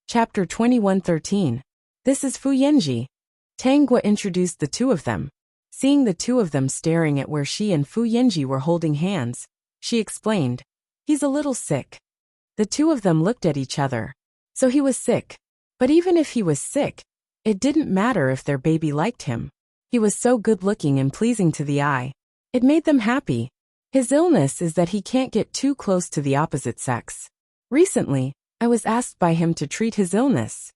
Chapter 21:13. This is Fu Yenji. Tangua introduced the two of them. Seeing the two of them staring at where she and Fu Yenji were holding hands, she explained, "He's a little sick." The two of them looked at each other. So he was sick. But even if he was sick, it didn't matter if their baby liked him. He was so good-looking and pleasing to the eye. It made them happy. His illness is that he can't get too close to the opposite sex. Recently, I was asked by him to treat his illness.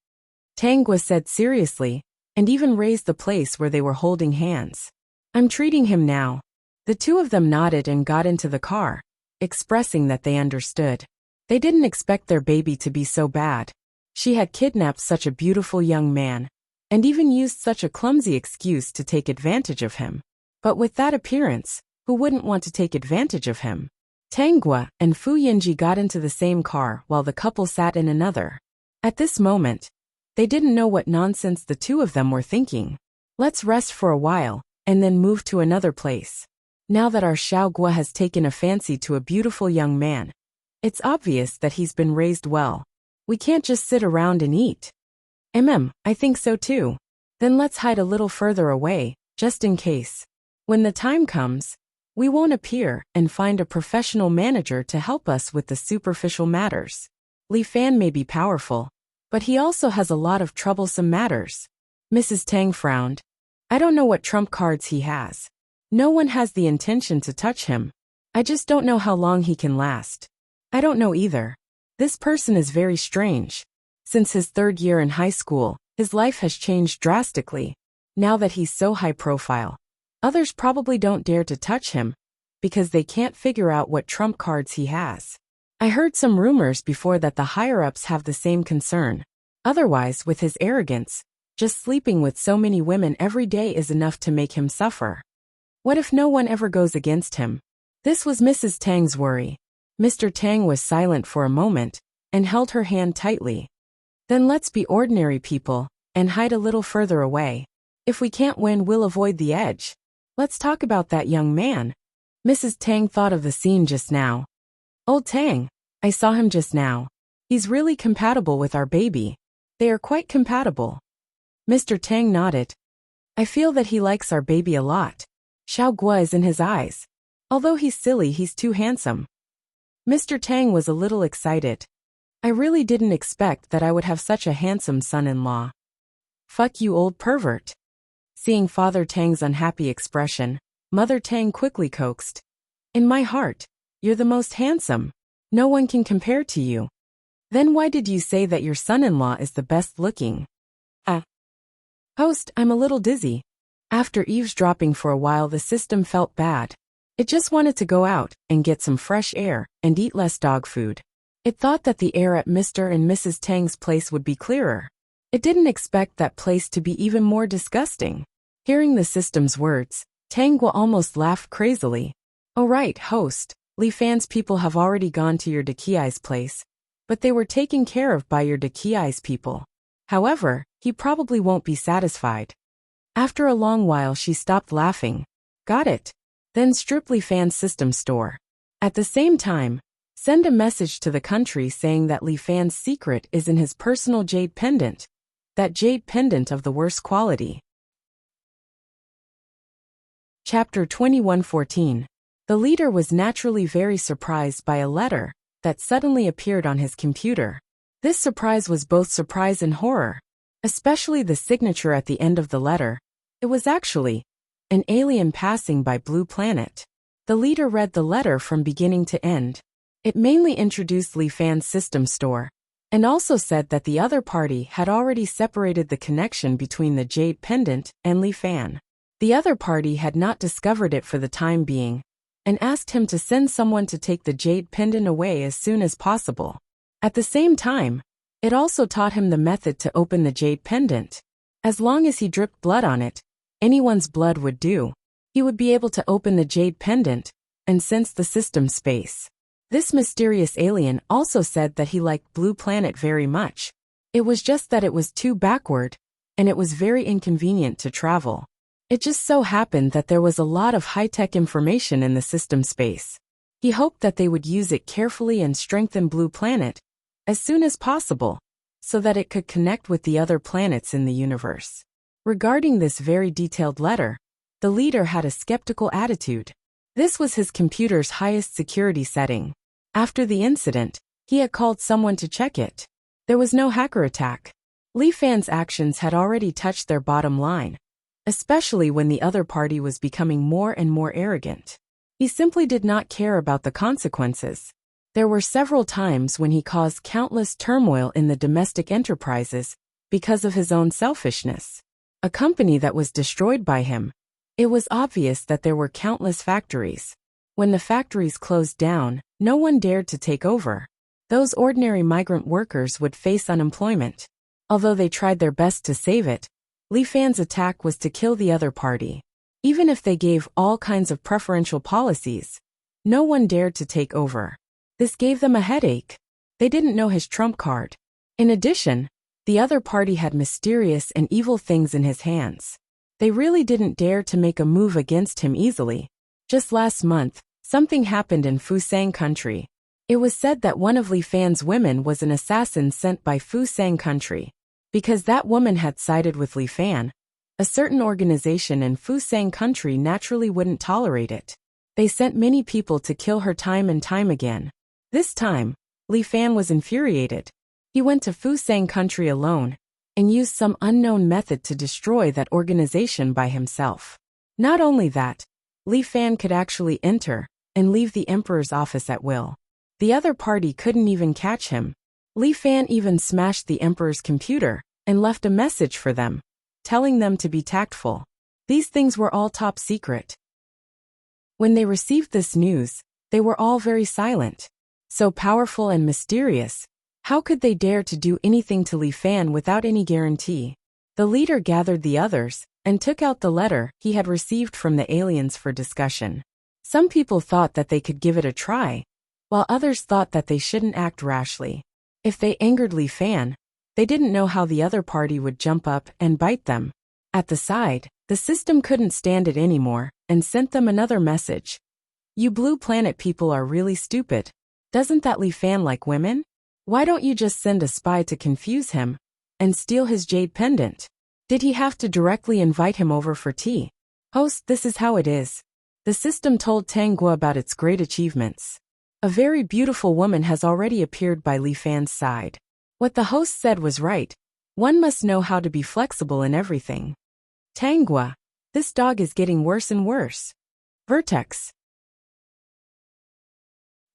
Tangua said seriously, and even raised the place where they were holding hands. I'm treating him now. The two of them nodded and got into the car, expressing that they understood. They didn't expect their baby to be so bad. She had kidnapped such a beautiful young man, and even used such a clumsy excuse to take advantage of him. But with that appearance, who wouldn't want to take advantage of him? Tangua and Fu Yenji got into the same car while the couple sat in another. At this moment, they didn't know what nonsense the two of them were thinking. Let's rest for a while, and then move to another place. Now that our Xiao Gua has taken a fancy to a beautiful young man, it's obvious that he's been raised well. We can't just sit around and eat. I think so too. Then let's hide a little further away, just in case. When the time comes, we won't appear and find a professional manager to help us with the superficial matters. Li Fan may be powerful, but he also has a lot of troublesome matters. Mrs. Tang frowned. I don't know what trump cards he has. No one has the intention to touch him. I just don't know how long he can last. I don't know either. This person is very strange. Since his third year in high school, his life has changed drastically. Now that he's so high profile, others probably don't dare to touch him, because they can't figure out what trump cards he has. I heard some rumors before that the higher-ups have the same concern. Otherwise, with his arrogance, just sleeping with so many women every day is enough to make him suffer. What if no one ever goes against him? This was Mrs. Tang's worry. Mr. Tang was silent for a moment, and held her hand tightly. Then let's be ordinary people, and hide a little further away. If we can't win, we'll avoid the edge. Let's talk about that young man. Mrs. Tang thought of the scene just now. Old Tang, I saw him just now. He's really compatible with our baby. They are quite compatible. Mr. Tang nodded. I feel that he likes our baby a lot. Xiao Gua is in his eyes. Although he's silly, he's too handsome. Mr. Tang was a little excited. I really didn't expect that I would have such a handsome son-in-law. Fuck you, old pervert. Seeing Father Tang's unhappy expression, Mother Tang quickly coaxed. In my heart, you're the most handsome. No one can compare to you. Then why did you say that your son-in-law is the best looking? Host, I'm a little dizzy. After eavesdropping for a while, the system felt bad. It just wanted to go out and get some fresh air and eat less dog food. It thought that the air at Mr. and Mrs. Tang's place would be clearer. It didn't expect that place to be even more disgusting. Hearing the system's words, Tangua almost laughed crazily. Oh right, host, Li Fan's people have already gone to your Dekiai's place, but they were taken care of by your Dekiai's people. However, he probably won't be satisfied. After a long while she stopped laughing. Got it. Then strip Li Fan's system store. At the same time, send a message to the country saying that Li Fan's secret is in his personal jade pendant. That jade pendant of the worst quality. Chapter 21:14. The leader was naturally very surprised by a letter that suddenly appeared on his computer. This surprise was both surprise and horror, especially the signature at the end of the letter. It was actually an alien passing by Blue Planet. The leader read the letter from beginning to end. It mainly introduced Li Fan's system store, and also said that the other party had already separated the connection between the jade pendant and Li Fan. The other party had not discovered it for the time being, and asked him to send someone to take the jade pendant away as soon as possible. At the same time, it also taught him the method to open the jade pendant. As long as he dripped blood on it, anyone's blood would do. He would be able to open the jade pendant and sense the system space. This mysterious alien also said that he liked Blue Planet very much. It was just that it was too backward, and it was very inconvenient to travel. It just so happened that there was a lot of high-tech information in the system space. He hoped that they would use it carefully and strengthen Blue Planet as soon as possible, so that it could connect with the other planets in the universe. Regarding this very detailed letter, the leader had a skeptical attitude. This was his computer's highest security setting. After the incident, he had called someone to check it. There was no hacker attack. Li Fan's actions had already touched their bottom line, especially when the other party was becoming more and more arrogant. He simply did not care about the consequences. There were several times when he caused countless turmoil in the domestic enterprises because of his own selfishness. A company that was destroyed by him. It was obvious that there were countless factories. When the factories closed down, no one dared to take over. Those ordinary migrant workers would face unemployment. Although they tried their best to save it, Li Fan's attack was to kill the other party. Even if they gave all kinds of preferential policies, no one dared to take over. This gave them a headache. They didn't know his trump card. In addition, the other party had mysterious and evil things in his hands. They really didn't dare to make a move against him easily. Just last month, something happened in Fusang country. It was said that one of Li Fan's women was an assassin sent by Fusang country. Because that woman had sided with Li Fan, a certain organization in Fusang country naturally wouldn't tolerate it. They sent many people to kill her time and time again. This time, Li Fan was infuriated. He went to Fusang country alone and used some unknown method to destroy that organization by himself. Not only that, Li Fan could actually enter and leave the emperor's office at will. The other party couldn't even catch him. Li Fan even smashed the emperor's computer and left a message for them, telling them to be tactful. These things were all top secret. When they received this news, they were all very silent. So powerful and mysterious, how could they dare to do anything to Li Fan without any guarantee? The leader gathered the others and took out the letter he had received from the aliens for discussion. Some people thought that they could give it a try, while others thought that they shouldn't act rashly. If they angered Li Fan, they didn't know how the other party would jump up and bite them. At the side, the system couldn't stand it anymore and sent them another message. You Blue Planet people are really stupid. Doesn't that Li Fan like women? Why don't you just send a spy to confuse him and steal his jade pendant? Did he have to directly invite him over for tea? Host, this is how it is. The system told Tanguo about its great achievements. A very beautiful woman has already appeared by Li Fan's side. What the host said was right. One must know how to be flexible in everything. Tanguo, this dog is getting worse and worse. Vertex.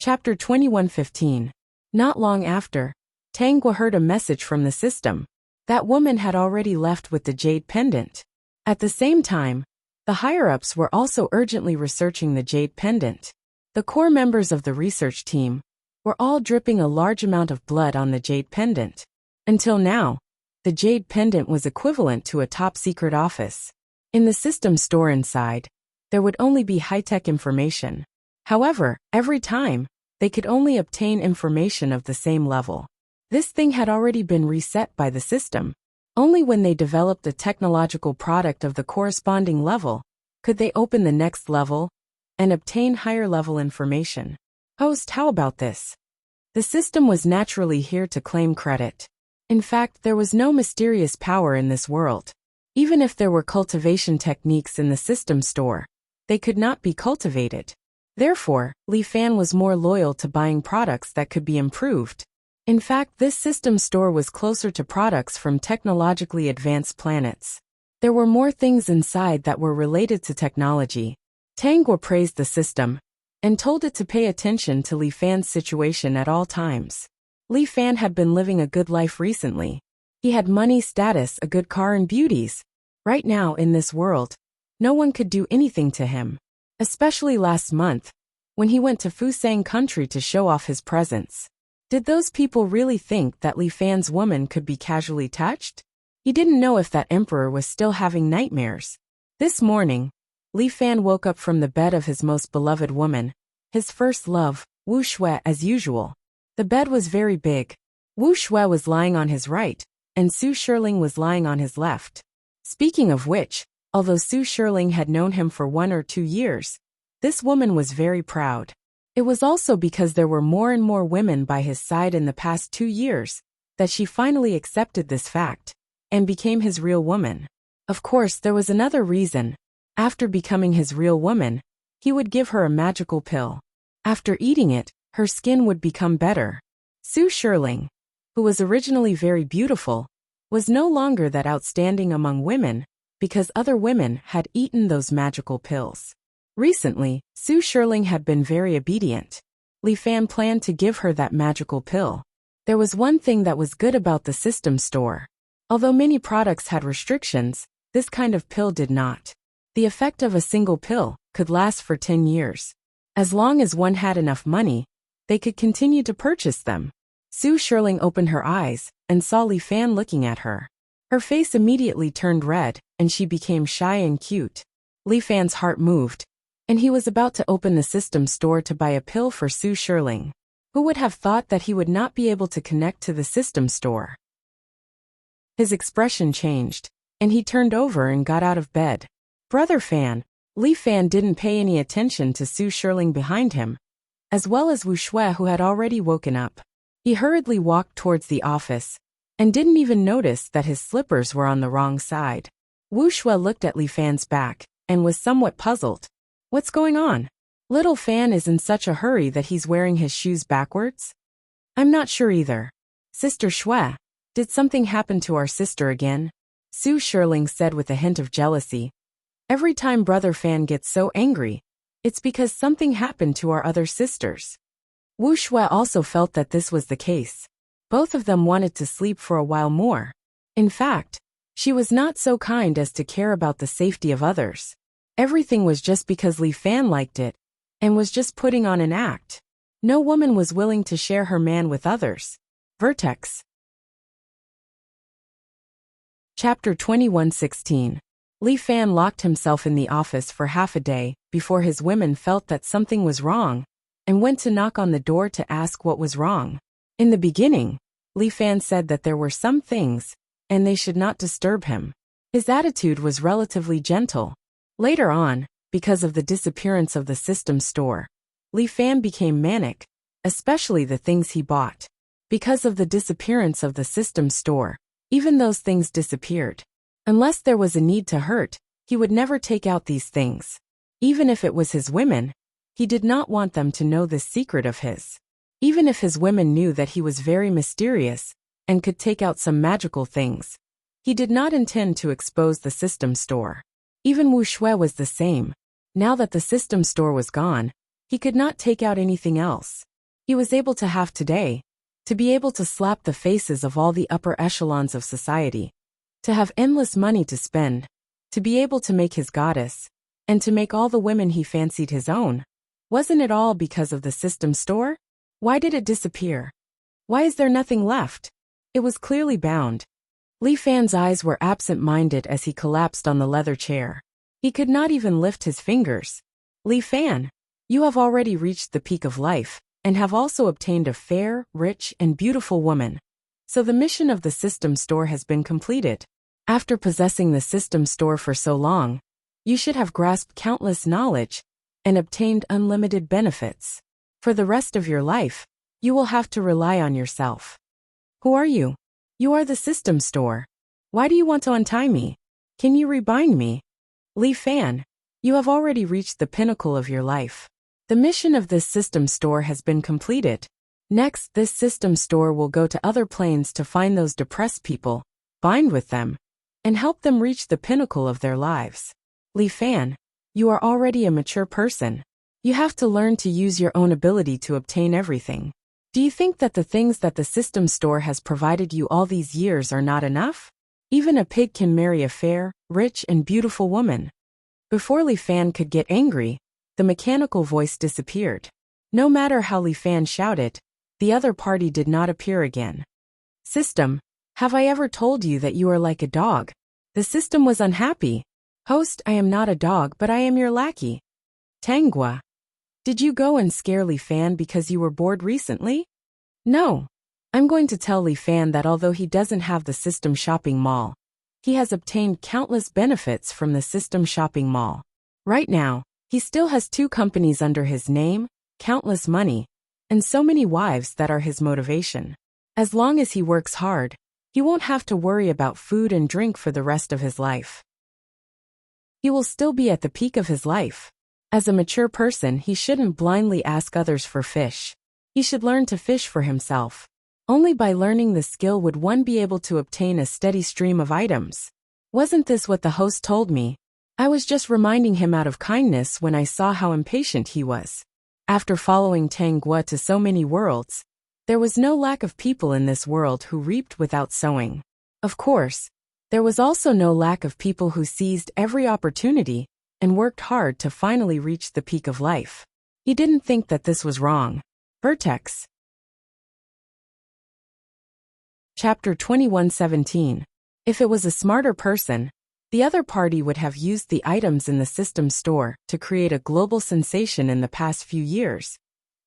Chapter 21:15. Not long after, Tanguo heard a message from the system. That woman had already left with the jade pendant. At the same time, the higher-ups were also urgently researching the jade pendant. The core members of the research team were all dripping a large amount of blood on the jade pendant. Until now, the jade pendant was equivalent to a top-secret office. In the system store inside, there would only be high-tech information. However, every time, they could only obtain information of the same level. This thing had already been reset by the system. Only when they developed a technological product of the corresponding level could they open the next level and obtain higher-level information. Host, how about this? The system was naturally here to claim credit. In fact, there was no mysterious power in this world. Even if there were cultivation techniques in the system store, they could not be cultivated. Therefore, Li Fan was more loyal to buying products that could be improved. In fact, this system store was closer to products from technologically advanced planets. There were more things inside that were related to technology. Tanguo praised the system and told it to pay attention to Li Fan's situation at all times. Li Fan had been living a good life recently. He had money, status, a good car, and beauties. Right now, in this world, no one could do anything to him. Especially last month, when he went to Fusang country to show off his presence. Did those people really think that Li Fan's woman could be casually touched? He didn't know if that emperor was still having nightmares. This morning, Li Fan woke up from the bed of his most beloved woman, his first love, Wu Shui, as usual. The bed was very big. Wu Shui was lying on his right, and Su Shirling was lying on his left. Speaking of which, although Su Shirling had known him for 1 or 2 years, this woman was very proud. It was also because there were more and more women by his side in the past 2 years that she finally accepted this fact and became his real woman. Of course, there was another reason. After becoming his real woman, he would give her a magical pill. After eating it, her skin would become better. Su Shirling, who was originally very beautiful, was no longer that outstanding among women because other women had eaten those magical pills. Recently, Su Shirling had been very obedient. Li Fan planned to give her that magical pill. There was one thing that was good about the system store. Although many products had restrictions, this kind of pill did not. The effect of a single pill could last for 10 years. As long as one had enough money, they could continue to purchase them. Su Shirling opened her eyes and saw Li Fan looking at her. Her face immediately turned red, and she became shy and cute. Li Fan's heart moved, and he was about to open the system store to buy a pill for Su Shirling. Who would have thought that he would not be able to connect to the system store? His expression changed, and he turned over and got out of bed. Brother Fan. Li Fan didn't pay any attention to Su Shirling behind him, as well as Wu Shui, who had already woken up. He hurriedly walked towards the office, and didn't even notice that his slippers were on the wrong side. Wu Shui looked at Li Fan's back, and was somewhat puzzled. What's going on? Little Fan is in such a hurry that he's wearing his shoes backwards? I'm not sure either. Sister Shui, did something happen to our sister again? Su Shirling said with a hint of jealousy. Every time Brother Fan gets so angry, it's because something happened to our other sisters. Wu Shui also felt that this was the case. Both of them wanted to sleep for a while more. In fact, she was not so kind as to care about the safety of others. Everything was just because Li Fan liked it, and was just putting on an act. No woman was willing to share her man with others. Vertex. Chapter 21:16. Li Fan locked himself in the office for half a day before his women felt that something was wrong, and went to knock on the door to ask what was wrong. In the beginning, Li Fan said that there were some things, and they should not disturb him. His attitude was relatively gentle. Later on, because of the disappearance of the system store, Li Fan became manic, especially the things he bought. Because of the disappearance of the system store, even those things disappeared. Unless there was a need to hurt, he would never take out these things. Even if it was his women, he did not want them to know this secret of his. Even if his women knew that he was very mysterious and could take out some magical things, he did not intend to expose the system store. Even Wu Shui was the same. Now that the system store was gone, he could not take out anything else. He was able to have today, to be able to slap the faces of all the upper echelons of society, to have endless money to spend, to be able to make his goddess, and to make all the women he fancied his own. Wasn't it all because of the system store? Why did it disappear? Why is there nothing left? It was clearly bound. Li Fan's eyes were absent-minded as he collapsed on the leather chair. He could not even lift his fingers. Li Fan, you have already reached the peak of life, and have also obtained a fair, rich, and beautiful woman. So the mission of the system store has been completed. After possessing the system store for so long, you should have grasped countless knowledge and obtained unlimited benefits. For the rest of your life, you will have to rely on yourself. Who are you? You are the system store. Why do you want to untie me? Can you rebind me? Li Fan, you have already reached the pinnacle of your life. The mission of this system store has been completed. Next, this system store will go to other planes to find those depressed people, bind with them, and help them reach the pinnacle of their lives. Li Fan, you are already a mature person. You have to learn to use your own ability to obtain everything. Do you think that the things that the system store has provided you all these years are not enough? Even a pig can marry a fair, rich, and beautiful woman. Before Li Fan could get angry, the mechanical voice disappeared. No matter how Li Fan shouted, the other party did not appear again. System, have I ever told you that you are like a dog? The system was unhappy. Host, I am not a dog, but I am your lackey. Tangua, did you go and scare Li Fan because you were bored recently? No. I'm going to tell Li Fan that although he doesn't have the system shopping mall, he has obtained countless benefits from the system shopping mall. Right now, he still has 2 companies under his name, countless money, and so many wives that are his motivation. As long as he works hard, he won't have to worry about food and drink for the rest of his life. He will still be at the peak of his life. As a mature person, he shouldn't blindly ask others for fish. He should learn to fish for himself. Only by learning the skill would one be able to obtain a steady stream of items. Wasn't this what the host told me? I was just reminding him out of kindness when I saw how impatient he was. After following Tang Gua to so many worlds, there was no lack of people in this world who reaped without sowing. Of course, there was also no lack of people who seized every opportunity and worked hard to finally reach the peak of life. He didn't think that this was wrong. Vertex. Chapter 21:17. If it was a smarter person, the other party would have used the items in the system store to create a global sensation in the past few years,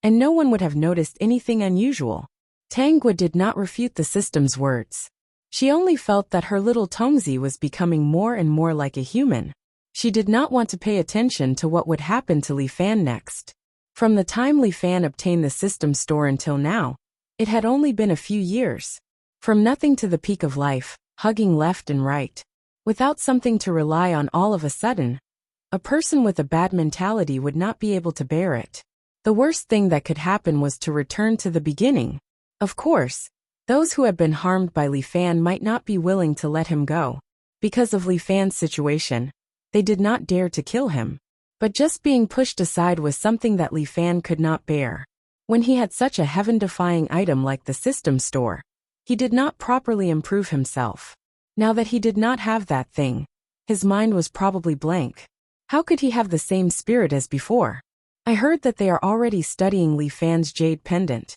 and no one would have noticed anything unusual. Tang Gua did not refute the system's words. She only felt that her little Tongzi was becoming more and more like a human. She did not want to pay attention to what would happen to Li Fan next. From the time Li Fan obtained the system store until now, it had only been a few years. From nothing to the peak of life, hugging left and right. Without something to rely on all of a sudden, a person with a bad mentality would not be able to bear it. The worst thing that could happen was to return to the beginning. Of course, those who had been harmed by Li Fan might not be willing to let him go. Because of Li Fan's situation, they did not dare to kill him. But just being pushed aside was something that Li Fan could not bear. When he had such a heaven-defying item like the system store, he did not properly improve himself. Now that he did not have that thing, his mind was probably blank. How could he have the same spirit as before? I heard that they are already studying Li Fan's jade pendant.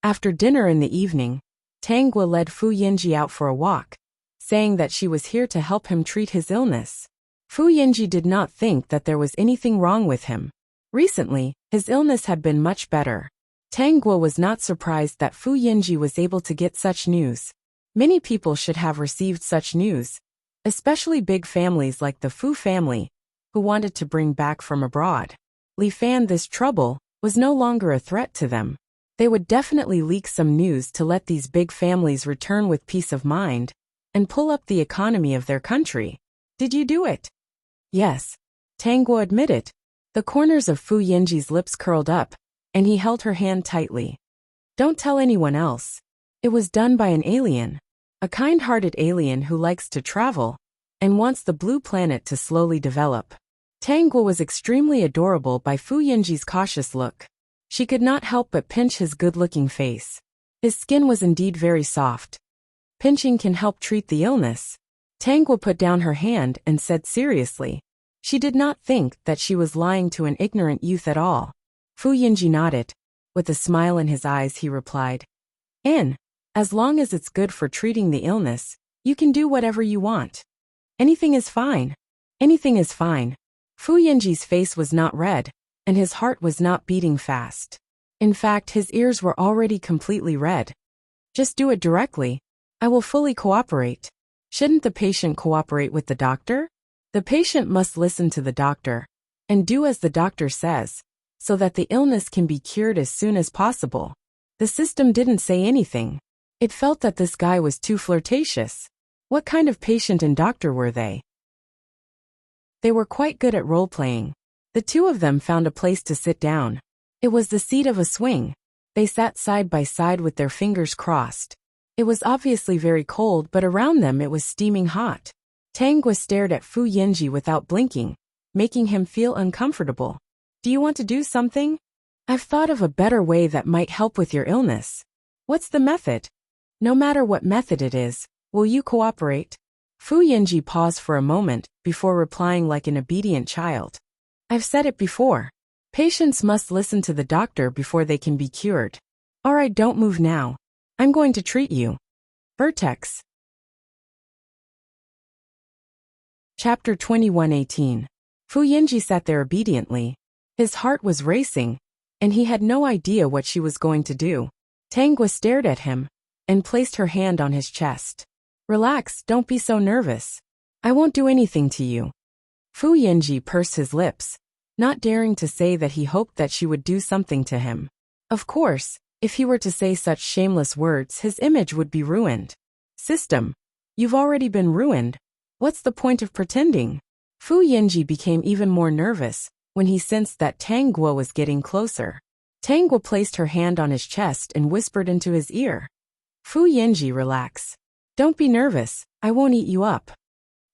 After dinner in the evening, Tang Gua led Fu Yinji out for a walk, saying that she was here to help him treat his illness. Fu Yinji did not think that there was anything wrong with him. Recently, his illness had been much better. Tang Gua was not surprised that Fu Yinji was able to get such news. Many people should have received such news, especially big families like the Fu family, who wanted to bring back from abroad. Li Fan, this trouble, was no longer a threat to them. They would definitely leak some news to let these big families return with peace of mind and pull up the economy of their country. Did you do it? Yes. Tang Gua admitted. The corners of Fu Yinji's lips curled up, and he held her hand tightly. Don't tell anyone else. It was done by an alien. A kind-hearted alien who likes to travel and wants the blue planet to slowly develop. Tang Gua was extremely adorable by Fu Yinji's cautious look. She could not help but pinch his good-looking face. His skin was indeed very soft. Pinching can help treat the illness. Tang Gua put down her hand and said seriously. She did not think that she was lying to an ignorant youth at all. Fu Yinji nodded. With a smile in his eyes, he replied, As long as it's good for treating the illness, you can do whatever you want. Anything is fine. Anything is fine. Fu Yinji's face was not red, and his heart was not beating fast. In fact, his ears were already completely red. Just do it directly. I will fully cooperate. Shouldn't the patient cooperate with the doctor? The patient must listen to the doctor and do as the doctor says, so that the illness can be cured as soon as possible. The system didn't say anything. It felt that this guy was too flirtatious. What kind of patient and doctor were they? They were quite good at role-playing. The two of them found a place to sit down. It was the seat of a swing. They sat side by side with their fingers crossed. It was obviously very cold, but around them it was steaming hot. Tang Gua stared at Fu Yinji without blinking, making him feel uncomfortable. Do you want to do something? I've thought of a better way that might help with your illness. What's the method? No matter what method it is, will you cooperate? Fu Yinji paused for a moment before replying like an obedient child. I've said it before. Patients must listen to the doctor before they can be cured. Alright, don't move now. I'm going to treat you. Vertex. Chapter 21:18. Fu Yinji sat there obediently. His heart was racing, and he had no idea what she was going to do. Tang Gua stared at him and placed her hand on his chest. Relax, don't be so nervous. I won't do anything to you. Fu Yinji pursed his lips, not daring to say that he hoped that she would do something to him. Of course, If he were to say such shameless words, his image would be ruined. System. You've already been ruined. What's the point of pretending? Fu Yinji became even more nervous when he sensed that Tang Guo was getting closer. Tang Guo placed her hand on his chest and whispered into his ear. Fu Yinji, relax. Don't be nervous, I won't eat you up.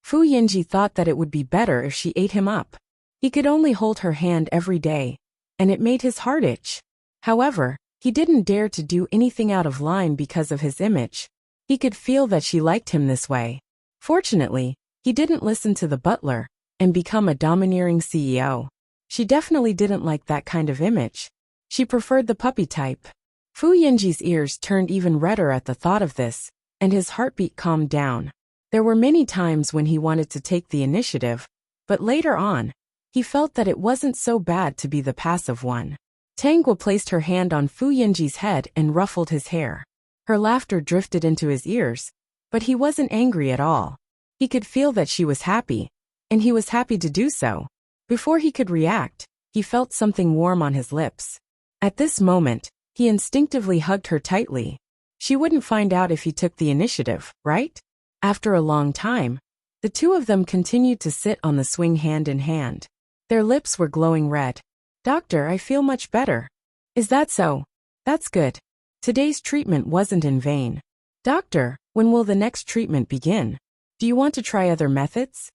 Fu Yinji thought that it would be better if she ate him up. He could only hold her hand every day, and it made his heart itch. However, he didn't dare to do anything out of line because of his image. He could feel that she liked him this way. Fortunately, he didn't listen to the butler and become a domineering CEO. She definitely didn't like that kind of image. She preferred the puppy type. Fu Yinji's ears turned even redder at the thought of this, and his heartbeat calmed down. There were many times when he wanted to take the initiative, but later on, he felt that it wasn't so bad to be the passive one. Tang Guo placed her hand on Fu Yinji's head and ruffled his hair. Her laughter drifted into his ears, but he wasn't angry at all. He could feel that she was happy, and he was happy to do so. Before he could react, he felt something warm on his lips. At this moment, he instinctively hugged her tightly. She wouldn't find out if he took the initiative, right? After a long time, the two of them continued to sit on the swing hand in hand. Their lips were glowing red. Doctor, I feel much better. Is that so? That's good. Today's treatment wasn't in vain. Doctor, when will the next treatment begin? Do you want to try other methods?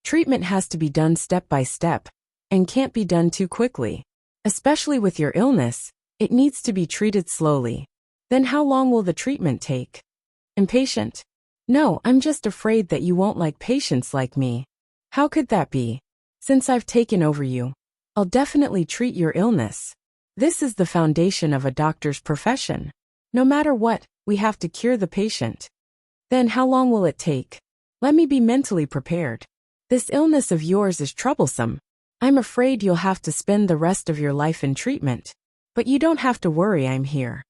Treatment has to be done step by step, and can't be done too quickly. Especially with your illness, it needs to be treated slowly. Then how long will the treatment take? Impatient? No, I'm just afraid that you won't like patients like me. How could that be? Since I've taken over you, I'll definitely treat your illness. This is the foundation of a doctor's profession. No matter what, we have to cure the patient. Then how long will it take? Let me be mentally prepared. This illness of yours is troublesome. I'm afraid you'll have to spend the rest of your life in treatment. But you don't have to worry, I'm here.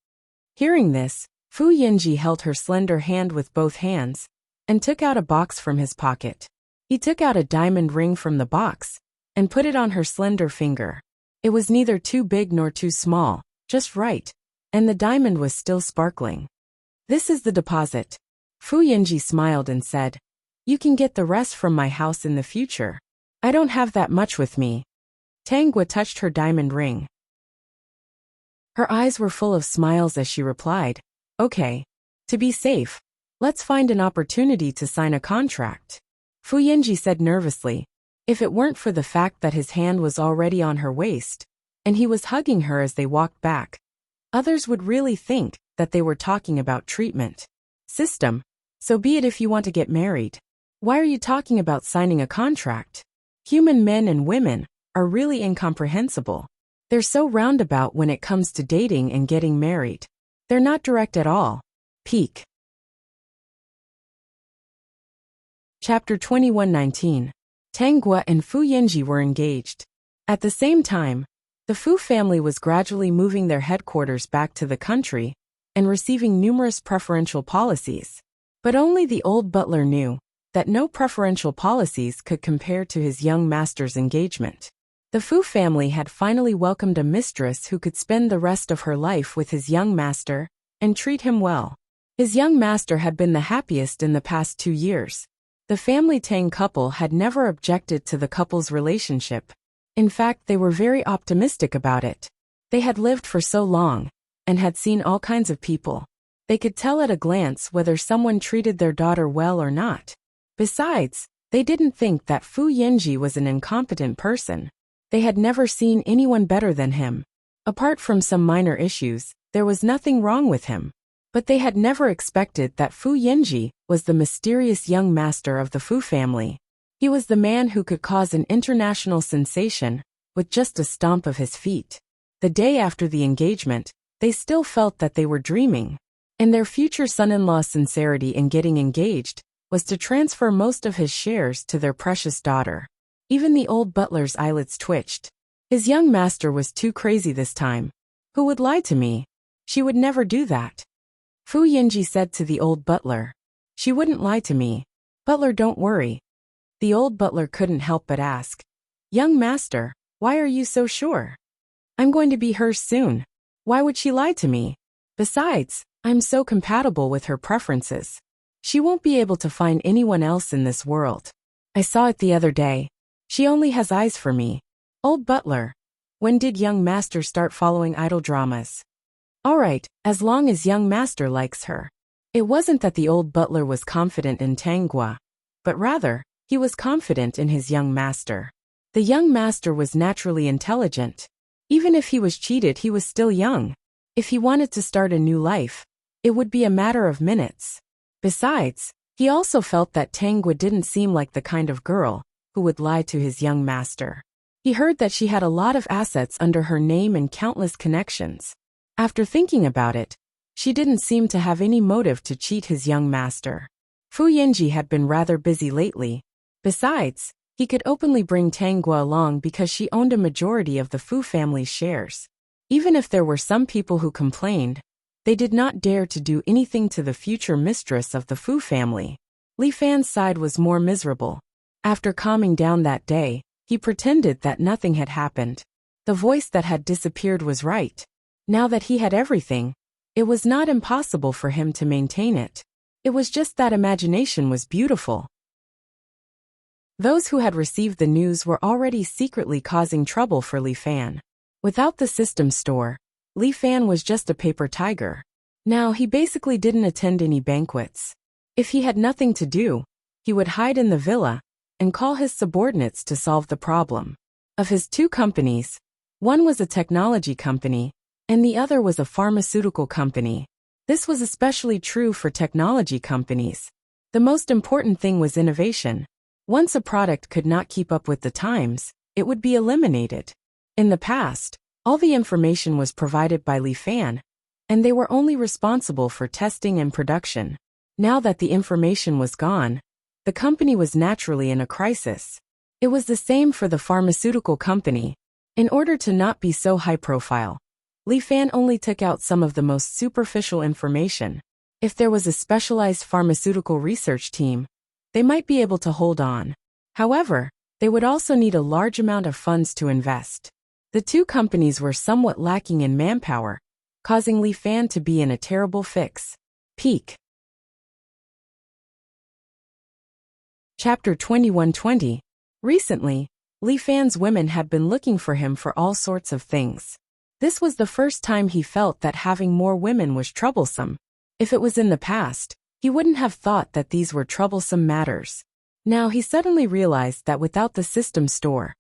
Hearing this, Fu Yinji held her slender hand with both hands and took out a box from his pocket. He took out a diamond ring from the box and put it on her slender finger. It was neither too big nor too small, just right, and the diamond was still sparkling. This is the deposit. Fu Yinji smiled and said, You can get the rest from my house in the future. I don't have that much with me. Tang Guo touched her diamond ring. Her eyes were full of smiles as she replied, Okay. To be safe, let's find an opportunity to sign a contract. Fu Yinji said nervously, if it weren't for the fact that his hand was already on her waist, and he was hugging her as they walked back, others would really think that they were talking about treatment. System. So be it if you want to get married. Why are you talking about signing a contract? Human men and women are really incomprehensible. They're so roundabout when it comes to dating and getting married. They're not direct at all. Peak. Chapter 21:19. Tang Guo and Fu Yinji were engaged. At the same time, the Fu family was gradually moving their headquarters back to the country and receiving numerous preferential policies. But only the old butler knew that no preferential policies could compare to his young master's engagement. The Fu family had finally welcomed a mistress who could spend the rest of her life with his young master and treat him well. His young master had been the happiest in the past 2 years. The family Tang couple had never objected to the couple's relationship. In fact, they were very optimistic about it. They had lived for so long and had seen all kinds of people. They could tell at a glance whether someone treated their daughter well or not. Besides, they didn't think that Fu Yinji was an incompetent person. They had never seen anyone better than him. Apart from some minor issues, there was nothing wrong with him. But they had never expected that Fu Yinji was the mysterious young master of the Fu family. He was the man who could cause an international sensation with just a stomp of his feet. The day after the engagement, they still felt that they were dreaming. And their future son-in-law's sincerity in getting engaged was to transfer most of his shares to their precious daughter. Even the old butler's eyelids twitched. His young master was too crazy this time. Who would lie to me? She would never do that. Fu Yinji said to the old butler. She wouldn't lie to me. Butler, don't worry. The old butler couldn't help but ask. Young master, why are you so sure? I'm going to be hers soon. Why would she lie to me? Besides, I'm so compatible with her preferences. She won't be able to find anyone else in this world. I saw it the other day. She only has eyes for me. Old butler. When did young master start following idol dramas? Alright, as long as young master likes her. It wasn't that the old butler was confident in Tangua, but rather, he was confident in his young master. The young master was naturally intelligent. Even if he was cheated, he was still young. If he wanted to start a new life, it would be a matter of minutes. Besides, he also felt that Tangua didn't seem like the kind of girl who would lie to his young master. He heard that she had a lot of assets under her name and countless connections. After thinking about it, she didn't seem to have any motive to cheat his young master. Fu Yanji had been rather busy lately. Besides, he could openly bring Tangua along because she owned a majority of the Fu family's shares. Even if there were some people who complained, they did not dare to do anything to the future mistress of the Fu family. Li Fan's side was more miserable. After calming down that day, he pretended that nothing had happened. The voice that had disappeared was right. Now that he had everything, it was not impossible for him to maintain it. It was just that imagination was beautiful. Those who had received the news were already secretly causing trouble for Li Fan. Without the system store, Li Fan was just a paper tiger. Now he basically didn't attend any banquets. If he had nothing to do, he would hide in the villa and call his subordinates to solve the problem. Of his two companies, one was a technology company, and the other was a pharmaceutical company. This was especially true for technology companies. The most important thing was innovation. Once a product could not keep up with the times, it would be eliminated. In the past, all the information was provided by Li Fan, and they were only responsible for testing and production. Now that the information was gone, the company was naturally in a crisis. It was the same for the pharmaceutical company. In order to not be so high profile, Li Fan only took out some of the most superficial information. If there was a specialized pharmaceutical research team, they might be able to hold on. However, they would also need a large amount of funds to invest. The two companies were somewhat lacking in manpower, causing Li Fan to be in a terrible fix. Peak. Chapter 2120. Recently, Li Fan's women had been looking for him for all sorts of things. This was the first time he felt that having more women was troublesome. If it was in the past, he wouldn't have thought that these were troublesome matters. Now he suddenly realized that without the system store,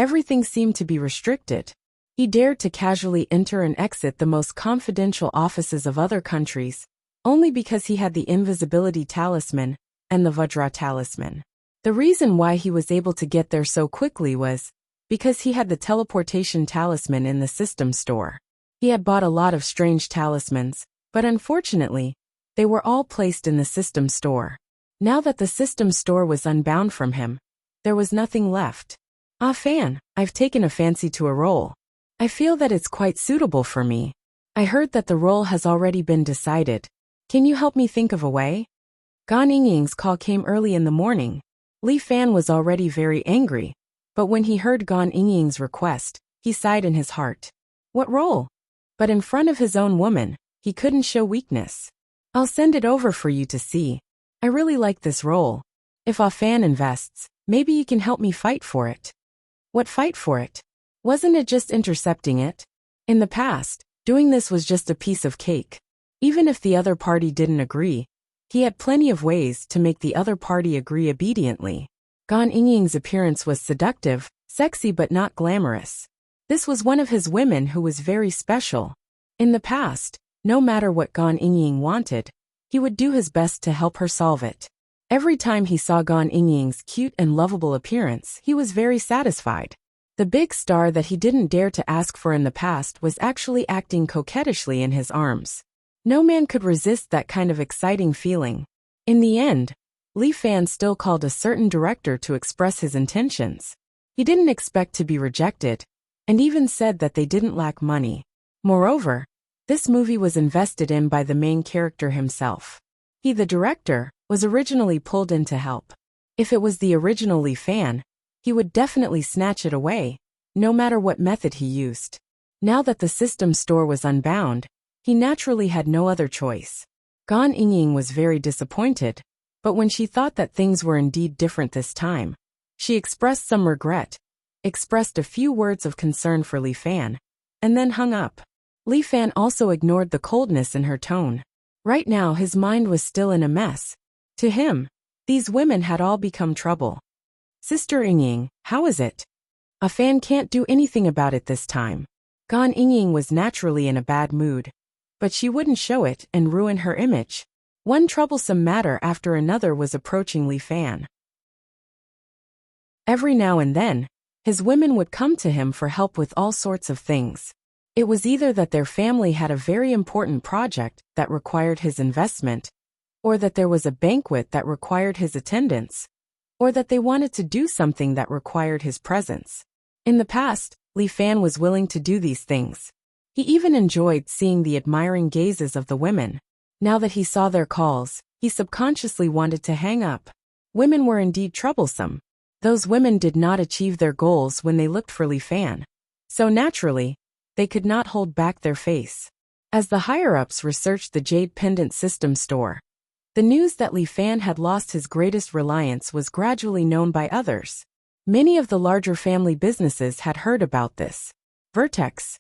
everything seemed to be restricted. He dared to casually enter and exit the most confidential offices of other countries, only because he had the invisibility talisman and the Vajra talisman. The reason why he was able to get there so quickly was because he had the teleportation talisman in the system store. He had bought a lot of strange talismans, but unfortunately, they were all placed in the system store. Now that the system store was unbound from him, there was nothing left. Ah Fan, I've taken a fancy to a role. I feel that it's quite suitable for me. I heard that the role has already been decided. Can you help me think of a way? Gan Yingying's call came early in the morning. Li Fan was already very angry, but when he heard Gan Yingying's request, he sighed in his heart. What role? But in front of his own woman, he couldn't show weakness. I'll send it over for you to see. I really like this role. If Ah Fan invests, maybe you can help me fight for it. What fight for it? Wasn't it just intercepting it? In the past, doing this was just a piece of cake. Even if the other party didn't agree, he had plenty of ways to make the other party agree obediently. Gan Yingying's appearance was seductive, sexy but not glamorous. This was one of his women who was very special. In the past, no matter what Gan Yingying wanted, he would do his best to help her solve it. Every time he saw Gan Yingying's cute and lovable appearance, he was very satisfied. The big star that he didn't dare to ask for in the past was actually acting coquettishly in his arms. No man could resist that kind of exciting feeling. In the end, Li Fan still called a certain director to express his intentions. He didn't expect to be rejected, and even said that they didn't lack money. Moreover, this movie was invested in by the main character himself. He, the director, was originally pulled in to help. If it was the original Li Fan, he would definitely snatch it away, no matter what method he used. Now that the system store was unbound, He naturally had no other choice. Gan Yingying was very disappointed, but when she thought that things were indeed different this time, she expressed some regret, expressed a few words of concern for Li Fan, and then hung up. Li Fan also ignored the coldness in her tone. Right now his mind was still in a mess. To him, these women had all become trouble. Sister Yingying, how is it? A fan can't do anything about it this time. Gan Yingying was naturally in a bad mood, but she wouldn't show it and ruin her image. One troublesome matter after another was approaching Li Fan. Every now and then, his women would come to him for help with all sorts of things. It was either that their family had a very important project that required his investment, or that there was a banquet that required his attendance, or that they wanted to do something that required his presence. In the past, Li Fan was willing to do these things. He even enjoyed seeing the admiring gazes of the women. Now that he saw their calls, he subconsciously wanted to hang up. Women were indeed troublesome. Those women did not achieve their goals when they looked for Li Fan. So naturally, they could not hold back their face. As the higher-ups researched the Jade Pendant System store, the news that Li Fan had lost his greatest reliance was gradually known by others. Many of the larger family businesses had heard about this. Vertex.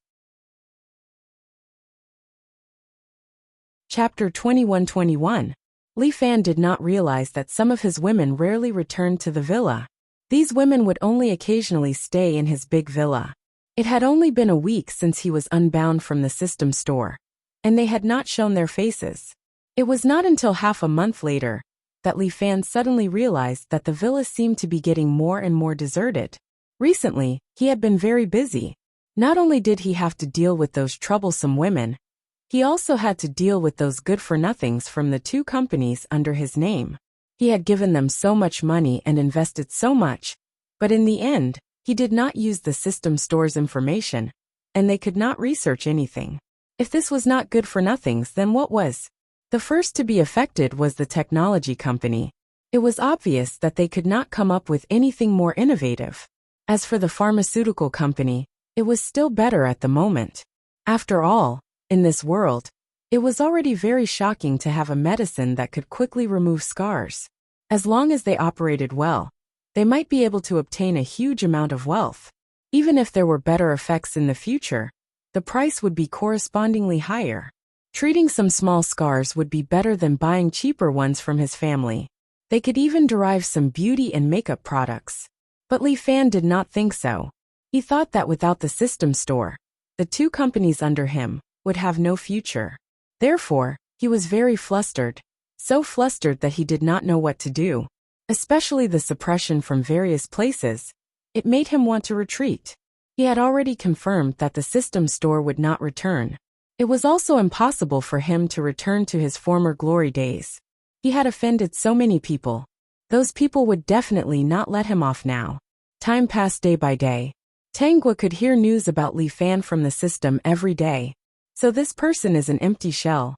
Chapter 21-21. Li Fan did not realize that some of his women rarely returned to the villa. These women would only occasionally stay in his big villa. It had only been a week since he was unbound from the system store, and they had not shown their faces. It was not until half a month later that Li Fan suddenly realized that the villa seemed to be getting more and more deserted. Recently, he had been very busy. Not only did he have to deal with those troublesome women, he also had to deal with those good-for-nothings from the two companies under his name. He had given them so much money and invested so much, but in the end, he did not use the system store's information, and they could not research anything. If this was not good-for-nothings, then what was? The first to be affected was the technology company. It was obvious that they could not come up with anything more innovative. As for the pharmaceutical company, it was still better at the moment. After all, in this world, it was already very shocking to have a medicine that could quickly remove scars. As long as they operated well, they might be able to obtain a huge amount of wealth. Even if there were better effects in the future, the price would be correspondingly higher. Treating some small scars would be better than buying cheaper ones from his family. They could even derive some beauty and makeup products. But Li Fan did not think so. He thought that without the system store, the two companies under him would have no future. Therefore, he was very flustered, so flustered that he did not know what to do. Especially the suppression from various places, it made him want to retreat. He had already confirmed that the system store would not return. It was also impossible for him to return to his former glory days. He had offended so many people. Those people would definitely not let him off now. Time passed day by day. Tangua could hear news about Li Fan from the system every day. So this person is an empty shell.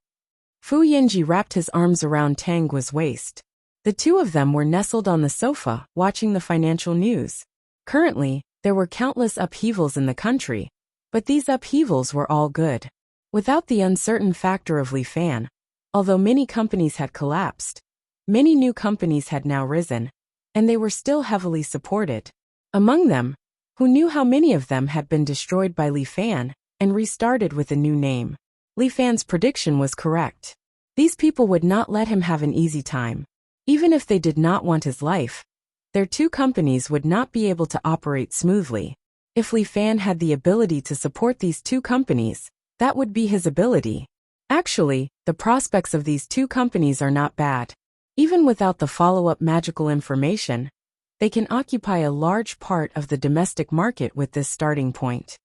Fu Yanji wrapped his arms around Tangua's waist. The two of them were nestled on the sofa, watching the financial news. Currently, there were countless upheavals in the country, but these upheavals were all good. Without the uncertain factor of Li Fan, although many companies had collapsed, many new companies had now risen, and they were still heavily supported. Among them, who knew how many of them had been destroyed by Li Fan and restarted with a new name? Li Fan's prediction was correct. These people would not let him have an easy time. Even if they did not want his life, their two companies would not be able to operate smoothly. If Li Fan had the ability to support these two companies, that would be his ability. Actually, the prospects of these two companies are not bad. Even without the follow-up magical information, they can occupy a large part of the domestic market with this starting point.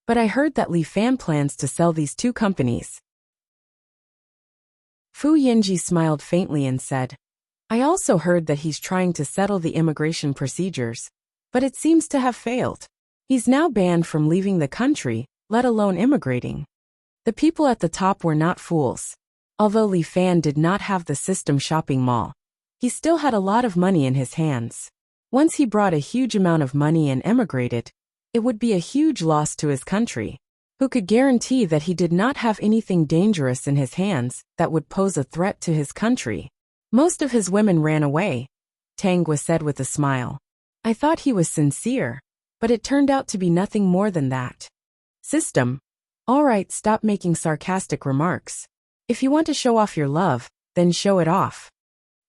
But I heard that Li Fan plans to sell these two companies. Fu Yanji smiled faintly and said, I also heard that he's trying to settle the immigration procedures, but it seems to have failed. He's now banned from leaving the country, let alone immigrating. The people at the top were not fools. Although Li Fan did not have the system shopping mall, he still had a lot of money in his hands. Once he brought a huge amount of money and emigrated, it would be a huge loss to his country. Who could guarantee that he did not have anything dangerous in his hands that would pose a threat to his country? Most of his women ran away, Tangwa said with a smile. I thought he was sincere, but it turned out to be nothing more than that. System. All right, stop making sarcastic remarks. If you want to show off your love, then show it off.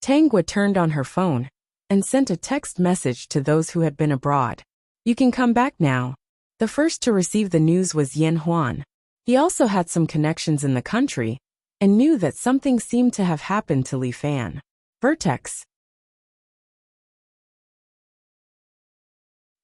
Tangwa turned on her phone and sent a text message to those who had been abroad. You can come back now. The first to receive the news was Yen Huan. He also had some connections in the country and knew that something seemed to have happened to Li Fan. Vertex.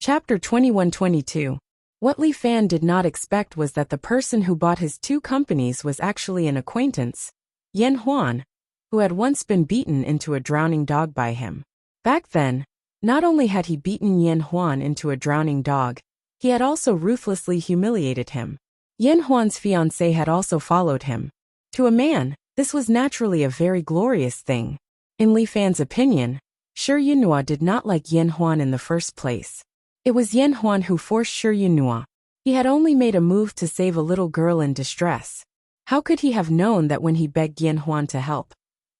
Chapter 21-22. What Li Fan did not expect was that the person who bought his 2 companies was actually an acquaintance, Yen Huan, who had once been beaten into a drowning dog by him. Back then, not only had he beaten Yen Huan into a drowning dog, he had also ruthlessly humiliated him. Yen Huan's fiancée had also followed him. To a man, this was naturally a very glorious thing. In Li Fan's opinion, Shi Yunhua did not like Yen Huan in the first place. It was Yen Huan who forced Shi Yunhua. He had only made a move to save a little girl in distress. How could he have known that when he begged Yen Huan to help?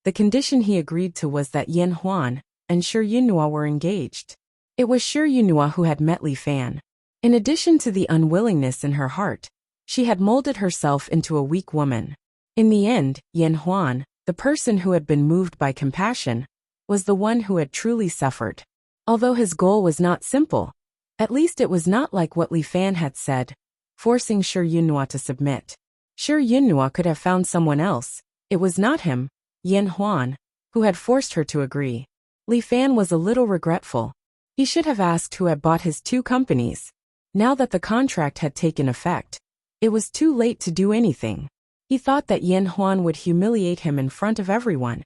The condition he agreed to was that Yen Huan and Shi Yunhua were engaged. It was Shi Yunhua who had met Li Fan. In addition to the unwillingness in her heart, she had molded herself into a weak woman. In the end, Yen Huan, the person who had been moved by compassion, was the one who had truly suffered. Although his goal was not simple, at least it was not like what Li Fan had said, forcing Shi Yunhua to submit. Shi Yunhua could have found someone else. It was not him, Yen Huan, who had forced her to agree. Li Fan was a little regretful. He should have asked who had bought his 2 companies. Now that the contract had taken effect, it was too late to do anything. He thought that Yen Huan would humiliate him in front of everyone,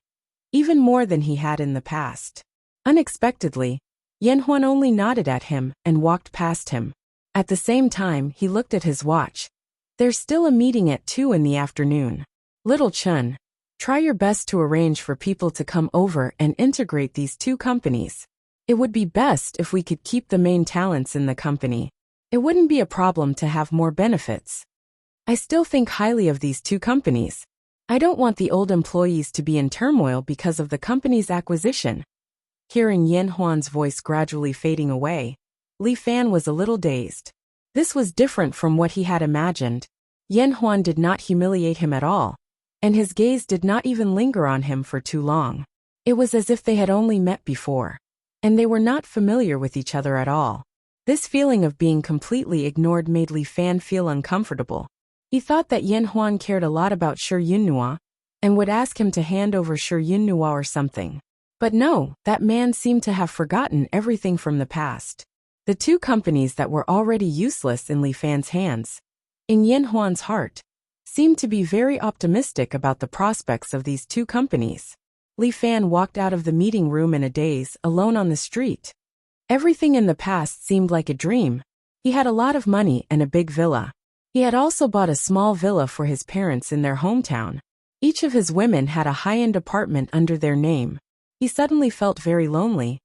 even more than he had in the past. Unexpectedly, Yen Huan only nodded at him and walked past him. At the same time, he looked at his watch. There's still a meeting at 2 in the afternoon. Little Chun, try your best to arrange for people to come over and integrate these 2 companies. It would be best if we could keep the main talents in the company. It wouldn't be a problem to have more benefits. I still think highly of these 2 companies. I don't want the old employees to be in turmoil because of the company's acquisition. Hearing Yen Huan's voice gradually fading away, Li Fan was a little dazed. This was different from what he had imagined. Yen Huan did not humiliate him at all, and his gaze did not even linger on him for too long. It was as if they had only met before, and they were not familiar with each other at all. This feeling of being completely ignored made Li Fan feel uncomfortable. He thought that Yen Huan cared a lot about Shi Yunhua and would ask him to hand over Shi Yunhua or something. But no, that man seemed to have forgotten everything from the past. The 2 companies that were already useless in Li Fan's hands, in Yen Huan's heart, seemed to be very optimistic about the prospects of these 2 companies. Li Fan walked out of the meeting room in a daze, alone on the street. Everything in the past seemed like a dream. He had a lot of money and a big villa. He had also bought a small villa for his parents in their hometown. Each of his women had a high-end apartment under their name. He suddenly felt very lonely.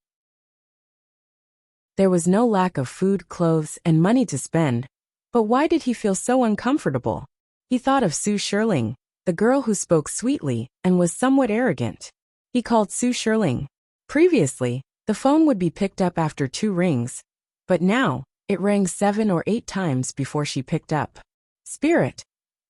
There was no lack of food, clothes, and money to spend. But why did he feel so uncomfortable? He thought of Su Shirling, the girl who spoke sweetly and was somewhat arrogant. He called Su Shirling. Previously, the phone would be picked up after 2 rings, but now, it rang 7 or 8 times before she picked up. Spirit.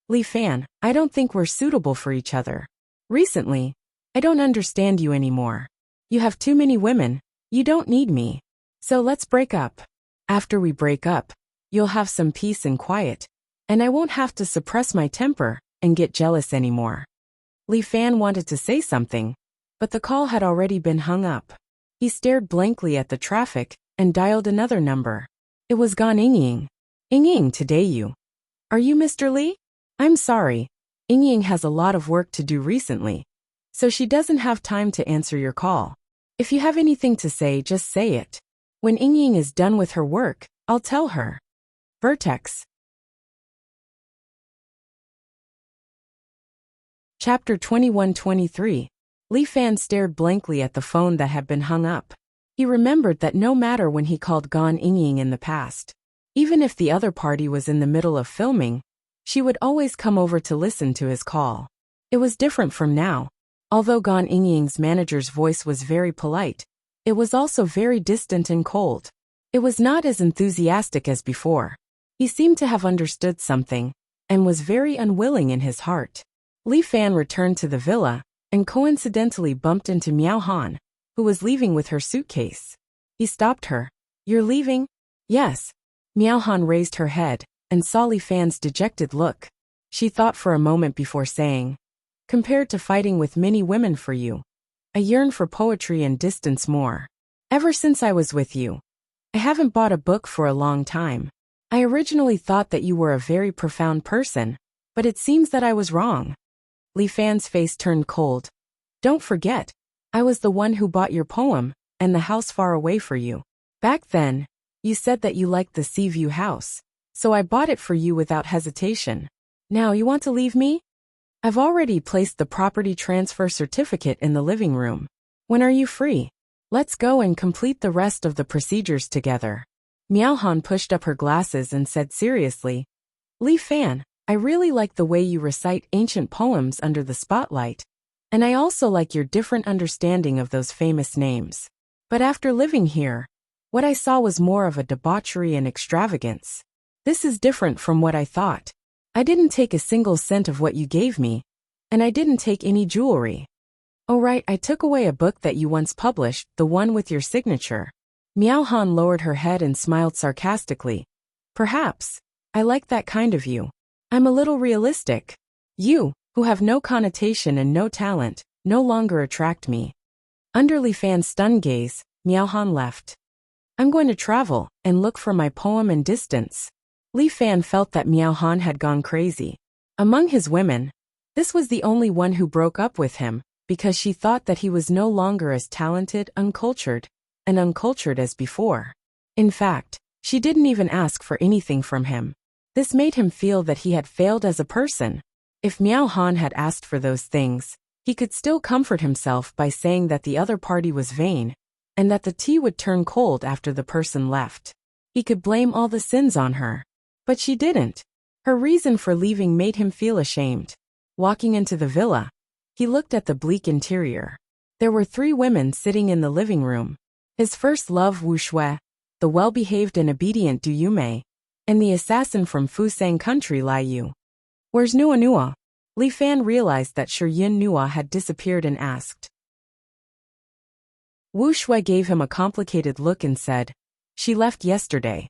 Li Fan, I don't think we're suitable for each other. Recently, I don't understand you anymore. You have too many women. You don't need me. So let's break up. After we break up, you'll have some peace and quiet, and I won't have to suppress my temper and get jealous anymore. Li Fan wanted to say something, but the call had already been hung up. He stared blankly at the traffic and dialed another number. It was Gan Yingying. Yingying, today you. Are you Mr. Li? I'm sorry. Yingying has a lot of work to do recently, so she doesn't have time to answer your call. If you have anything to say, just say it. When Yingying is done with her work, I'll tell her. Vertex. Chapter 21-23. Li Fan stared blankly at the phone that had been hung up. He remembered that no matter when he called Gan Yingying in the past, even if the other party was in the middle of filming, She would always come over to listen to his call. It was different from now. Although Gan Yingying's manager's voice was very polite, it was also very distant and cold. It was not as enthusiastic as before. He seemed to have understood something, and was very unwilling in his heart. Li Fan returned to the villa, and coincidentally bumped into Miao Han, who was leaving with her suitcase. He stopped her. "You're leaving?" "Yes." Miao Han raised her head, and saw Li Fan's dejected look. She thought for a moment before saying, "Compared to fighting with many women for you, I yearn for poetry and distance more. Ever since I was with you, I haven't bought a book for a long time. I originally thought that you were a very profound person, but it seems that I was wrong." Li Fan's face turned cold. "Don't forget, I was the one who bought your poem, and the house far away for you. Back then, you said that you liked the sea view house, so I bought it for you without hesitation. Now you want to leave me? I've already placed the property transfer certificate in the living room. When are you free? Let's go and complete the rest of the procedures together." Miao Han pushed up her glasses and said seriously, "Li Fan, I really like the way you recite ancient poems under the spotlight, and I also like your different understanding of those famous names. But after living here, what I saw was more of a debauchery and extravagance. This is different from what I thought. I didn't take a single cent of what you gave me, and I didn't take any jewelry. Oh right, I took away a book that you once published, the one with your signature." Miao Han lowered her head and smiled sarcastically. "Perhaps. I like that kind of you. I'm a little realistic. You, who have no connotation and no talent, no longer attract me." Under Li Fan's stunned gaze, Miao Han left. "I'm going to travel and look for my poem and distance." Li Fan felt that Miao Han had gone crazy. Among his women, this was the only one who broke up with him, because she thought that he was no longer as talented, uncultured as before. In fact, she didn't even ask for anything from him. This made him feel that he had failed as a person. If Miao Han had asked for those things, he could still comfort himself by saying that the other party was vain, and that the tea would turn cold after the person left. He could blame all the sins on her. But she didn't. Her reason for leaving made him feel ashamed. Walking into the villa, he looked at the bleak interior. There were 3 women sitting in the living room. His first love Wu Shui, the well-behaved and obedient Du Yumei, and the assassin from Fusang country Lai Yu. "Where's Nua Nua?" Li Fan realized that Shiyin Nua had disappeared and asked. Wu Shui gave him a complicated look and said, "She left yesterday."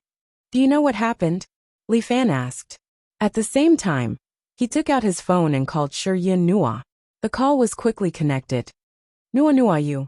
"Do you know what happened?" Li Fan asked. At the same time, he took out his phone and called Shiyin Nua. The call was quickly connected. "Nua Nua you.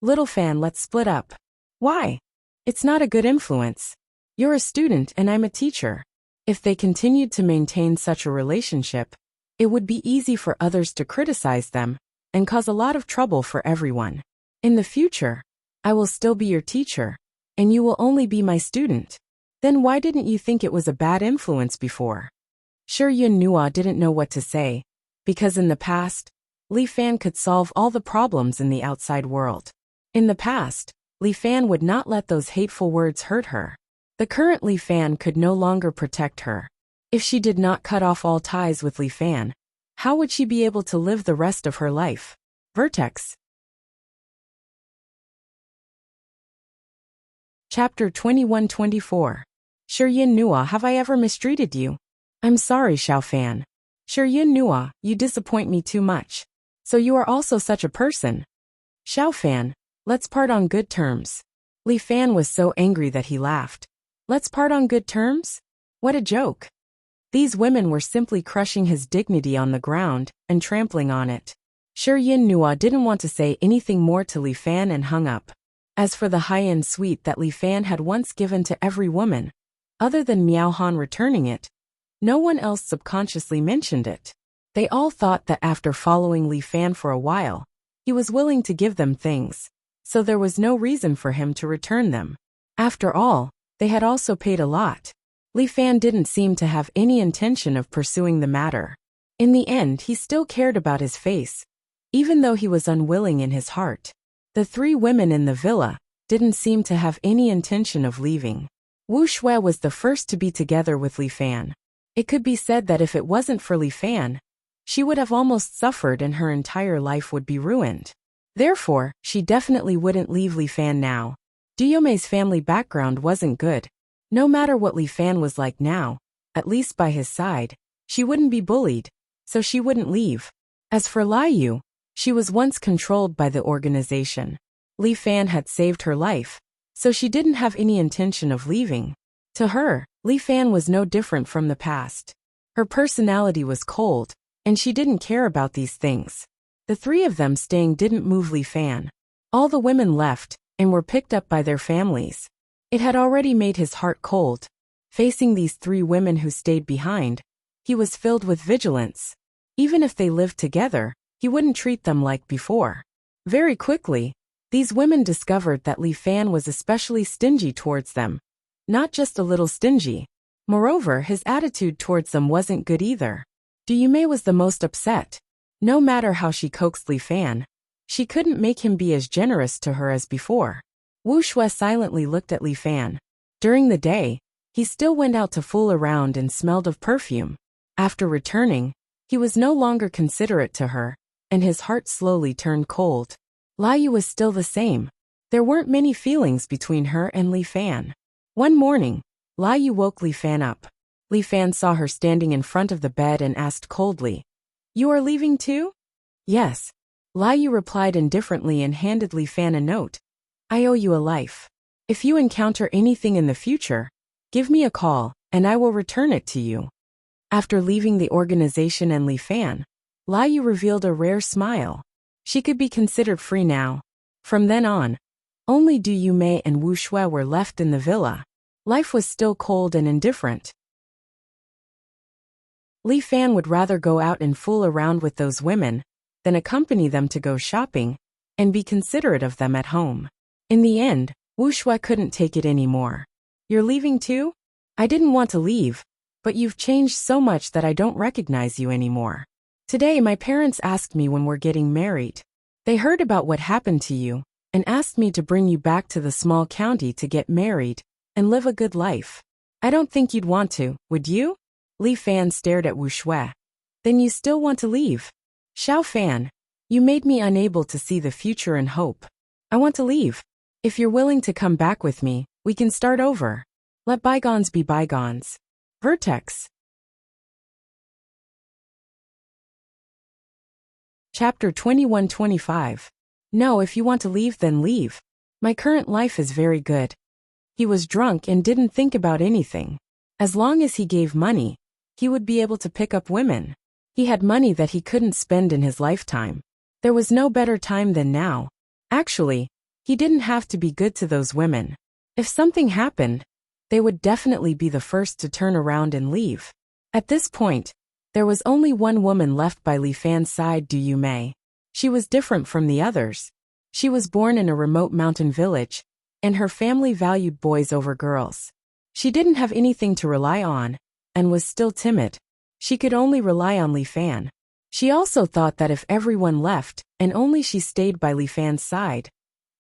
Little Fan, let's split up." "Why?" "It's not a good influence. You're a student and I'm a teacher. If they continued to maintain such a relationship, it would be easy for others to criticize them and cause a lot of trouble for everyone. In the future, I will still be your teacher, and you will only be my student. Then why didn't you think it was a bad influence before?" Shiyin Nua didn't know what to say, because in the past, Li Fan could solve all the problems in the outside world. In the past, Li Fan would not let those hateful words hurt her. The current Li Fan could no longer protect her. If she did not cut off all ties with Li Fan, how would she be able to live the rest of her life? Vertex. Chapter 21-24. Shiyin Nua, have I ever mistreated you? I'm sorry, Xiao Fan. Shiyin Nua, you disappoint me too much. So you are also such a person. Xiao Fan, let's part on good terms. Li Fan was so angry that he laughed. Let's part on good terms? What a joke. These women were simply crushing his dignity on the ground and trampling on it. Shiyin Nua didn't want to say anything more to Li Fan and hung up. As for the high-end suite that Li Fan had once given to every woman, other than Miao Han returning it, no one else subconsciously mentioned it. They all thought that after following Li Fan for a while, he was willing to give them things, so there was no reason for him to return them. After all, they had also paid a lot. Li Fan didn't seem to have any intention of pursuing the matter. In the end, he still cared about his face, even though he was unwilling in his heart. The 3 women in the villa didn't seem to have any intention of leaving. Wu Shui was the first to be together with Li Fan. It could be said that if it wasn't for Li Fan, she would have almost suffered and her entire life would be ruined. Therefore, she definitely wouldn't leave Li Fan now. Du Yume's family background wasn't good. No matter what Li Fan was like now, at least by his side, she wouldn't be bullied, so she wouldn't leave. As for Liu, she was once controlled by the organization. Li Fan had saved her life, so she didn't have any intention of leaving. To her, Li Fan was no different from the past. Her personality was cold, and she didn't care about these things. The three of them staying didn't move Li Fan. All the women left, and were picked up by their families. It had already made his heart cold. Facing these three women who stayed behind, he was filled with vigilance. Even if they lived together, he wouldn't treat them like before. Very quickly, these women discovered that Li Fan was especially stingy towards them. Not just a little stingy. Moreover, his attitude towards them wasn't good either. Du Yume was the most upset. No matter how she coaxed Li Fan, she couldn't make him be as generous to her as before. Wu Shui silently looked at Li Fan. During the day, he still went out to fool around and smelled of perfume. After returning, he was no longer considerate to her, and his heart slowly turned cold. Liu was still the same. There weren't many feelings between her and Li Fan. One morning, Liu woke Li Fan up. Li Fan saw her standing in front of the bed and asked coldly, "You are leaving too?" "Yes." Liu replied indifferently and handed Li Fan a note. "I owe you a life. If you encounter anything in the future, give me a call, and I will return it to you." After leaving the organization and Li Fan, Liu revealed a rare smile. She could be considered free now. From then on, only Du Yume and Wu Shui were left in the villa. Life was still cold and indifferent. Li Fan would rather go out and fool around with those women than accompany them to go shopping and be considerate of them at home. In the end, Wu Shui couldn't take it anymore. "You're leaving too? I didn't want to leave, but you've changed so much that I don't recognize you anymore. Today my parents asked me when we're getting married. They heard about what happened to you and asked me to bring you back to the small county to get married and live a good life. I don't think you'd want to, would you?" Li Fan stared at Wu Shui. "Then you still want to leave? Xiao Fan, you made me unable to see the future and hope. I want to leave. If you're willing to come back with me, we can start over. Let bygones be bygones." Vertex. Chapter 21-25. "No, if you want to leave, then leave. My current life is very good." He was drunk and didn't think about anything. As long as he gave money, he would be able to pick up women. He had money that he couldn't spend in his lifetime. There was no better time than now. Actually, he didn't have to be good to those women. If something happened, they would definitely be the first to turn around and leave. At this point, there was only one woman left by Li Fan's side, Du Yume. She was different from the others. She was born in a remote mountain village, and her family valued boys over girls. She didn't have anything to rely on, and was still timid. She could only rely on Li Fan. She also thought that if everyone left, and only she stayed by Li Fan's side,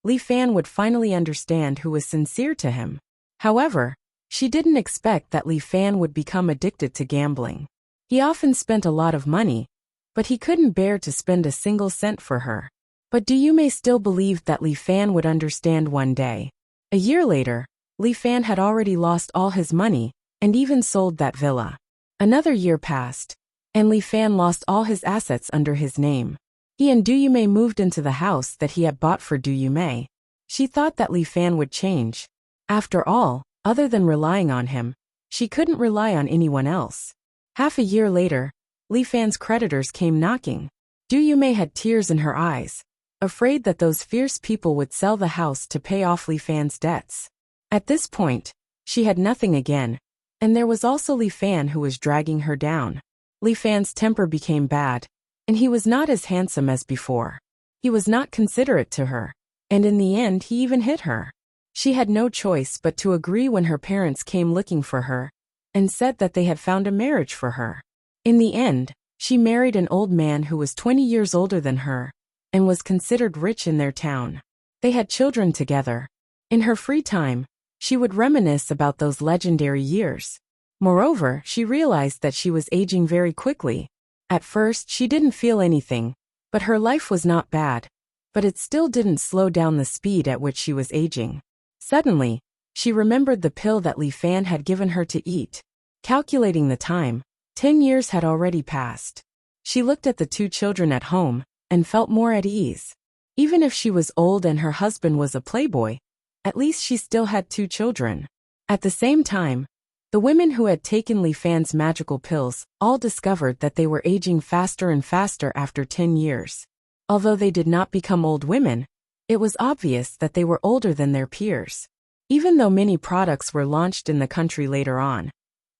Li Fan would finally understand who was sincere to him. However, she didn't expect that Li Fan would become addicted to gambling. He often spent a lot of money, but he couldn't bear to spend a single cent for her. But Du Yume still believed that Li Fan would understand one day. A year later, Li Fan had already lost all his money, and even sold that villa. Another year passed, and Li Fan lost all his assets under his name. He and Du Yume moved into the house that he had bought for Du Yume. She thought that Li Fan would change. After all, other than relying on him, she couldn't rely on anyone else. Half a year later, Li Fan's creditors came knocking. Du Yume had tears in her eyes, afraid that those fierce people would sell the house to pay off Li Fan's debts. At this point, she had nothing again, and there was also Li Fan who was dragging her down. Li Fan's temper became bad, and he was not as handsome as before. He was not considerate to her, and in the end he even hit her. She had no choice but to agree when her parents came looking for her, and said that they had found a marriage for her. In the end, she married an old man who was 20 years older than her, and was considered rich in their town. They had children together. In her free time, she would reminisce about those legendary years. Moreover, she realized that she was aging very quickly. At first, she didn't feel anything, but her life was not bad. But it still didn't slow down the speed at which she was aging. Suddenly, she remembered the pill that Li Fan had given her to eat. Calculating the time, 10 years had already passed. She looked at the two children at home and felt more at ease. Even if she was old and her husband was a playboy, at least she still had two children. At the same time, the women who had taken Li Fan's magical pills all discovered that they were aging faster and faster after 10 years. Although they did not become old women, it was obvious that they were older than their peers. Even though many products were launched in the country later on,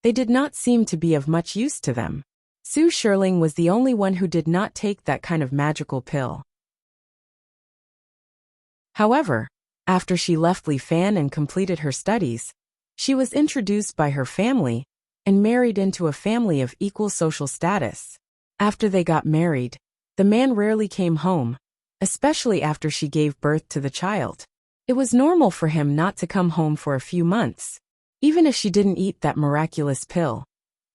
they did not seem to be of much use to them. Su Shirling was the only one who did not take that kind of magical pill. However, after she left Li Fan and completed her studies, she was introduced by her family and married into a family of equal social status. After they got married, the man rarely came home, especially after she gave birth to the child. It was normal for him not to come home for a few months. Even if she didn't eat that miraculous pill,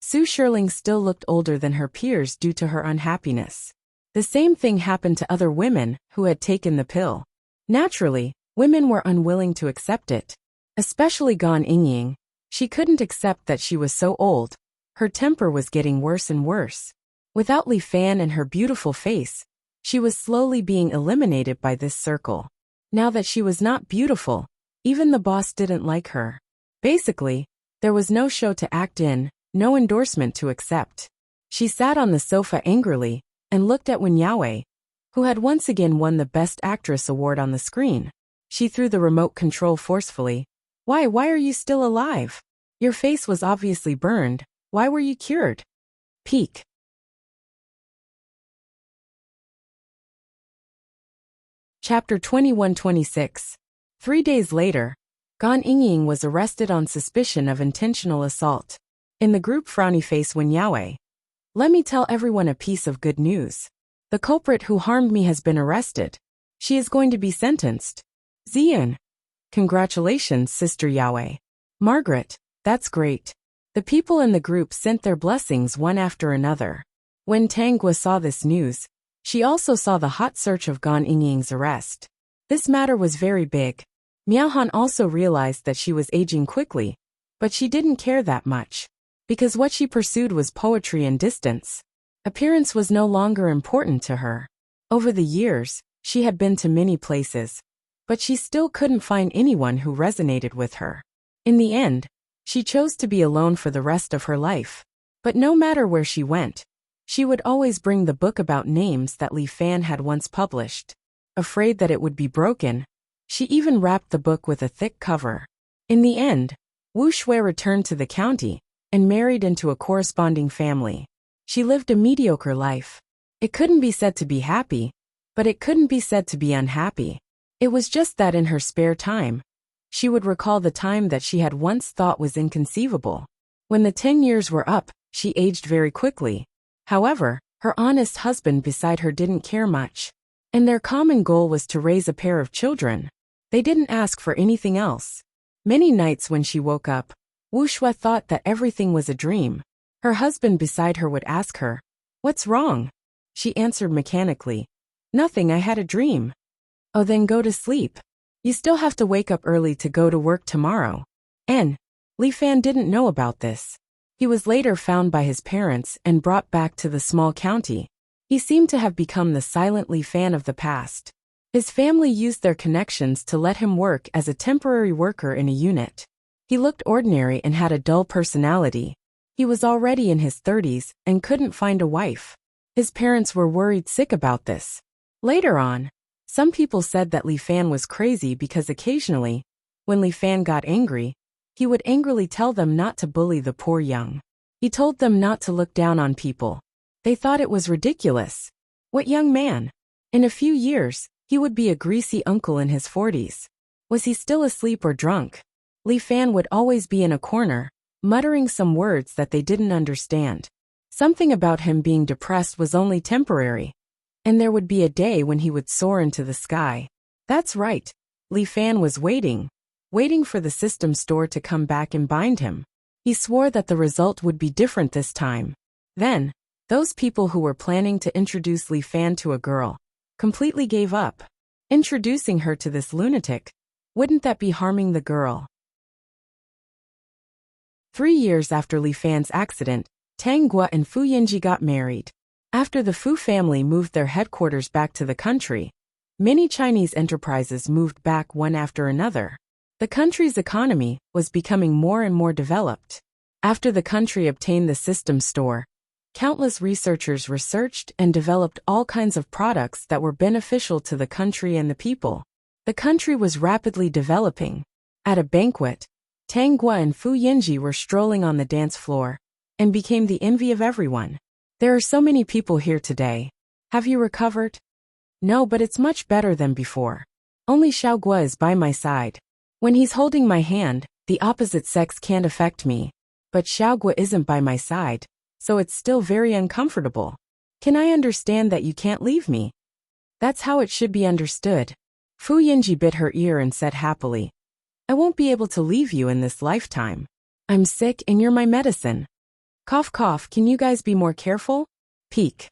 Su Shirling still looked older than her peers due to her unhappiness. The same thing happened to other women who had taken the pill. Naturally, women were unwilling to accept it. Especially Gan Yingying. She couldn't accept that she was so old. Her temper was getting worse and worse. Without Li Fan and her beautiful face, she was slowly being eliminated by this circle. Now that she was not beautiful, even the boss didn't like her. Basically, there was no show to act in, no endorsement to accept. She sat on the sofa angrily and looked at Wen Yaowei, who had once again won the Best Actress award on the screen. She threw the remote control forcefully. Why are you still alive? Your face was obviously burned. Why were you cured? Peak. Chapter 21-26. 3 days later, Gan Yingying was arrested on suspicion of intentional assault. In the group frowny face Wen Yaowei. Let me tell everyone a piece of good news. The culprit who harmed me has been arrested. She is going to be sentenced. Zian. Congratulations, Sister Yaowei. Margaret, that's great. The people in the group sent their blessings one after another. When Tanggua saw this news, she also saw the hot search of Gan Yingying's arrest. This matter was very big. Miaohan also realized that she was aging quickly, but she didn't care that much. Because what she pursued was poetry and distance. Appearance was no longer important to her. Over the years, she had been to many places, but she still couldn't find anyone who resonated with her. In the end, she chose to be alone for the rest of her life. But no matter where she went, she would always bring the book about names that Li Fan had once published. Afraid that it would be broken, she even wrapped the book with a thick cover. In the end, Wu Shui returned to the county and married into a corresponding family. She lived a mediocre life. It couldn't be said to be happy, but it couldn't be said to be unhappy. It was just that in her spare time, she would recall the time that she had once thought was inconceivable. When the 10 years were up, she aged very quickly. However, her honest husband beside her didn't care much. And their common goal was to raise a pair of children. They didn't ask for anything else. Many nights when she woke up, Wu Shui thought that everything was a dream. Her husband beside her would ask her, "What's wrong?" She answered mechanically, "Nothing, I had a dream." "Oh, then go to sleep. You still have to wake up early to go to work tomorrow." Li Fan didn't know about this. He was later found by his parents and brought back to the small county. He seemed to have become the silent Li Fan of the past. His family used their connections to let him work as a temporary worker in a unit. He looked ordinary and had a dull personality. He was already in his 30s and couldn't find a wife. His parents were worried sick about this. Later on, some people said that Li Fan was crazy because occasionally, when Li Fan got angry, he would angrily tell them not to bully the poor young. He told them not to look down on people. They thought it was ridiculous. What young man? In a few years, he would be a greasy uncle in his 40s. Was he still asleep or drunk? Li Fan would always be in a corner, muttering some words that they didn't understand. Something about him being depressed was only temporary. And there would be a day when he would soar into the sky. That's right. Li Fan was waiting for the system store to come back and bind him. He swore that the result would be different this time. Then, those people who were planning to introduce Li Fan to a girl completely gave up. Introducing her to this lunatic, wouldn't that be harming the girl? 3 years after Li Fan's accident, Tang Guo and Fu Yinji got married. After the Fu family moved their headquarters back to the country, many Chinese enterprises moved back one after another. The country's economy was becoming more and more developed. After the country obtained the system store, countless researchers researched and developed all kinds of products that were beneficial to the country and the people. The country was rapidly developing. At a banquet, Tang Guo and Fu Yinji were strolling on the dance floor and became the envy of everyone. There are so many people here today. Have you recovered? No, but it's much better than before. Only Xiao Guo is by my side. When he's holding my hand, the opposite sex can't affect me. But Xiao Guo isn't by my side, so it's still very uncomfortable. Can I understand that you can't leave me? That's how it should be understood. Fu Yinji bit her ear and said happily, I won't be able to leave you in this lifetime. I'm sick and you're my medicine. Cough cough, can you guys be more careful? Peek.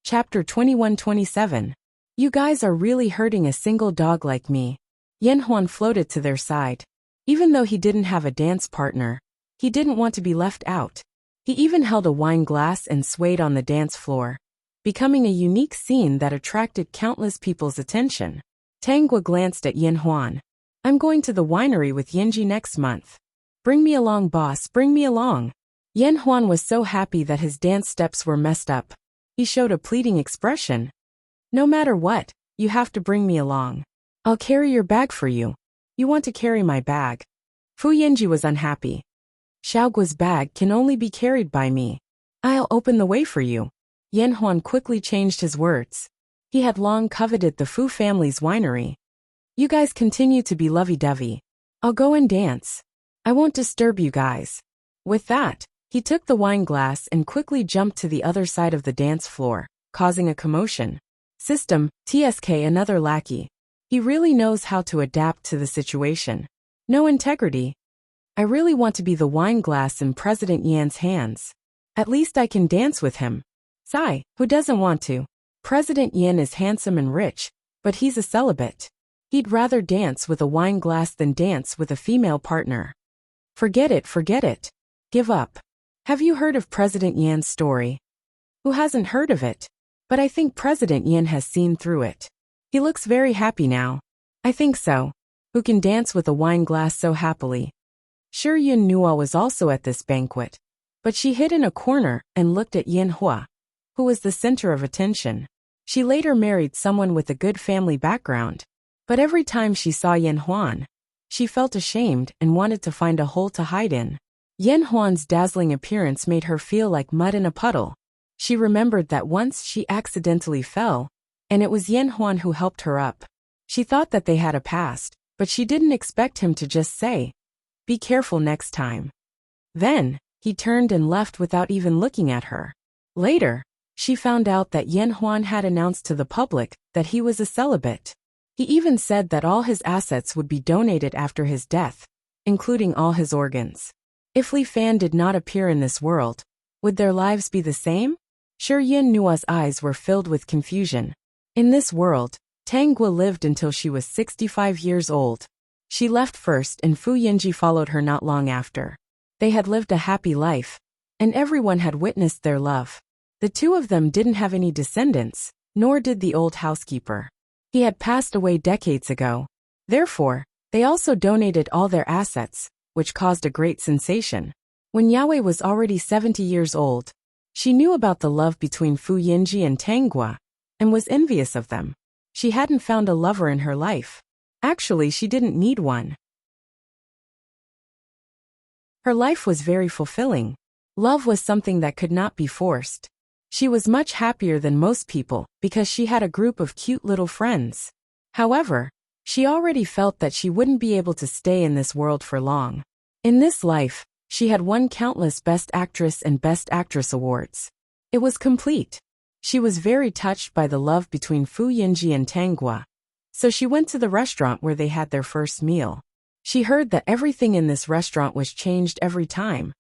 Chapter 21-27. You guys are really hurting a single dog like me. Yan Huan floated to their side. Even though he didn't have a dance partner, he didn't want to be left out. He even held a wine glass and swayed on the dance floor, becoming a unique scene that attracted countless people's attention. Tang Guo glanced at Yan Huan. I'm going to the winery with Yinji next month. Bring me along, boss, bring me along. Yan Huan was so happy that his dance steps were messed up. He showed a pleading expression. No matter what, you have to bring me along. I'll carry your bag for you. You want to carry my bag? Fu Yinji was unhappy. Xiao Guo's bag can only be carried by me. I'll open the way for you. Yan Huan quickly changed his words. He had long coveted the Fu family's winery. You guys continue to be lovey-dovey. I'll go and dance. I won't disturb you guys. With that, he took the wine glass and quickly jumped to the other side of the dance floor, causing a commotion. System, TSK, another lackey. He really knows how to adapt to the situation. No integrity. I really want to be the wine glass in President Yan's hands. At least I can dance with him. Sigh, who doesn't want to? President Yan is handsome and rich, but he's a celibate. He'd rather dance with a wine glass than dance with a female partner. Forget it, forget it. Give up. Have you heard of President Yan's story? Who hasn't heard of it? But I think President Yan has seen through it. He looks very happy now. I think so. Who can dance with a wine glass so happily? Sure, Yun Nuo was also at this banquet, but she hid in a corner and looked at Yin Hua, who was the center of attention. She later married someone with a good family background, but every time she saw Yan Huan, she felt ashamed and wanted to find a hole to hide in. Yan Huan's dazzling appearance made her feel like mud in a puddle. She remembered that once she accidentally fell, and it was Yan Huan who helped her up. She thought that they had a past, but she didn't expect him to just say, "Be careful next time." Then, he turned and left without even looking at her. Later, she found out that Yan Huan had announced to the public that he was a celibate. He even said that all his assets would be donated after his death, including all his organs. If Li Fan did not appear in this world, would their lives be the same? Sure, Yin Nua's eyes were filled with confusion. In this world, Tang Guo lived until she was 65 years old. She left first and Fu Yinji followed her not long after. They had lived a happy life, and everyone had witnessed their love. The two of them didn't have any descendants, nor did the old housekeeper. He had passed away decades ago. Therefore, they also donated all their assets, which caused a great sensation. When Yahweh was already 70 years old, she knew about the love between Fu Yinji and Tang Guo, and was envious of them. She hadn't found a lover in her life. Actually, she didn't need one. Her life was very fulfilling. Love was something that could not be forced. She was much happier than most people because she had a group of cute little friends. However, she already felt that she wouldn't be able to stay in this world for long. In this life, she had won countless Best Actress and Best Actress awards. It was complete. She was very touched by the love between Fu Yinji and Tang Guo. So she went to the restaurant where they had their first meal. She heard that everything in this restaurant was changed every time,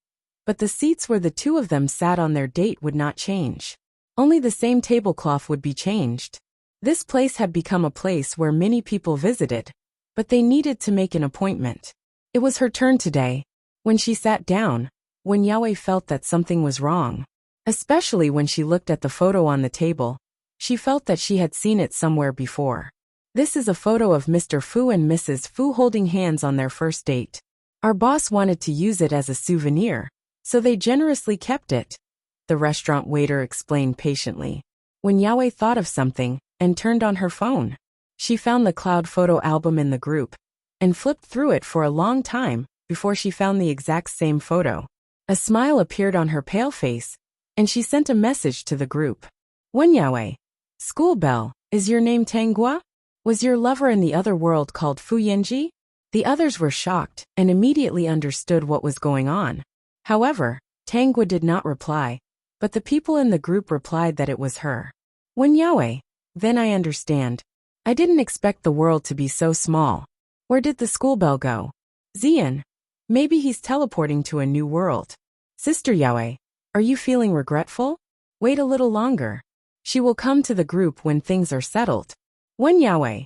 but the seats where the two of them sat on their date would not change. Only the same tablecloth would be changed. This place had become a place where many people visited, but they needed to make an appointment. It was her turn today. When she sat down, Wen felt that something was wrong. Especially when she looked at the photo on the table, she felt that she had seen it somewhere before. This is a photo of Mr. Fu and Mrs. Fu holding hands on their first date. Our boss wanted to use it as a souvenir, so they generously kept it, the restaurant waiter explained patiently. When Yao thought of something and turned on her phone, she found the cloud photo album in the group and flipped through it for a long time before she found the exact same photo. A smile appeared on her pale face, and she sent a message to the group. Wen Yao, school bell, is your name Tanghua? Was your lover in the other world called Fu Yanji? The others were shocked and immediately understood what was going on. However, Tanghua did not reply, but the people in the group replied that it was her. Wen Yao, then I understand. I didn't expect the world to be so small. Where did the school bell go? Zian. Maybe he's teleporting to a new world. Sister Yao, are you feeling regretful? Wait a little longer. She will come to the group when things are settled. Wen Yao.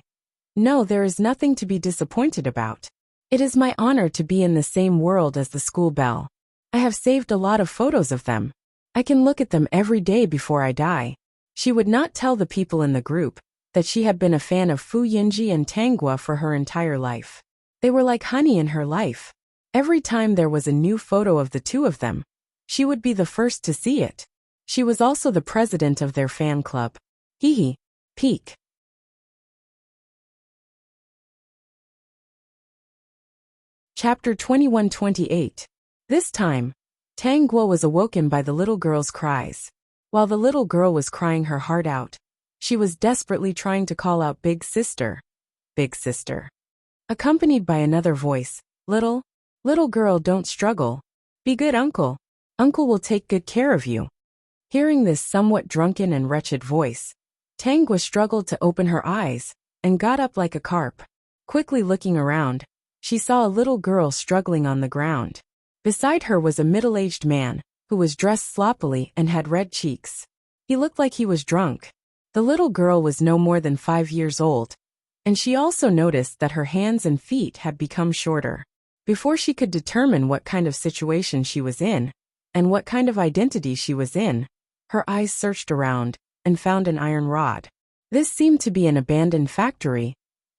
No, there is nothing to be disappointed about. It is my honor to be in the same world as the school bell. I have saved a lot of photos of them. I can look at them every day before I die. She would not tell the people in the group that she had been a fan of Fu Yanji and Tanghua for her entire life. They were like honey in her life. Every time there was a new photo of the two of them, she would be the first to see it. She was also the president of their fan club. Hee peak. Chapter 21-28. This time, Tanghua was awoken by the little girl's cries. While the little girl was crying her heart out, she was desperately trying to call out big sister, accompanied by another voice, little girl, don't struggle. Be good, uncle. Uncle will take good care of you. Hearing this somewhat drunken and wretched voice, Tanghua struggled to open her eyes and got up like a carp. Quickly looking around, she saw a little girl struggling on the ground. Beside her was a middle-aged man, who was dressed sloppily and had red cheeks. He looked like he was drunk. The little girl was no more than 5 years old, and she also noticed that her hands and feet had become shorter. Before she could determine what kind of situation she was in, and what kind of identity she was in, her eyes searched around and found an iron rod. This seemed to be an abandoned factory,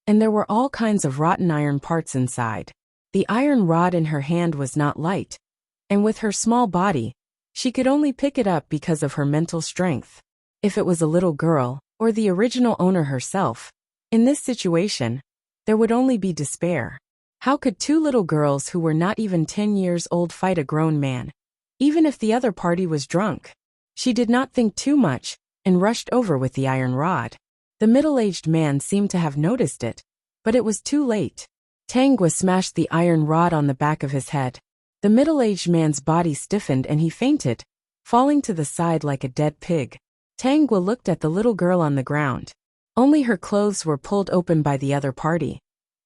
and there were all kinds of rotten iron parts inside. The iron rod in her hand was not light, and with her small body, she could only pick it up because of her mental strength. If it was a little girl, or the original owner herself, in this situation, there would only be despair. How could two little girls who were not even 10 years old fight a grown man, even if the other party was drunk? She did not think too much, and rushed over with the iron rod. The middle-aged man seemed to have noticed it, but it was too late. Tanghua smashed the iron rod on the back of his head. The middle-aged man's body stiffened and he fainted, falling to the side like a dead pig. Tanghua looked at the little girl on the ground. Only her clothes were pulled open by the other party,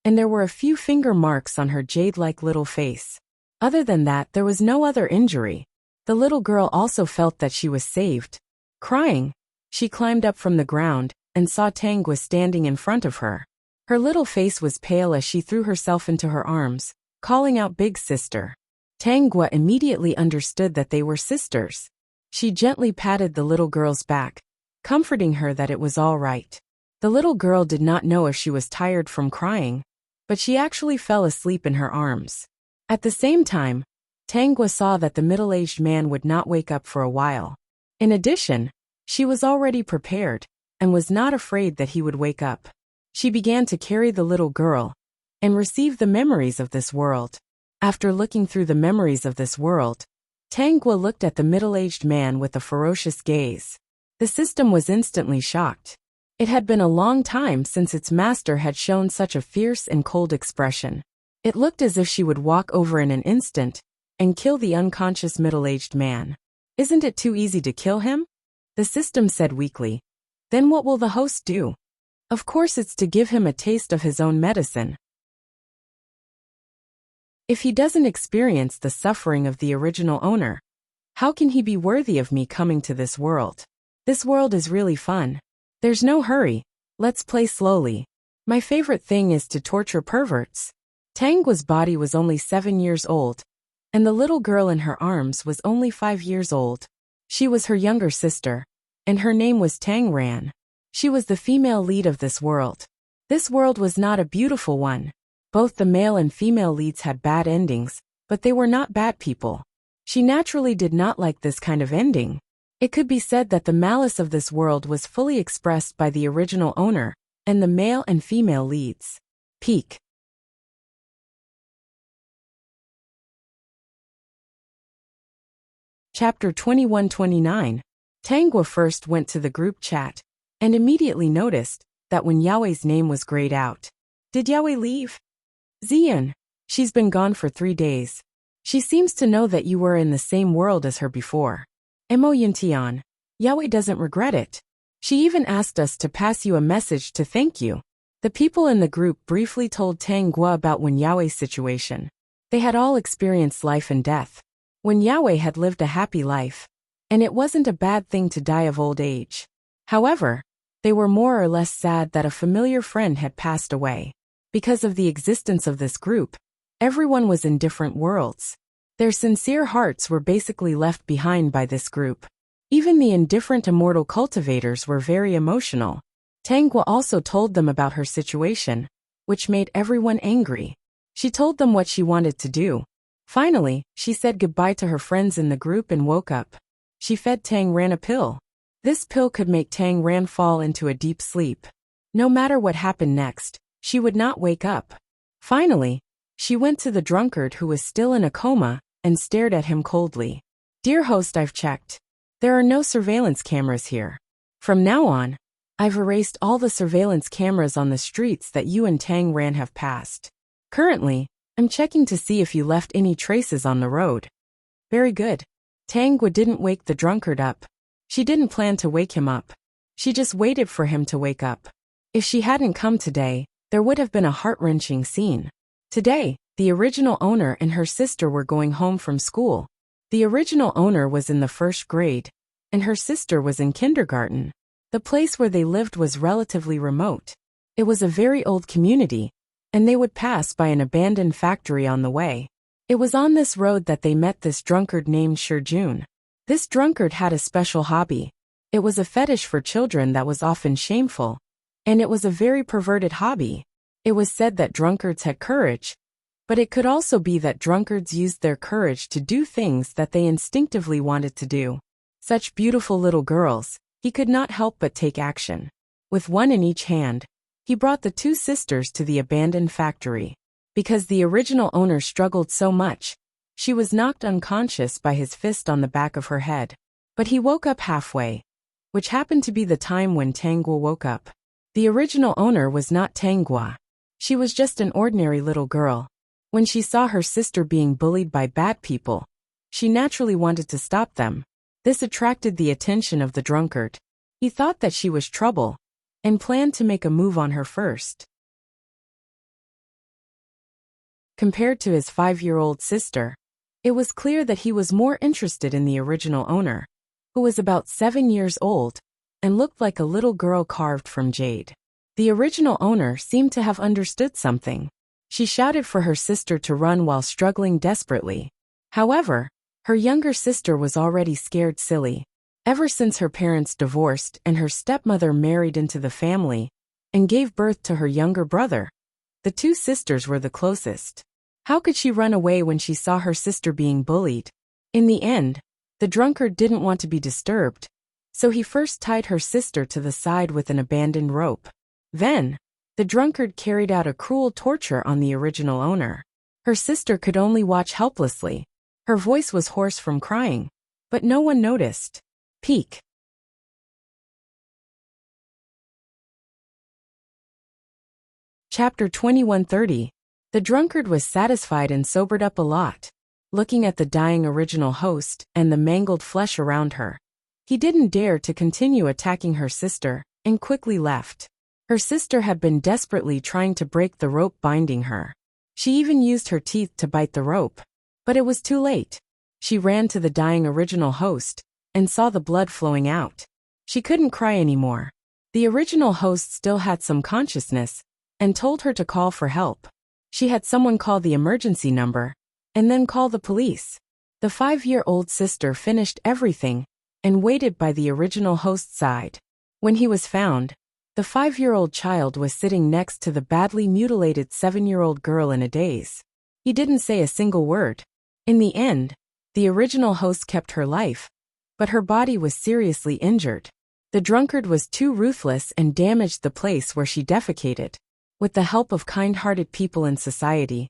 and there were a few finger marks on her jade-like little face. Other than that, there was no other injury. The little girl also felt that she was saved. Crying, she climbed up from the ground and saw Tanghua standing in front of her. Her little face was pale as she threw herself into her arms, calling out big sister. Tanghua immediately understood that they were sisters. She gently patted the little girl's back, comforting her that it was all right. The little girl did not know if she was tired from crying, but she actually fell asleep in her arms. At the same time, Tanghua saw that the middle-aged man would not wake up for a while. In addition, she was already prepared, and was not afraid that he would wake up. She began to carry the little girl, and receive the memories of this world. After looking through the memories of this world, Tanghua looked at the middle-aged man with a ferocious gaze. The system was instantly shocked. It had been a long time since its master had shown such a fierce and cold expression. It looked as if she would walk over in an instant and kill the unconscious middle-aged man. Isn't it too easy to kill him? The system said weakly. Then what will the host do? Of course it's to give him a taste of his own medicine. If he doesn't experience the suffering of the original owner, how can he be worthy of me coming to this world? This world is really fun. There's no hurry. Let's play slowly. My favorite thing is to torture perverts. Tangua's body was only 7 years old, and the little girl in her arms was only 5 years old. She was her younger sister, and her name was Tang Ran. She was the female lead of this world. This world was not a beautiful one. Both the male and female leads had bad endings, but they were not bad people. She naturally did not like this kind of ending. It could be said that the malice of this world was fully expressed by the original owner and the male and female leads. Peak. Chapter 21-29. Tangua first went to the group chat and immediately noticed that when Yaoi's name was grayed out. Did Yaoi leave? Zian. She's been gone for 3 days. She seems to know that you were in the same world as her before. Mo Yuntian. Yaoi doesn't regret it. She even asked us to pass you a message to thank you. The people in the group briefly told Tangua about when Yaoi's situation. They had all experienced life and death. When Yaoi had lived a happy life, and it wasn't a bad thing to die of old age. However, they were more or less sad that a familiar friend had passed away. Because of the existence of this group, everyone was in different worlds. Their sincere hearts were basically left behind by this group. Even the indifferent immortal cultivators were very emotional. Tangua also told them about her situation, which made everyone angry. She told them what she wanted to do. Finally, she said goodbye to her friends in the group and woke up. She fed Tang Ran a pill. This pill could make Tang Ran fall into a deep sleep. No matter what happened next, she would not wake up. Finally, she went to the drunkard who was still in a coma and stared at him coldly. Dear host, I've checked. There are no surveillance cameras here. From now on, I've erased all the surveillance cameras on the streets that you and Tang Ran have passed. Currently, I'm checking to see if you left any traces on the road. Very good. Tangua didn't wake the drunkard up. She didn't plan to wake him up. She just waited for him to wake up. If she hadn't come today, there would have been a heart-wrenching scene. Today, the original owner and her sister were going home from school. The original owner was in the 1st grade, and her sister was in kindergarten. The place where they lived was relatively remote. It was a very old community, and they would pass by an abandoned factory on the way. It was on this road that they met this drunkard named Shijun. This drunkard had a special hobby. It was a fetish for children that was often shameful, and it was a very perverted hobby. It was said that drunkards had courage, but it could also be that drunkards used their courage to do things that they instinctively wanted to do. Such beautiful little girls, he could not help but take action. With one in each hand, he brought the 2 sisters to the abandoned factory. Because the original owner struggled so much, she was knocked unconscious by his fist on the back of her head. But he woke up halfway, which happened to be the time when Tangua woke up. The original owner was not Tangua. She was just an ordinary little girl. When she saw her sister being bullied by bad people, she naturally wanted to stop them. This attracted the attention of the drunkard. He thought that she was trouble, and planned to make a move on her first. Compared to his 5-year-old sister, it was clear that he was more interested in the original owner, who was about 7 years old, and looked like a little girl carved from jade. The original owner seemed to have understood something. She shouted for her sister to run while struggling desperately. However, her younger sister was already scared silly. Ever since her parents divorced and her stepmother married into the family and gave birth to her younger brother, the 2 sisters were the closest. How could she run away when she saw her sister being bullied? In the end, the drunkard didn't want to be disturbed, so he first tied her sister to the side with an abandoned rope. Then, the drunkard carried out a cruel torture on the original owner. Her sister could only watch helplessly. Her voice was hoarse from crying, but no one noticed. Peak. Chapter 21-30. The drunkard was satisfied and sobered up a lot. Looking at the dying original host and the mangled flesh around her, he didn't dare to continue attacking her sister and quickly left. Her sister had been desperately trying to break the rope binding her. She even used her teeth to bite the rope. But it was too late. She ran to the dying original host and saw the blood flowing out. She couldn't cry anymore. The original host still had some consciousness and told her to call for help. She had someone call the emergency number and then call the police. The 5-year-old sister finished everything and waited by the original host's side. When he was found, the 5-year-old child was sitting next to the badly mutilated 7-year-old girl in a daze. He didn't say a single word. In the end, the original host kept her life, but her body was seriously injured. The drunkard was too ruthless and damaged the place where she defecated. With the help of kind-hearted people in society,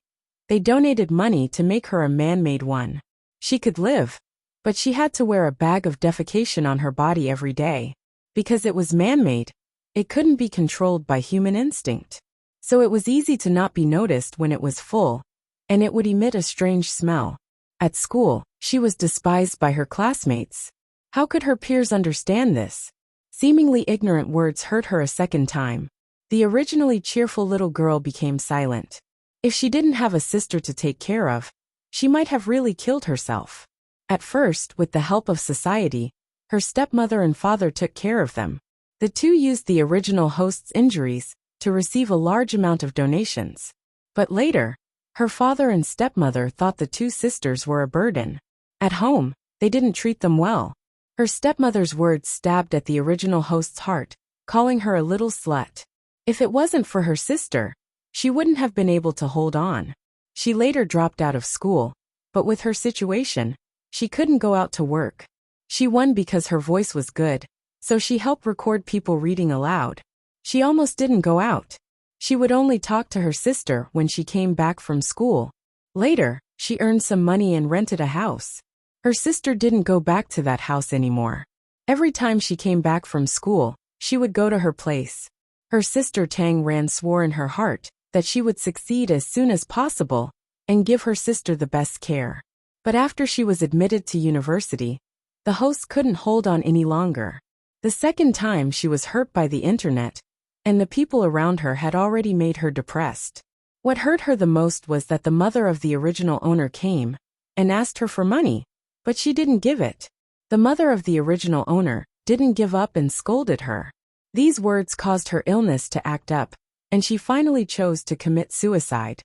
they donated money to make her a man-made one. She could live, but she had to wear a bag of defecation on her body every day. Because it was man-made, it couldn't be controlled by human instinct. So it was easy to not be noticed when it was full, and it would emit a strange smell. At school, she was despised by her classmates. How could her peers understand this? Seemingly ignorant words hurt her a second time. The originally cheerful little girl became silent. If she didn't have a sister to take care of, she might have really killed herself. At first, with the help of society, her stepmother and father took care of them. The two used the original host's injuries to receive a large amount of donations. But later, her father and stepmother thought the two sisters were a burden. At home, they didn't treat them well. Her stepmother's words stabbed at the original host's heart, calling her a little slut. If it wasn't for her sister, she wouldn't have been able to hold on. She later dropped out of school, but with her situation, she couldn't go out to work. She won because her voice was good, so she helped record people reading aloud. She almost didn't go out. She would only talk to her sister when she came back from school. Later, she earned some money and rented a house. Her sister didn't go back to that house anymore. Every time she came back from school, she would go to her place. Her sister Tang Ran swore in her heart that she would succeed as soon as possible and give her sister the best care. But after she was admitted to university, the host couldn't hold on any longer. The second time she was hurt by the internet, and the people around her had already made her depressed. What hurt her the most was that the mother of the original owner came and asked her for money, but she didn't give it. The mother of the original owner didn't give up and scolded her. These words caused her illness to act up, and she finally chose to commit suicide.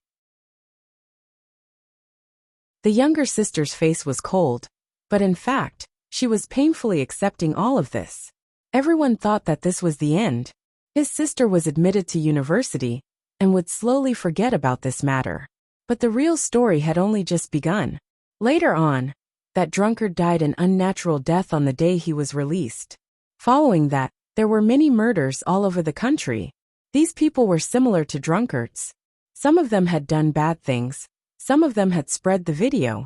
The younger sister's face was cold, but in fact, she was painfully accepting all of this. Everyone thought that this was the end. His sister was admitted to university and would slowly forget about this matter. But the real story had only just begun. Later on, that drunkard died an unnatural death on the day he was released. Following that, there were many murders all over the country. These people were similar to drunkards. Some of them had done bad things, some of them had spread the video,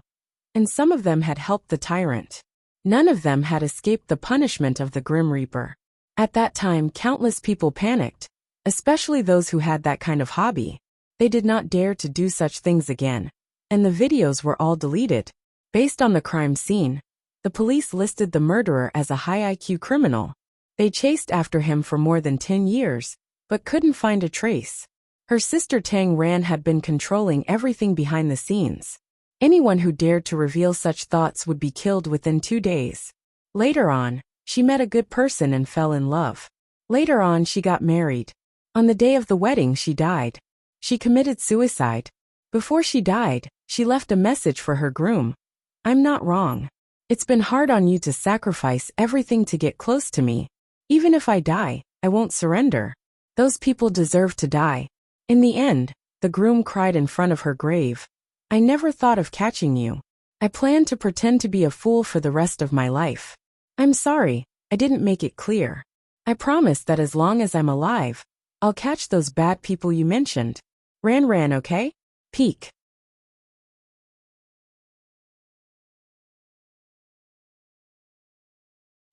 and some of them had helped the tyrant. None of them had escaped the punishment of the Grim Reaper. At that time, countless people panicked, especially those who had that kind of hobby. They did not dare to do such things again, and the videos were all deleted. Based on the crime scene, the police listed the murderer as a high IQ criminal. They chased after him for more than 10 years, but couldn't find a trace. Her sister Tang Ran had been controlling everything behind the scenes. Anyone who dared to reveal such thoughts would be killed within 2 days. Later on, she met a good person and fell in love. Later on, she got married. On the day of the wedding, she died. She committed suicide. Before she died, she left a message for her groom. "I'm not wrong. It's been hard on you to sacrifice everything to get close to me. Even if I die, I won't surrender. Those people deserve to die." In the end, the groom cried in front of her grave. "I never thought of catching you. I planned to pretend to be a fool for the rest of my life. I'm sorry, I didn't make it clear. I promise that as long as I'm alive, I'll catch those bad people you mentioned. Ran, okay? Peek."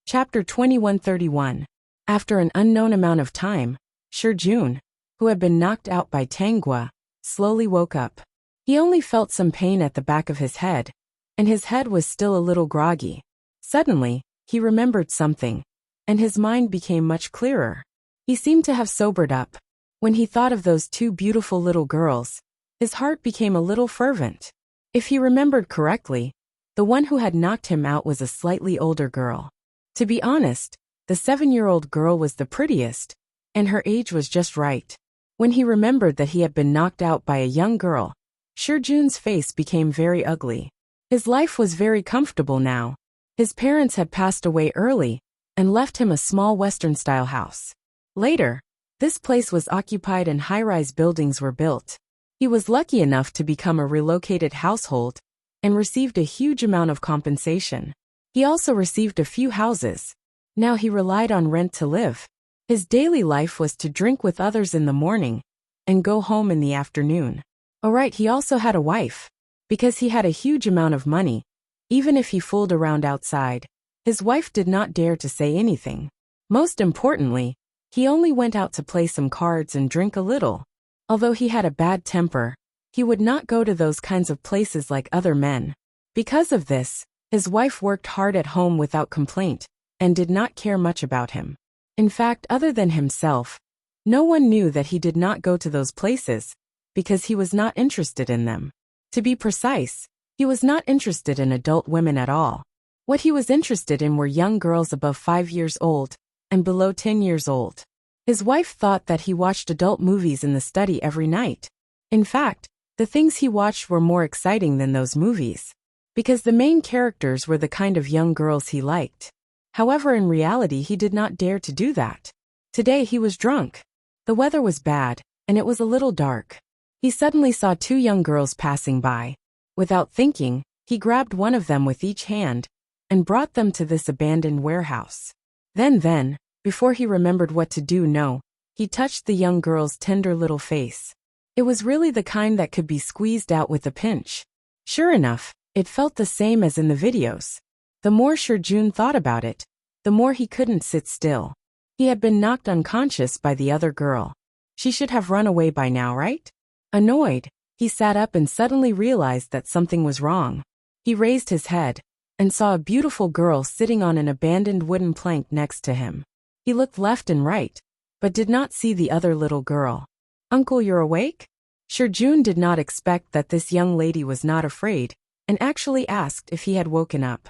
Chapter 2131. After an unknown amount of time, Jun, who had been knocked out by Tangua, slowly woke up. He only felt some pain at the back of his head, and his head was still a little groggy. Suddenly, he remembered something, and his mind became much clearer. He seemed to have sobered up. When he thought of those two beautiful little girls, his heart became a little fervent. If he remembered correctly, the one who had knocked him out was a slightly older girl. To be honest, the 7-year-old girl was the prettiest, and her age was just right. When he remembered that he had been knocked out by a young girl, Shurjun's face became very ugly. His life was very comfortable now. His parents had passed away early and left him a small Western-style house. Later, this place was occupied and high-rise buildings were built. He was lucky enough to become a relocated household and received a huge amount of compensation. He also received a few houses. Now he relied on rent to live. His daily life was to drink with others in the morning and go home in the afternoon. Alright, he also had a wife. Because he had a huge amount of money, even if he fooled around outside, his wife did not dare to say anything. Most importantly, he only went out to play some cards and drink a little. Although he had a bad temper, he would not go to those kinds of places like other men. Because of this, his wife worked hard at home without complaint and did not care much about him. In fact, other than himself, no one knew that he did not go to those places because he was not interested in them. To be precise, he was not interested in adult women at all. What he was interested in were young girls above 5 years old and below 10 years old. His wife thought that he watched adult movies in the study every night. In fact, the things he watched were more exciting than those movies, because the main characters were the kind of young girls he liked. However, in reality, he did not dare to do that. Today he was drunk. The weather was bad, and it was a little dark. He suddenly saw 2 young girls passing by. Without thinking, he grabbed one of them with each hand and brought them to this abandoned warehouse. Then, before he remembered what to do, he touched the young girl's tender little face. It was really the kind that could be squeezed out with a pinch. Sure enough, it felt the same as in the videos. The more Shurjun thought about it, the more he couldn't sit still. He had been knocked unconscious by the other girl. She should have run away by now, right? Annoyed, he sat up and suddenly realized that something was wrong. He raised his head and saw a beautiful girl sitting on an abandoned wooden plank next to him. He looked left and right, but did not see the other little girl. "Uncle, you're awake?" Shurjun did not expect that this young lady was not afraid and actually asked if he had woken up.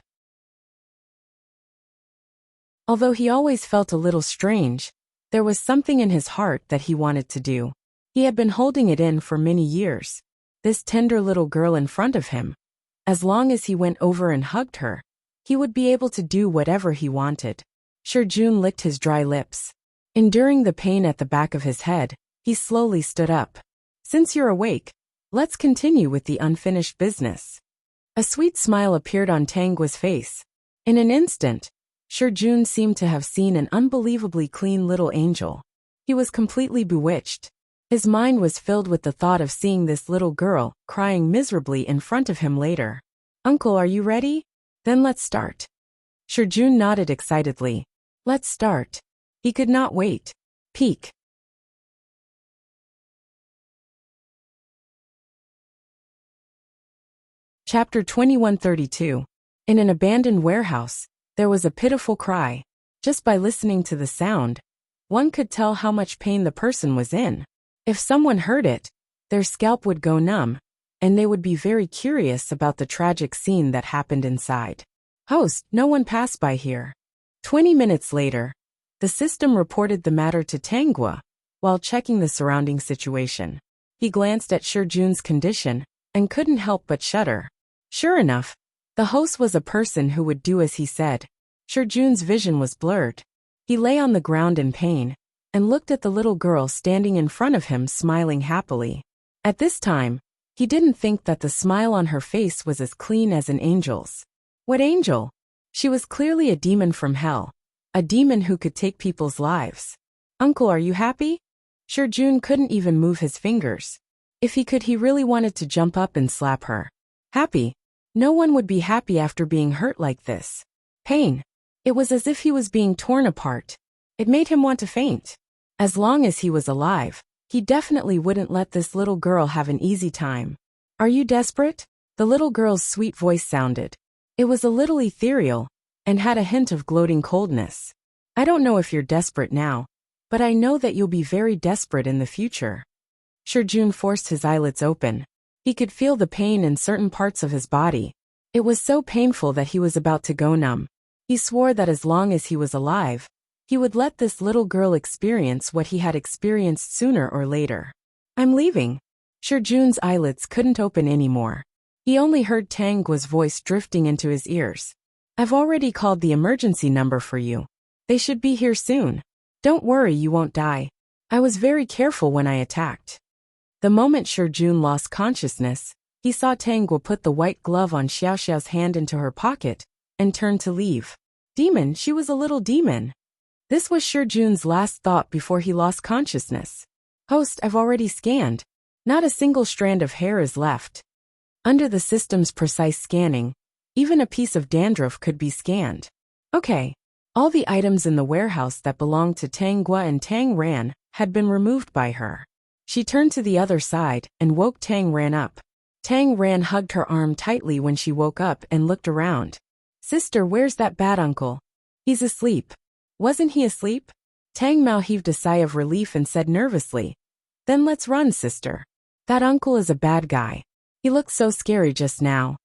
Although he always felt a little strange, there was something in his heart that he wanted to do. He had been holding it in for many years. This tender little girl in front of him. As long as he went over and hugged her, he would be able to do whatever he wanted. Shurjun licked his dry lips. Enduring the pain at the back of his head, he slowly stood up. "Since you're awake, let's continue with the unfinished business." A sweet smile appeared on Tangwa's face. In an instant, Shurjun seemed to have seen an unbelievably clean little angel. He was completely bewitched. His mind was filled with the thought of seeing this little girl crying miserably in front of him later. "Uncle, are you ready? Then let's start." Shurjun nodded excitedly. Let's start. He could not wait. Peek. Chapter 2132. In an abandoned warehouse, there was a pitiful cry. Just by listening to the sound, one could tell how much pain the person was in. If someone heard it, their scalp would go numb, and they would be very curious about the tragic scene that happened inside. "Host, no one passed by here." 20 minutes later, the system reported the matter to Tangwa while checking the surrounding situation. He glanced at Shurjun's condition and couldn't help but shudder. Sure enough, the host was a person who would do as he said. Shurjun's vision was blurred. He lay on the ground in pain and looked at the little girl standing in front of him smiling happily. At this time, he didn't think that the smile on her face was as clean as an angel's. What angel? She was clearly a demon from hell, a demon who could take people's lives. "Uncle, are you happy?" Shurjun couldn't even move his fingers. If he could, he really wanted to jump up and slap her. Happy? No one would be happy after being hurt like this. Pain. It was as if he was being torn apart. It made him want to faint. As long as he was alive, he definitely wouldn't let this little girl have an easy time. "Are you desperate?" The little girl's sweet voice sounded. It was a little ethereal and had a hint of gloating coldness. "I don't know if you're desperate now, But I know that you'll be very desperate in the future. Shurjun forced his eyelids open. He could feel the pain in certain parts of his body. It was so painful that he was about to go numb. He swore that as long as he was alive, he would let this little girl experience what he had experienced sooner or later. I'm leaving. Shurjun's eyelids couldn't open anymore. He only heard Tanggua's voice drifting into his ears. I've already called the emergency number for you. They should be here soon. Don't worry, you won't die. I was very careful when I attacked. The moment Shurjun lost consciousness, he saw Tanggua put the white glove on Xiaoxiao's hand into her pocket and turned to leave. Demon, she was a little demon. This was Shurjun's last thought before he lost consciousness. Host, I've already scanned. Not a single strand of hair is left. Under the system's precise scanning, even a piece of dandruff could be scanned. Okay. All the items in the warehouse that belonged to Tanggua and Tang Ran had been removed by her. She turned to the other side and woke Tang Ran up. Tang Ran hugged her arm tightly when she woke up and looked around. Sister, where's that bad uncle? He's asleep. Wasn't he asleep? Tang Mao heaved a sigh of relief and said nervously. Then let's run, sister. That uncle is a bad guy. He looked so scary just now.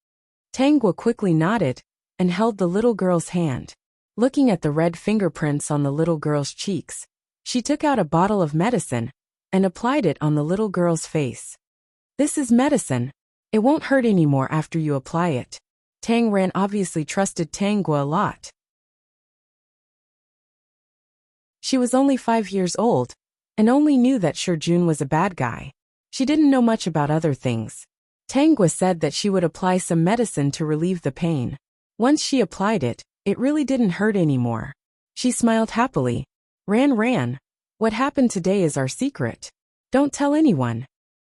Tanggua quickly nodded and held the little girl's hand. Looking at the red fingerprints on the little girl's cheeks, she took out a bottle of medicine and applied it on the little girl's face. This is medicine. It won't hurt anymore after you apply it. Tang Ran obviously trusted Tanggua a lot. She was only 5 years old and only knew that Shurjun was a bad guy. She didn't know much about other things. Tanggua said that she would apply some medicine to relieve the pain. Once she applied it, it really didn't hurt anymore. She smiled happily. Ran, what happened today is our secret. Don't tell anyone.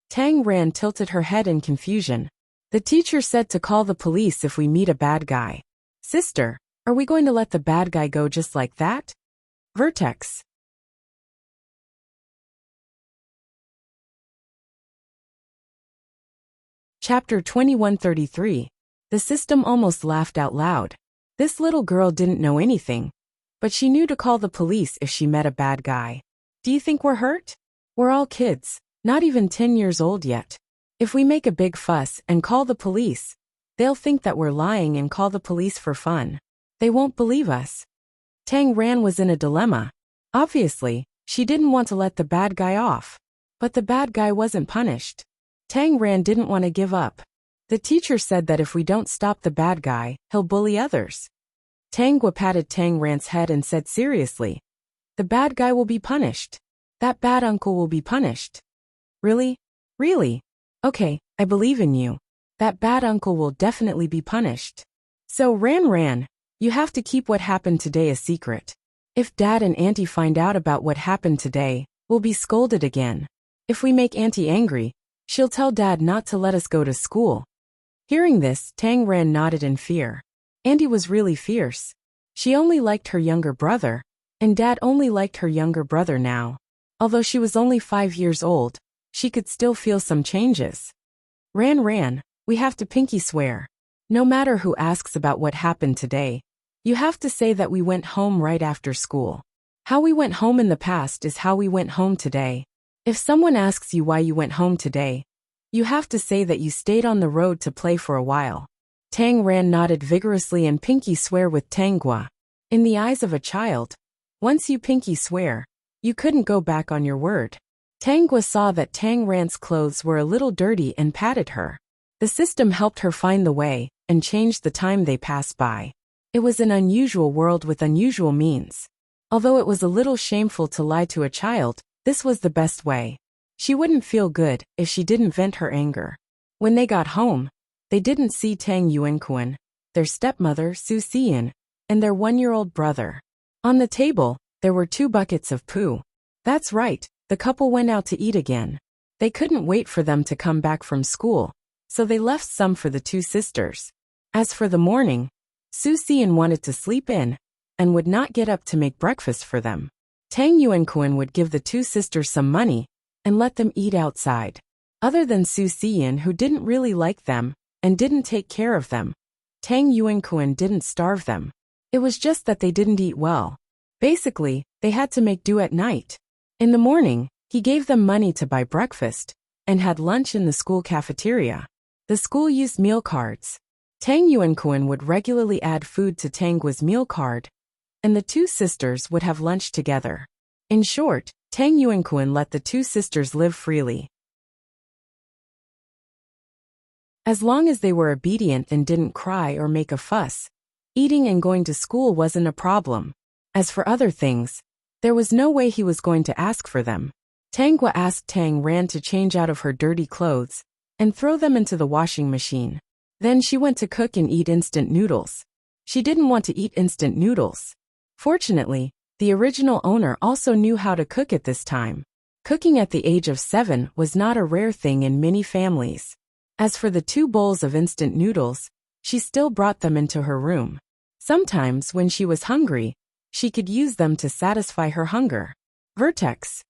Tang Ran tilted her head in confusion. The teacher said to call the police if we meet a bad guy. Sister, are we going to let the bad guy go just like that? Vertex. Chapter 2133. The system almost laughed out loud. This little girl didn't know anything, but she knew to call the police if she met a bad guy. Do you think we're hurt? We're all kids, not even 10 years old yet. If we make a big fuss and call the police, they'll think that we're lying and call the police for fun. They won't believe us. Tang Ran was in a dilemma. Obviously, she didn't want to let the bad guy off, but the bad guy wasn't punished. Tang Ran didn't want to give up. The teacher said that if we don't stop the bad guy, he'll bully others. Tanggua patted Tang Ran's head and said seriously, the bad guy will be punished. That bad uncle will be punished. Really? Really? Okay, I believe in you. That bad uncle will definitely be punished. So Ran, you have to keep what happened today a secret. If Dad and Auntie find out about what happened today, we'll be scolded again. If we make Auntie angry, she'll tell Dad not to let us go to school. Hearing this, Tang Ran nodded in fear. Auntie was really fierce. She only liked her younger brother, and Dad only liked her younger brother now. Although she was only 5 years old, she could still feel some changes. Ran, we have to pinky swear. No matter who asks about what happened today, you have to say that we went home right after school. How we went home in the past is how we went home today. If someone asks you why you went home today, you have to say that you stayed on the road to play for a while. Tang Ran nodded vigorously and pinky swear with Tanggua. In the eyes of a child, once you pinky swear, you couldn't go back on your word. Tanggua saw that Tang Ran's clothes were a little dirty and patted her. The system helped her find the way and changed the time they passed by. It was an unusual world with unusual means. Although it was a little shameful to lie to a child, this was the best way. She wouldn't feel good if she didn't vent her anger. When they got home, they didn't see Tang Yuankuan, their stepmother Su Xian, and their 1-year-old brother. On the table, there were 2 buckets of poo. That's right, the couple went out to eat again. They couldn't wait for them to come back from school, so they left some for the 2 sisters. As for the morning, Su Xian wanted to sleep in and would not get up to make breakfast for them. Tang Yuankuan would give the 2 sisters some money and let them eat outside. Other than Su Xian, who didn't really like them and didn't take care of them, Tang Yuankuan didn't starve them. It was just that they didn't eat well. Basically, They had to make do at night. In the morning, he gave them money to buy breakfast and had lunch in the school cafeteria. The school used meal cards. Tang Yuankuan would regularly add food to Tanggua's meal card, and the two sisters would have lunch together. In short, Tang Yuankuan let the two sisters live freely. As long as they were obedient and didn't cry or make a fuss, eating and going to school wasn't a problem. As for other things, there was no way he was going to ask for them. Tanggua asked Tang Ran to change out of her dirty clothes and throw them into the washing machine. Then she went to cook and eat instant noodles. She didn't want to eat instant noodles. Fortunately, the original owner also knew how to cook at this time. Cooking at the age of 7 was not a rare thing in many families. As for the 2 bowls of instant noodles, she still brought them into her room. Sometimes when she was hungry, she could use them to satisfy her hunger. Vertex.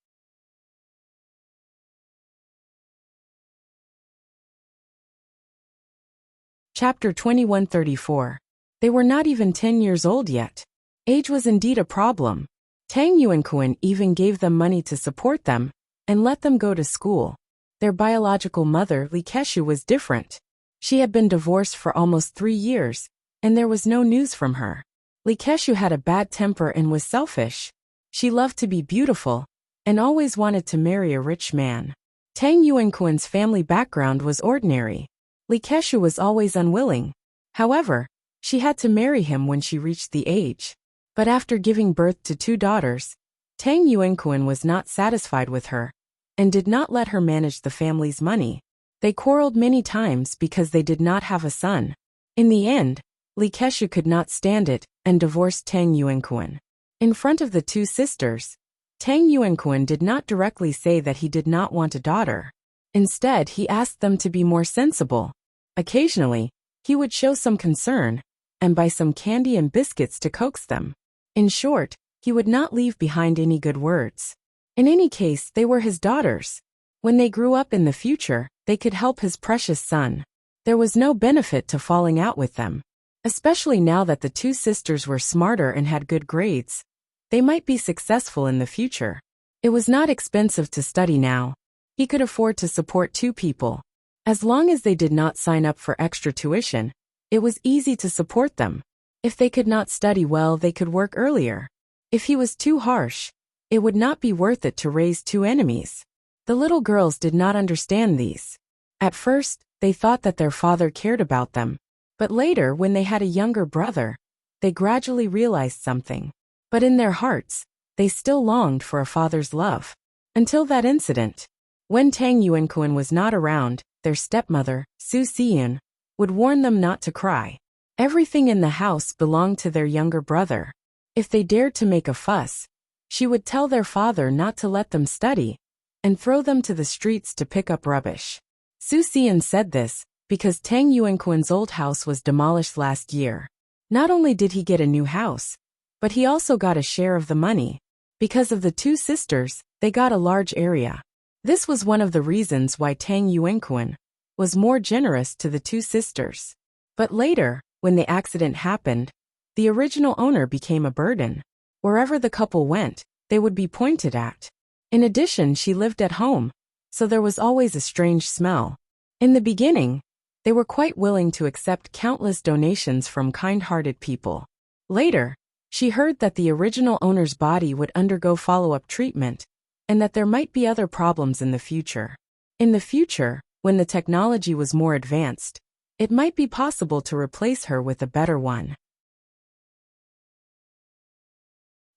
Chapter 2134. They were not even 10 years old yet. Age was indeed a problem. Tang Yuankuan even gave them money to support them and let them go to school. Their biological mother, Li Keshu, was different. She had been divorced for almost 3 years, and there was no news from her. Li Keshu had a bad temper and was selfish. She loved to be beautiful and always wanted to marry a rich man. Tang Yuankuan's family background was ordinary. Li Keshu was always unwilling. However, she had to marry him when she reached the age. But after giving birth to 2 daughters, Tang Yuankuan was not satisfied with her and did not let her manage the family's money. They quarreled many times because they did not have a son. In the end, Li Keshu could not stand it and divorced Tang Yuankuan. In front of the 2 sisters, Tang Yuankuan did not directly say that he did not want a daughter. Instead, he asked them to be more sensible. Occasionally, he would show some concern and buy some candy and biscuits to coax them. In short, he would not leave behind any good words. In any case, they were his daughters. When they grew up in the future, they could help his precious son. There was no benefit to falling out with them. Especially now that the 2 sisters were smarter and had good grades, they might be successful in the future. It was not expensive to study now. He could afford to support 2 people. As long as they did not sign up for extra tuition, it was easy to support them. If they could not study well, they could work earlier. If he was too harsh, it would not be worth it to raise 2 enemies. The little girls did not understand these. At first, they thought that their father cared about them. But later, when they had a younger brother, they gradually realized something. But in their hearts, they still longed for a father's love. Until that incident. When Tang Yuankuan was not around, their stepmother, Su Xiyun, would warn them not to cry. Everything in the house belonged to their younger brother. If they dared to make a fuss, she would tell their father not to let them study and throw them to the streets to pick up rubbish. Su Xiyun said this because Tang Yuankuan's old house was demolished last year. Not only did he get a new house, but he also got a share of the money. Because of the 2 sisters, they got a large area. This was one of the reasons why Tang Yuankuan was more generous to the 2 sisters. But later, when the accident happened, the original owner became a burden. Wherever the couple went, they would be pointed at. In addition, she lived at home, so there was always a strange smell. In the beginning, they were quite willing to accept countless donations from kind-hearted people. Later, she heard that the original owner's body would undergo follow-up treatment, and that there might be other problems in the future. In the future, when the technology was more advanced, it might be possible to replace her with a better one.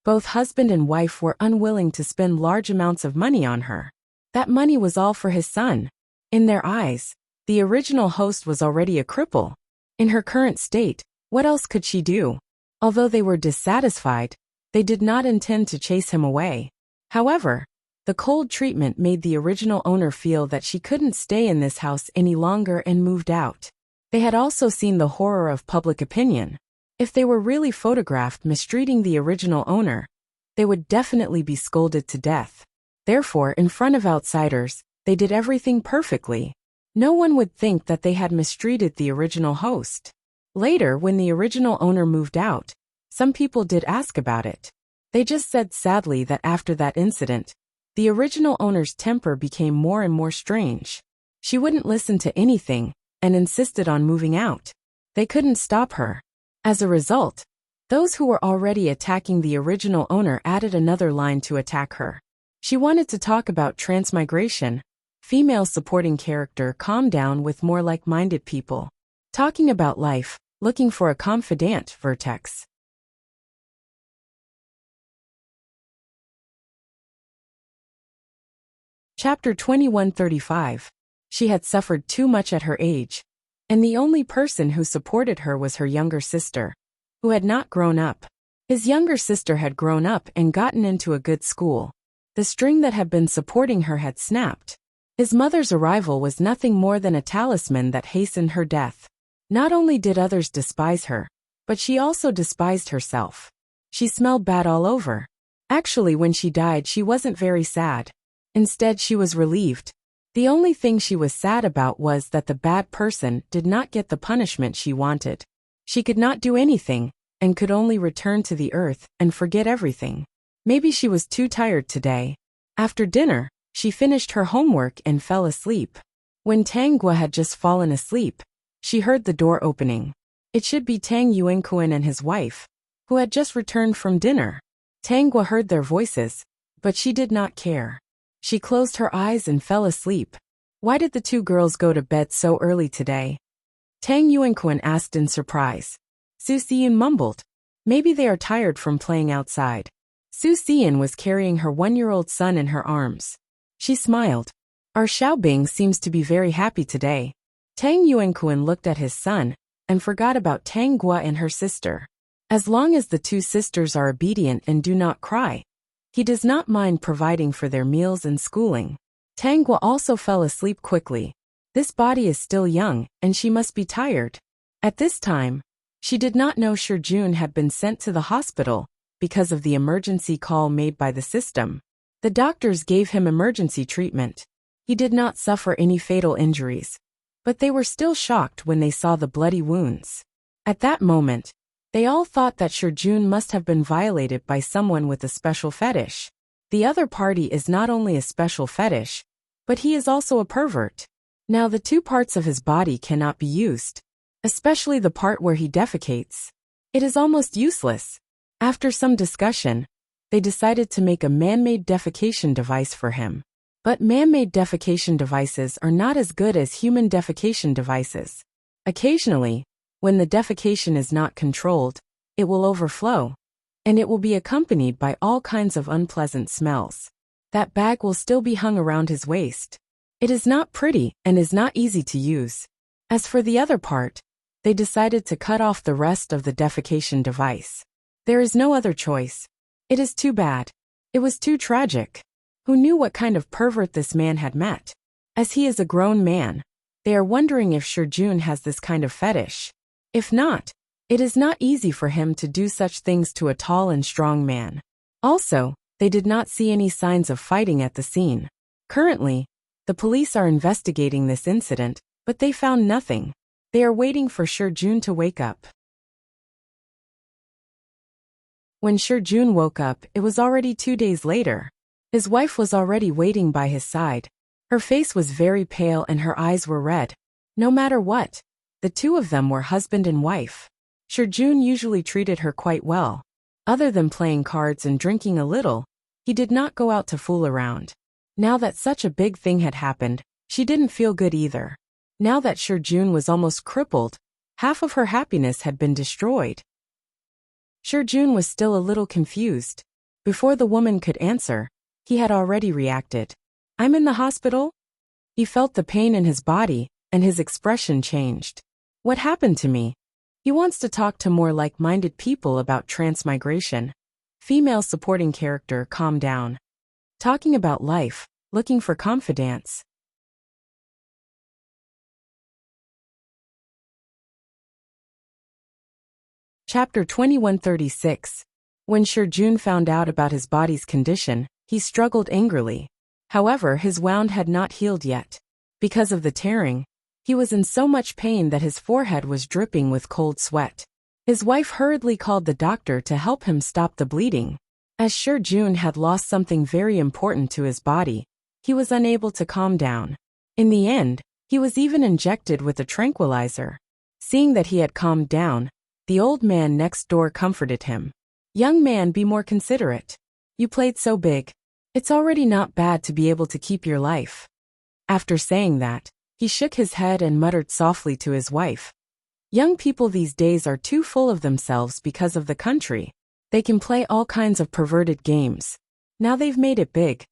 Both husband and wife were unwilling to spend large amounts of money on her. That money was all for his son. In their eyes, the original host was already a cripple. In her current state, what else could she do? Although they were dissatisfied, they did not intend to chase him away. However, the cold treatment made the original owner feel that she couldn't stay in this house any longer and moved out. They had also seen the horror of public opinion. If they were really photographed mistreating the original owner, they would definitely be scolded to death. Therefore, in front of outsiders, they did everything perfectly. No one would think that they had mistreated the original host. Later, when the original owner moved out, some people did ask about it. They just said sadly that after that incident, the original owner's temper became more and more strange. She wouldn't listen to anything and insisted on moving out. They couldn't stop her. As a result, those who were already attacking the original owner added another line to attack her. She wanted to talk about transmigration. Female supporting character calm down with more like-minded people. Talking about life, looking for a confidant vertex. Chapter 2135. She had suffered too much at her age, and the only person who supported her was her younger sister, who had not grown up. His younger sister had grown up and gotten into a good school. The string that had been supporting her had snapped. His mother's arrival was nothing more than a talisman that hastened her death. Not only did others despise her, but she also despised herself. She smelled bad all over. Actually, when she died, she wasn't very sad. Instead, she was relieved. The only thing she was sad about was that the bad person did not get the punishment she wanted. She could not do anything, and could only return to the earth and forget everything. Maybe she was too tired today. After dinner, she finished her homework and fell asleep. When Tang Gua had just fallen asleep, she heard the door opening. It should be Tang Yuankuan and his wife, who had just returned from dinner. Tang Gua heard their voices, but she did not care. She closed her eyes and fell asleep. Why did the two girls go to bed so early today? Tang Yuankuan asked in surprise. Su Xian mumbled. Maybe they are tired from playing outside. Su Xian was carrying her 1-year-old son in her arms. She smiled. Our Xiaobing seems to be very happy today. Tang Yuankuan looked at his son and forgot about Tang Gua and her sister. As long as the two sisters are obedient and do not cry, he does not mind providing for their meals and schooling. Tang Gua also fell asleep quickly. This body is still young, and she must be tired. At this time, she did not know Shi Jun had been sent to the hospital because of the emergency call made by the system. The doctors gave him emergency treatment. He did not suffer any fatal injuries, but they were still shocked when they saw the bloody wounds. At that moment, they all thought that Shi Jun must have been violated by someone with a special fetish. The other party is not only a special fetish, but he is also a pervert. Now the two parts of his body cannot be used, especially the part where he defecates. It is almost useless. After some discussion, they decided to make a man-made defecation device for him. But man-made defecation devices are not as good as human defecation devices. Occasionally, when the defecation is not controlled, it will overflow, and it will be accompanied by all kinds of unpleasant smells. That bag will still be hung around his waist. It is not pretty and is not easy to use. As for the other part, they decided to cut off the rest of the defecation device. There is no other choice. It is too bad. It was too tragic. Who knew what kind of pervert this man had met? As he is a grown man, they are wondering if Shi Jun has this kind of fetish. If not, it is not easy for him to do such things to a tall and strong man. Also, they did not see any signs of fighting at the scene. Currently, the police are investigating this incident, but they found nothing. They are waiting for Shi Jun to wake up. When Shi Jun woke up, it was already 2 days later. His wife was already waiting by his side. Her face was very pale and her eyes were red. No matter what, the two of them were husband and wife. Shi Jun usually treated her quite well. Other than playing cards and drinking a little, he did not go out to fool around. Now that such a big thing had happened, she didn't feel good either. Now that Shi Jun was almost crippled, half of her happiness had been destroyed. Shi Jun was still a little confused. Before the woman could answer, he had already reacted. I'm in the hospital? He felt the pain in his body, and his expression changed. What happened to me? He wants to talk to more like-minded people about transmigration. Female supporting character calm down. Talking about life, looking for confidants. Chapter 2136. When Shi Jun found out about his body's condition, he struggled angrily. However, his wound had not healed yet. Because of the tearing, he was in so much pain that his forehead was dripping with cold sweat. His wife hurriedly called the doctor to help him stop the bleeding. As Jun had lost something very important to his body, he was unable to calm down. In the end, he was even injected with a tranquilizer. Seeing that he had calmed down, the old man next door comforted him. "Young man, be more considerate. You played so big. It's already not bad to be able to keep your life." After saying that, he shook his head and muttered softly to his wife, "Young people these days are too full of themselves because of the country. They can play all kinds of perverted games. Now they've made it big.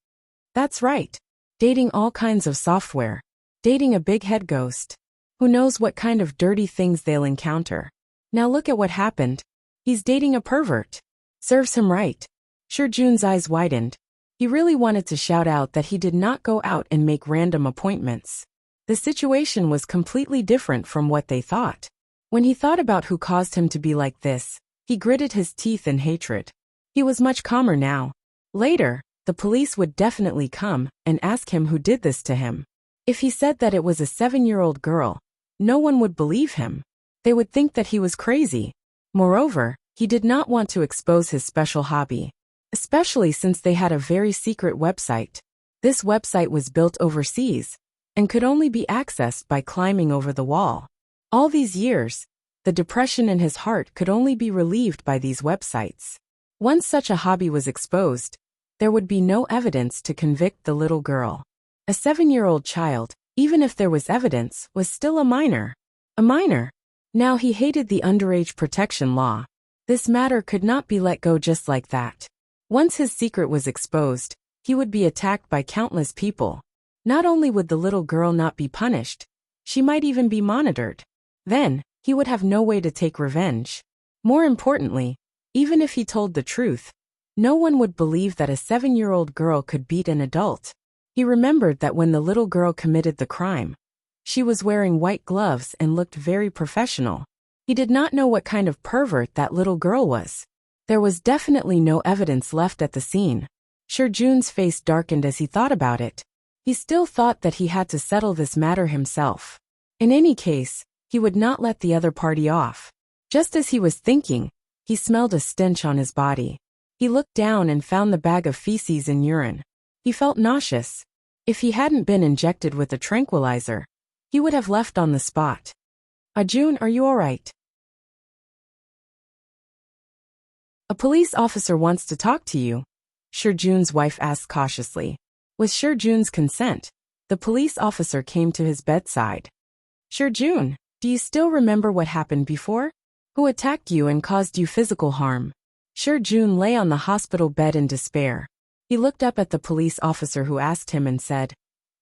That's right. Dating all kinds of software. Dating a big head ghost. Who knows what kind of dirty things they'll encounter. Now look at what happened. He's dating a pervert. Serves him right." Jun's eyes widened. He really wanted to shout out that he did not go out and make random appointments. The situation was completely different from what they thought. When he thought about who caused him to be like this, he gritted his teeth in hatred. He was much calmer now. Later, the police would definitely come and ask him who did this to him. If he said that it was a 7-year-old girl, no one would believe him. They would think that he was crazy. Moreover, he did not want to expose his special hobby, especially since they had a very secret website. This website was built overseas and could only be accessed by climbing over the wall. All these years, the depression in his heart could only be relieved by these websites. Once such a hobby was exposed, there would be no evidence to convict the little girl. A 7-year-old child, even if there was evidence, was still a minor. A minor. Now he hated the underage protection law. This matter could not be let go just like that. Once his secret was exposed, he would be attacked by countless people. Not only would the little girl not be punished, she might even be monitored. Then, he would have no way to take revenge. More importantly, even if he told the truth, no one would believe that a 7-year-old girl could beat an adult. He remembered that when the little girl committed the crime, she was wearing white gloves and looked very professional. He did not know what kind of pervert that little girl was. There was definitely no evidence left at the scene. Jun's face darkened as he thought about it. He still thought that he had to settle this matter himself. In any case, he would not let the other party off. Just as he was thinking, he smelled a stench on his body. He looked down and found the bag of feces and urine. He felt nauseous. If he hadn't been injected with a tranquilizer, he would have left on the spot. "Jun, are you all right?" "A police officer wants to talk to you," Jun's wife asked cautiously. With Jun's consent, the police officer came to his bedside. "Jun, do you still remember what happened before? Who attacked you and caused you physical harm?" Jun lay on the hospital bed in despair. He looked up at the police officer who asked him and said,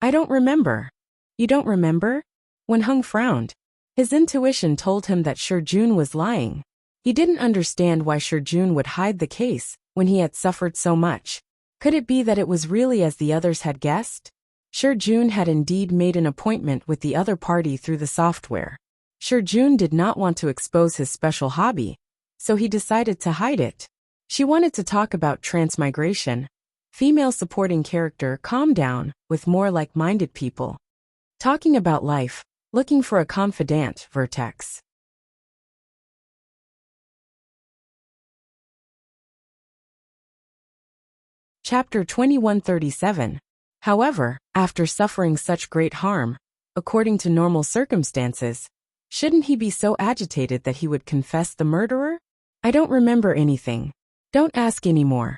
"I don't remember." "You don't remember?" When Hung frowned. His intuition told him that Jun was lying. He didn't understand why Jun would hide the case when he had suffered so much. Could it be that it was really as the others had guessed? Jun had indeed made an appointment with the other party through the software. Jun did not want to expose his special hobby, so he decided to hide it. She wanted to talk about transmigration. Female supporting character, calm down, with more like-minded people. Talking about life, looking for a confidant, Vertex. Chapter 2137. However, after suffering such great harm, according to normal circumstances, shouldn't he be so agitated that he would confess the murderer? "I don't remember anything. Don't ask anymore."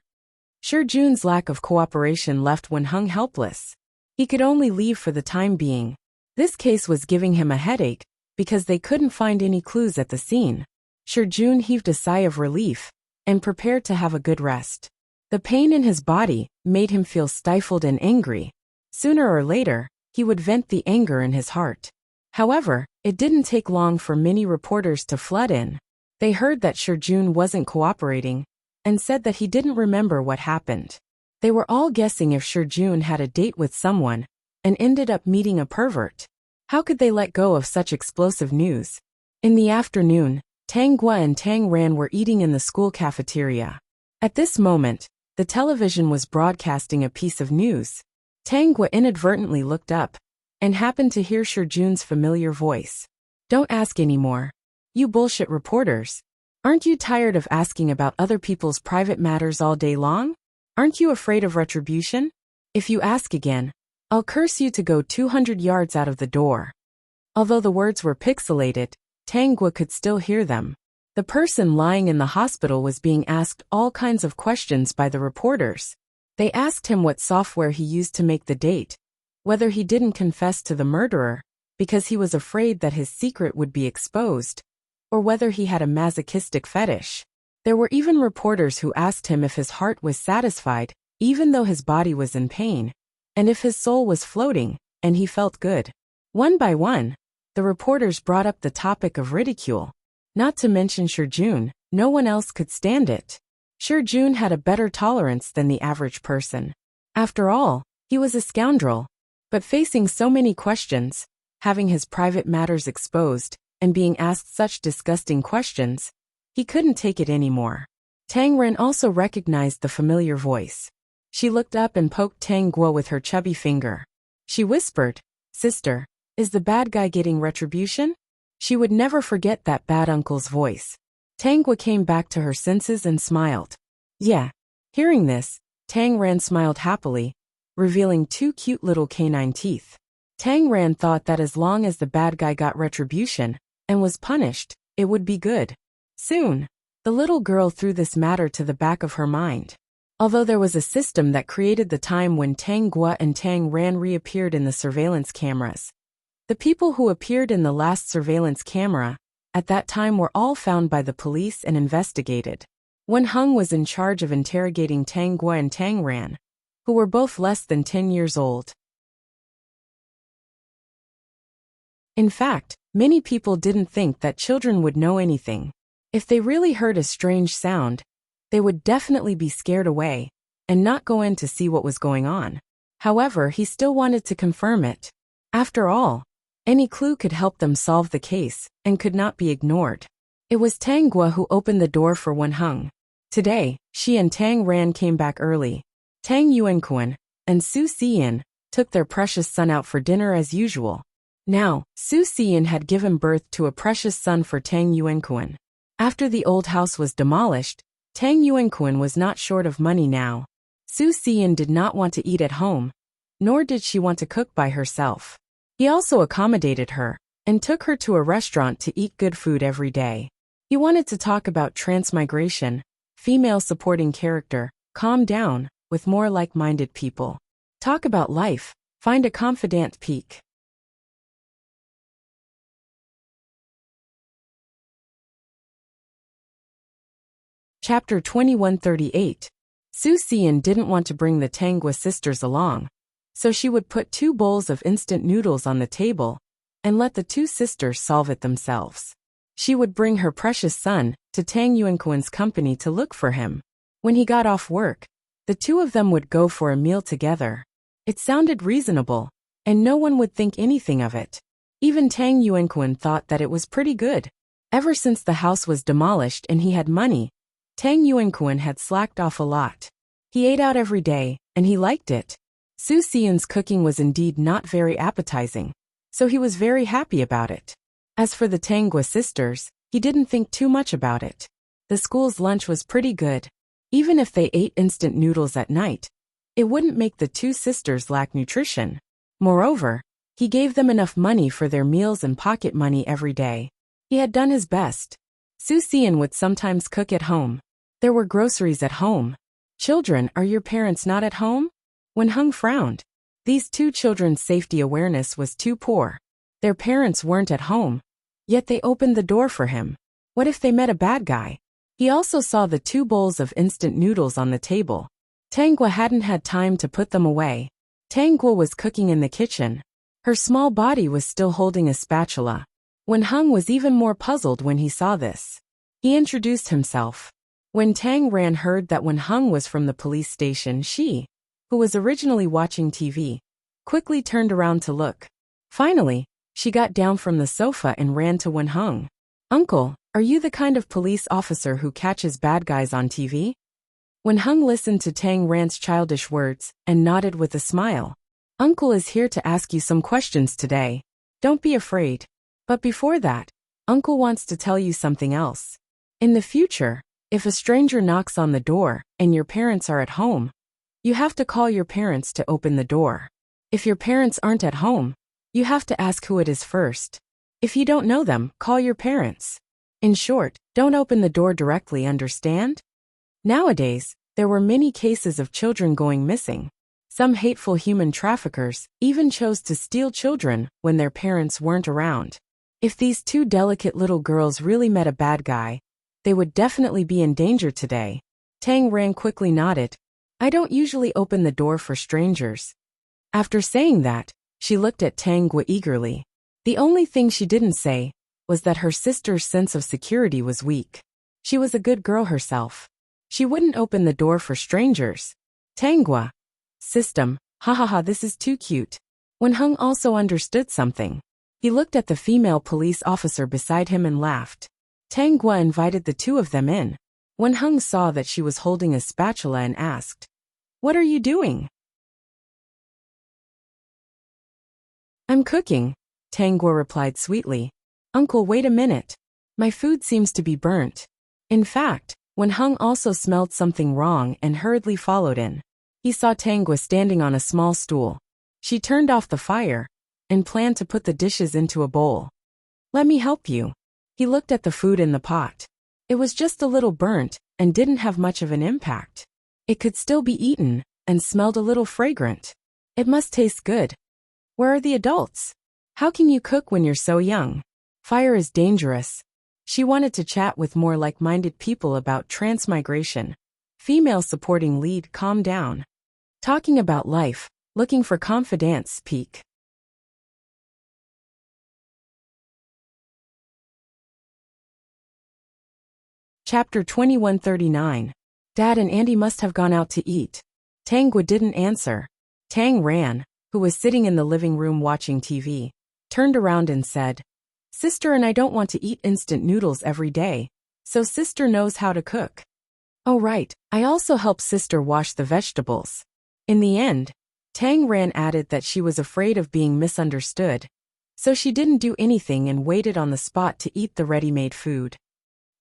Jun's lack of cooperation left Wen Hung helpless. He could only leave for the time being. This case was giving him a headache, because they couldn't find any clues at the scene. Jun heaved a sigh of relief, and prepared to have a good rest. The pain in his body made him feel stifled and angry. Sooner or later, he would vent the anger in his heart. However, it didn't take long for many reporters to flood in. They heard that Jun wasn't cooperating, and said that he didn't remember what happened. They were all guessing if Jun had a date with someone, and ended up meeting a pervert. How could they let go of such explosive news? In the afternoon, Tang Gua and Tang Ran were eating in the school cafeteria. At this moment, the television was broadcasting a piece of news. Tang Gua inadvertently looked up, and happened to hear Jun's familiar voice. "Don't ask anymore. You bullshit reporters. Aren't you tired of asking about other people's private matters all day long? Aren't you afraid of retribution? If you ask again, I'll curse you to go 200 yards out of the door. Although the words were pixelated, Tang Guo could still hear them. The person lying in the hospital was being asked all kinds of questions by the reporters. They asked him what software he used to make the date, whether he didn't confess to the murderer because he was afraid that his secret would be exposed, or whether he had a masochistic fetish. There were even reporters who asked him if his heart was satisfied, even though his body was in pain, and if his soul was floating, and he felt good. One by one, the reporters brought up the topic of ridicule. Not to mention Jun, no one else could stand it. Jun had a better tolerance than the average person. After all, he was a scoundrel. But facing so many questions, having his private matters exposed, and being asked such disgusting questions, he couldn't take it anymore. Tang Ren also recognized the familiar voice. She looked up and poked Tang Guo with her chubby finger. She whispered, "Sister, is the bad guy getting retribution?" She would never forget that bad uncle's voice. Tang Guo came back to her senses and smiled. Yeah. Hearing this, Tang Ran smiled happily, revealing two cute little canine teeth. Tang Ran thought that as long as the bad guy got retribution and was punished, it would be good. Soon, the little girl threw this matter to the back of her mind. Although there was a system that created the time when Tang Guo and Tang Ran reappeared in the surveillance cameras. The people who appeared in the last surveillance camera at that time were all found by the police and investigated. Wen Heng was in charge of interrogating Tang Guo and Tang Ran, who were both less than 10 years old. In fact, many people didn't think that children would know anything. If they really heard a strange sound, they would definitely be scared away and not go in to see what was going on. However, he still wanted to confirm it. After all, any clue could help them solve the case and could not be ignored. It was Tang Guo who opened the door for Wen Heng. Today, she and Tang Ran came back early. Tang Yuanquan and Su Xian took their precious son out for dinner as usual. Now, Su Xian had given birth to a precious son for Tang Yuanquan. After the old house was demolished, Tang Yuanquan was not short of money now. Su Xian did not want to eat at home, nor did she want to cook by herself. He also accommodated her and took her to a restaurant to eat good food every day. He wanted to talk about transmigration, female supporting character, calm down, with more like-minded people. Talk about life, find a confidant peak. Chapter 2138. Su Xian didn't want to bring the Tang Guo sisters along, so she would put 2 bowls of instant noodles on the table and let the 2 sisters solve it themselves. She would bring her precious son to Tang Yuanquan's company to look for him. When he got off work, the 2 of them would go for a meal together. It sounded reasonable, and no one would think anything of it. Even Tang Yuanquan thought that it was pretty good. Ever since the house was demolished and he had money, Tang Yuanquan had slacked off a lot. He ate out every day, and he liked it. Su Xian's cooking was indeed not very appetizing, so he was very happy about it. As for the Tang Guo sisters, he didn't think too much about it. The school's lunch was pretty good. Even if they ate instant noodles at night, it wouldn't make the 2 sisters lack nutrition. Moreover, he gave them enough money for their meals and pocket money every day. He had done his best. Su Xian would sometimes cook at home. There were groceries at home. Children, are your parents not at home? Wen Heng frowned. These 2 children's safety awareness was too poor. Their parents weren't at home, yet they opened the door for him. What if they met a bad guy? He also saw the 2 bowls of instant noodles on the table. Tang Guo hadn't had time to put them away. Tang Guo was cooking in the kitchen. Her small body was still holding a spatula. Wen Heng was even more puzzled when he saw this. He introduced himself. When Tang Ran heard that Wen Heng was from the police station, she, who was originally watching TV, quickly turned around to look. Finally, she got down from the sofa and ran to Wen Heng. "Uncle, are you the kind of police officer who catches bad guys on TV?" Wen Heng listened to Tang Ran's childish words and nodded with a smile. "Uncle is here to ask you some questions today. Don't be afraid. But before that, Uncle wants to tell you something else. In the future, if a stranger knocks on the door and your parents are at home, you have to call your parents to open the door. If your parents aren't at home, you have to ask who it is first. If you don't know them, call your parents. In short, don't open the door directly, understand? Nowadays, there were many cases of children going missing. Some hateful human traffickers even chose to steal children when their parents weren't around. If these two delicate little girls really met a bad guy, they would definitely be in danger today. Tang Ran quickly nodded. I don't usually open the door for strangers. After saying that, she looked at Tang Gua eagerly. The only thing she didn't say was that her sister's sense of security was weak. She was a good girl herself. She wouldn't open the door for strangers. Tang Gua. System, this is too cute. Wen Heng also understood something. He looked at the female police officer beside him and laughed. Tang Gua invited the two of them in. Wen Heng saw that she was holding a spatula and asked, "What are you doing?" "I'm cooking," Tang Gua replied sweetly. "Uncle, wait a minute. My food seems to be burnt." In fact, Wen Heng also smelled something wrong and hurriedly followed in. He saw Tang Gua standing on a small stool. She turned off the fire and planned to put the dishes into a bowl. "Let me help you." He looked at the food in the pot. It was just a little burnt and didn't have much of an impact. It could still be eaten and smelled a little fragrant. It must taste good. Where are the adults? How can you cook when you're so young? Fire is dangerous. She wanted to chat with more like-minded people about transmigration. Female supporting lead, calm down. Talking about life, looking for confidence, speak. Chapter 2139. Dad and Andy must have gone out to eat. Tang Gua didn't answer. Tang Ran, who was sitting in the living room watching TV, turned around and said, "Sister and I don't want to eat instant noodles every day, so sister knows how to cook." "Oh right, I also help sister wash the vegetables." In the end, Tang Ran added that she was afraid of being misunderstood, so she didn't do anything and waited on the spot to eat the ready-made food.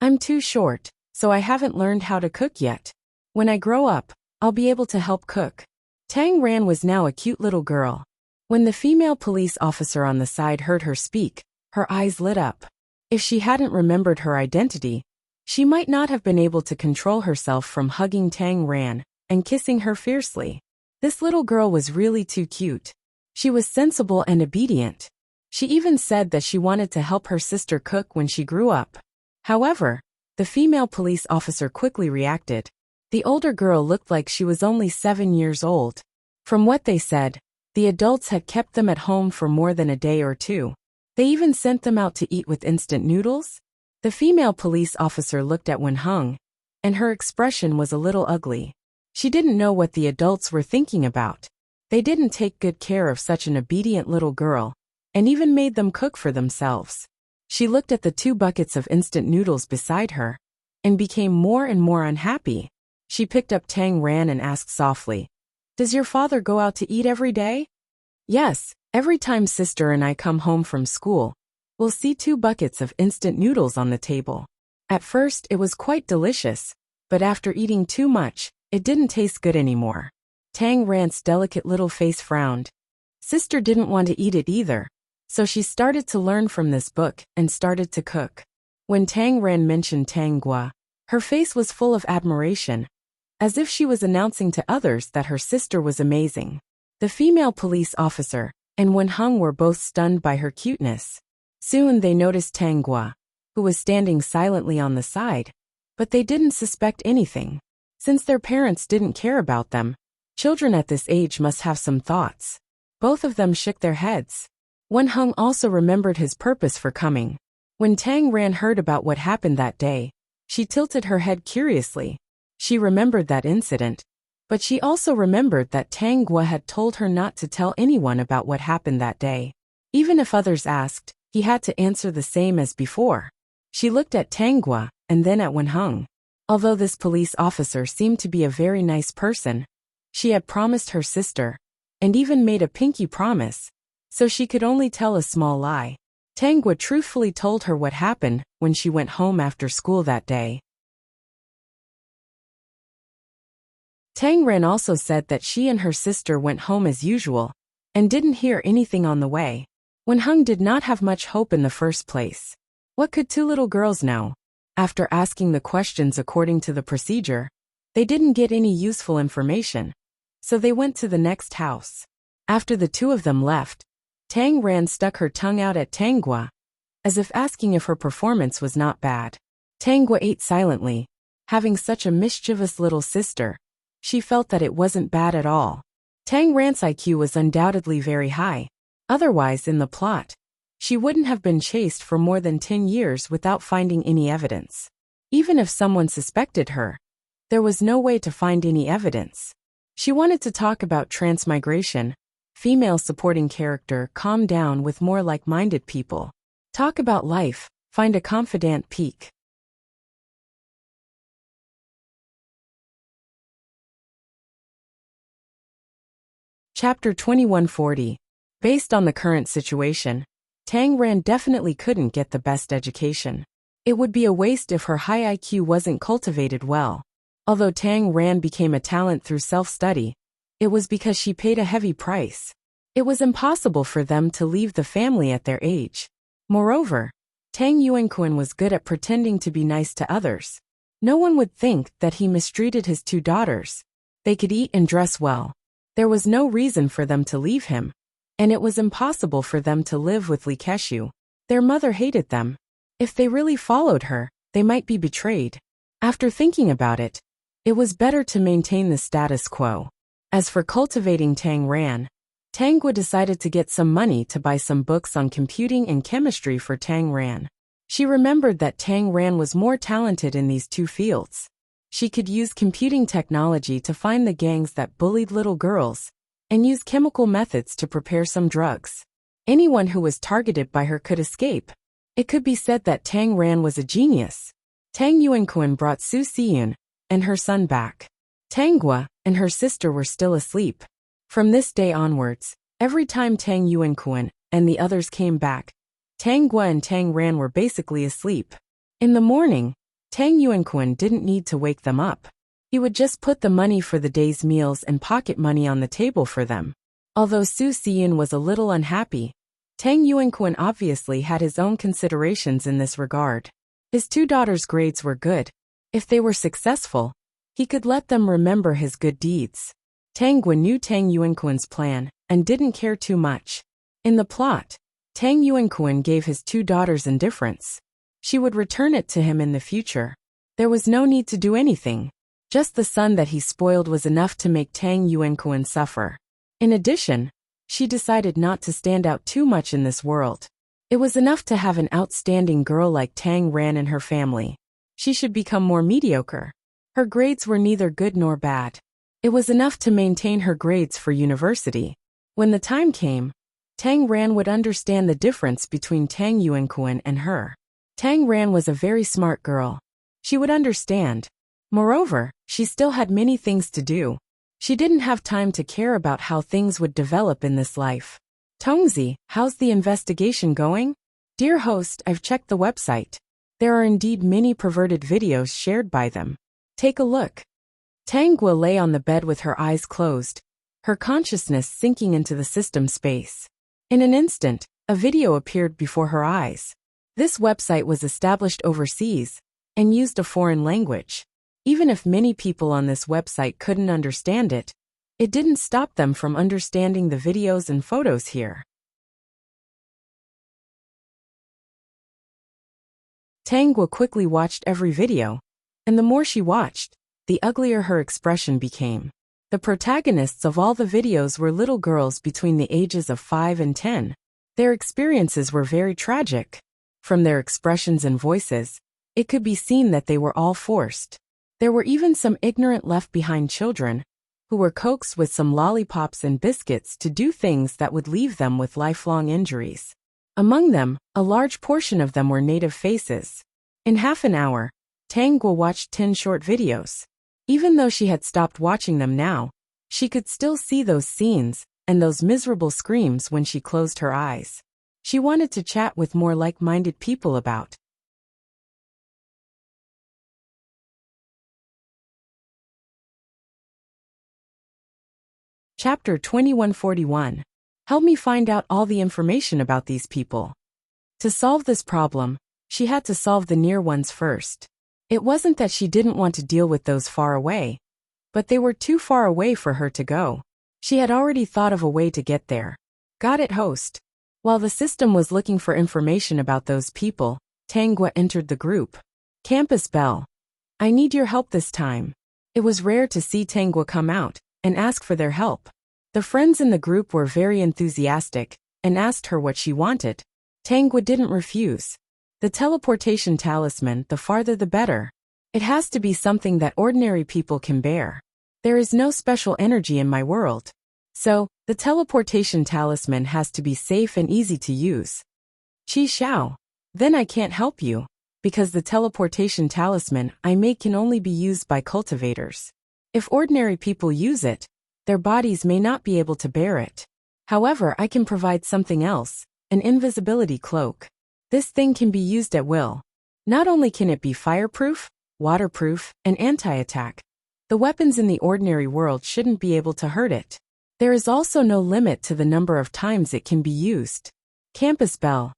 "I'm too short, so I haven't learned how to cook yet. When I grow up, I'll be able to help cook." Tang Ran was now a cute little girl. When the female police officer on the side heard her speak, her eyes lit up. If she hadn't remembered her identity, she might not have been able to control herself from hugging Tang Ran and kissing her fiercely. This little girl was really too cute. She was sensible and obedient. She even said that she wanted to help her sister cook when she grew up. However, the female police officer quickly reacted. The older girl looked like she was only 7 years old. From what they said, the adults had kept them at home for more than a day or two. They even sent them out to eat with instant noodles. The female police officer looked at Wen Heng, and her expression was a little ugly. She didn't know what the adults were thinking about. They didn't take good care of such an obedient little girl, and even made them cook for themselves. She looked at the 2 buckets of instant noodles beside her, and became more and more unhappy. She picked up Tang Ran and asked softly, "Does your father go out to eat every day?" "Yes, every time sister and I come home from school, we'll see 2 buckets of instant noodles on the table. At first it was quite delicious, but after eating too much, it didn't taste good anymore." Tang Ran's delicate little face frowned. Sister didn't want to eat it either, so she started to learn from this book and started to cook. When Tang Ran mentioned Tang Gua, her face was full of admiration, as if she was announcing to others that her sister was amazing. The female police officer and Wen Heng were both stunned by her cuteness. Soon they noticed Tang Gua, who was standing silently on the side, but they didn't suspect anything. Since their parents didn't care about them, children at this age must have some thoughts. Both of them shook their heads. Wen Heng also remembered his purpose for coming. When Tang Ran heard about what happened that day, she tilted her head curiously. She remembered that incident, but she also remembered that Tang Gua had told her not to tell anyone about what happened that day. Even if others asked, he had to answer the same as before. She looked at Tang Gua and then at Wen Heng. Although this police officer seemed to be a very nice person, she had promised her sister, and even made a pinky promise, so she could only tell a small lie. Tang Gua truthfully told her what happened when she went home after school that day. Tang Ran also said that she and her sister went home as usual, and didn't hear anything on the way. Wen Heng did not have much hope in the first place. What could two little girls know? After asking the questions according to the procedure, they didn't get any useful information, so they went to the next house. After the two of them left, Tang Ran stuck her tongue out at Tanggua, as if asking if her performance was not bad. Tanggua ate silently. Having such a mischievous little sister, she felt that it wasn't bad at all. Tang Ran's IQ was undoubtedly very high. Otherwise, in the plot, she wouldn't have been chased for more than 10 years without finding any evidence. Even if someone suspected her, there was no way to find any evidence. She wanted to talk about transmigration. Female supporting character, calm down with more like-minded people. Talk about life, find a confidant peak. Chapter 2140. Based on the current situation, Tang Ran definitely couldn't get the best education. It would be a waste if her high IQ wasn't cultivated well. Although Tang Ran became a talent through self-study, it was because she paid a heavy price. It was impossible for them to leave the family at their age. Moreover, Tang Yuanquan was good at pretending to be nice to others. No one would think that he mistreated his two daughters. They could eat and dress well. There was no reason for them to leave him, and it was impossible for them to live with Li Keshu. Their mother hated them. If they really followed her, they might be betrayed. After thinking about it, it was better to maintain the status quo. As for cultivating Tang Ran, Tanggua decided to get some money to buy some books on computing and chemistry for Tang Ran. She remembered that Tang Ran was more talented in these two fields. She could use computing technology to find the gangs that bullied little girls, and use chemical methods to prepare some drugs. Anyone who was targeted by her could escape. It could be said that Tang Ran was a genius. Tang Yuanquan brought Su Xiyun and her son back. Tanggua and her sister were still asleep. From this day onwards, every time Tang Yuanquan and the others came back, Tanggua and Tang Ran were basically asleep. In the morning, Tang Yuanquan didn't need to wake them up. He would just put the money for the day's meals and pocket money on the table for them. Although Su Xiyun was a little unhappy, Tang Yuanquan obviously had his own considerations in this regard. His two daughters' grades were good. If they were successful, he could let them remember his good deeds. Tanggua knew Tang Yuanquan's plan and didn't care too much. In the plot, Tang Yuanquan gave his two daughters indifference. She would return it to him in the future. There was no need to do anything. Just the son that he spoiled was enough to make Tang Yuanquan suffer. In addition, she decided not to stand out too much in this world. It was enough to have an outstanding girl like Tang Ran in her family. She should become more mediocre. Her grades were neither good nor bad. It was enough to maintain her grades for university. When the time came, Tang Ran would understand the difference between Tang Yuanquan and her. Tang Ran was a very smart girl. She would understand. Moreover, she still had many things to do. She didn't have time to care about how things would develop in this life. Tongzi, how's the investigation going? Dear host, I've checked the website. There are indeed many perverted videos shared by them. Take a look. Tanggua lay on the bed with her eyes closed, her consciousness sinking into the system space. In an instant, a video appeared before her eyes. This website was established overseas and used a foreign language. Even if many people on this website couldn't understand it, it didn't stop them from understanding the videos and photos here. Tanggua quickly watched every video, and the more she watched, the uglier her expression became. The protagonists of all the videos were little girls between the ages of 5 and 10. Their experiences were very tragic. From their expressions and voices, it could be seen that they were all forced. There were even some ignorant left-behind children, who were coaxed with some lollipops and biscuits to do things that would leave them with lifelong injuries. Among them, a large portion of them were native faces. In half an hour, Tanggua watched 10 short videos. Even though she had stopped watching them now, she could still see those scenes and those miserable screams when she closed her eyes. She wanted to chat with more like-minded people about Chapter 2141. Help me find out all the information about these people. To solve this problem, she had to solve the near ones first. It wasn't that she didn't want to deal with those far away, but they were too far away for her to go. She had already thought of a way to get there. Got it, host. While the system was looking for information about those people, Tangwa entered the group. Campus bell. I need your help this time. It was rare to see Tangwa come out and ask for their help. The friends in the group were very enthusiastic and asked her what she wanted. Tangwa didn't refuse. The teleportation talisman, the farther the better. It has to be something that ordinary people can bear. There is no special energy in my world. So, the teleportation talisman has to be safe and easy to use. Qi Xiao. Then I can't help you, because the teleportation talisman I make can only be used by cultivators. If ordinary people use it, their bodies may not be able to bear it. However, I can provide something else, an invisibility cloak. This thing can be used at will. Not only can it be fireproof, waterproof, and anti-attack, the weapons in the ordinary world shouldn't be able to hurt it. There is also no limit to the number of times it can be used. Campus bell.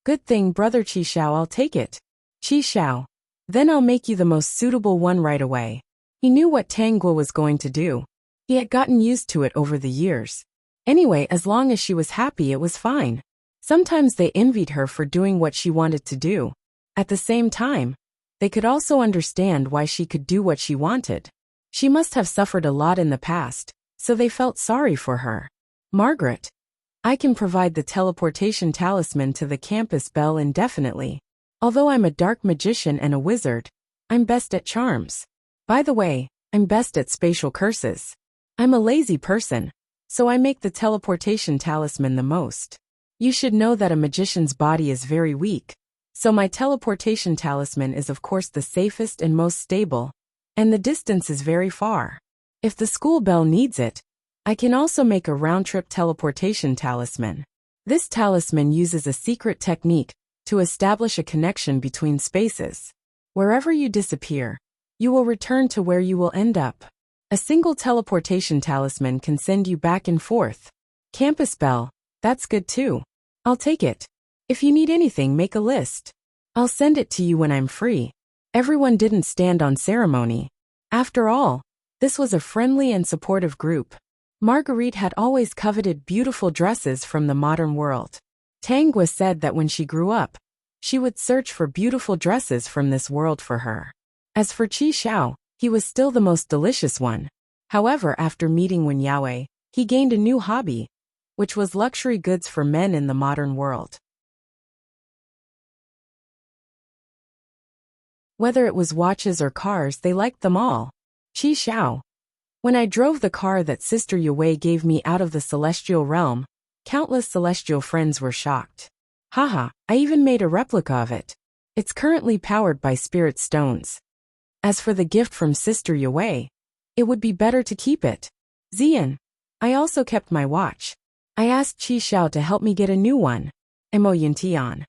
Good thing, Brother Qi Xiao, I'll take it. Qi Xiao. Then I'll make you the most suitable one right away. He knew what Tangwa was going to do. He had gotten used to it over the years. Anyway, as long as she was happy, it was fine. Sometimes they envied her for doing what she wanted to do. At the same time, they could also understand why she could do what she wanted. She must have suffered a lot in the past, so they felt sorry for her. Margaret. I can provide the teleportation talisman to the campus bell indefinitely. Although I'm a dark magician and a wizard, I'm best at charms. By the way, I'm best at spatial curses. I'm a lazy person, so I make the teleportation talisman the most. You should know that a magician's body is very weak, so my teleportation talisman is of course the safest and most stable, and the distance is very far. If the school bell needs it, I can also make a round-trip teleportation talisman. This talisman uses a secret technique to establish a connection between spaces. Wherever you disappear, you will return to where you will end up. A single teleportation talisman can send you back and forth. Campus bell, that's good too. I'll take it. If you need anything, make a list. I'll send it to you when I'm free. Everyone didn't stand on ceremony. After all, this was a friendly and supportive group. Marguerite had always coveted beautiful dresses from the modern world. Tangwa said that when she grew up, she would search for beautiful dresses from this world for her. As for Qi Xiao, he was still the most delicious one. However, after meeting Wen Yaowei, he gained a new hobby, which was luxury goods for men in the modern world. Whether it was watches or cars, they liked them all. Qi Xiao. When I drove the car that Sister Yue gave me out of the celestial realm, countless celestial friends were shocked. Haha, I even made a replica of it. It's currently powered by spirit stones. As for the gift from Sister Yue, it would be better to keep it. Zian. I also kept my watch. I asked Qi Xiao to help me get a new one. Emoyuntian.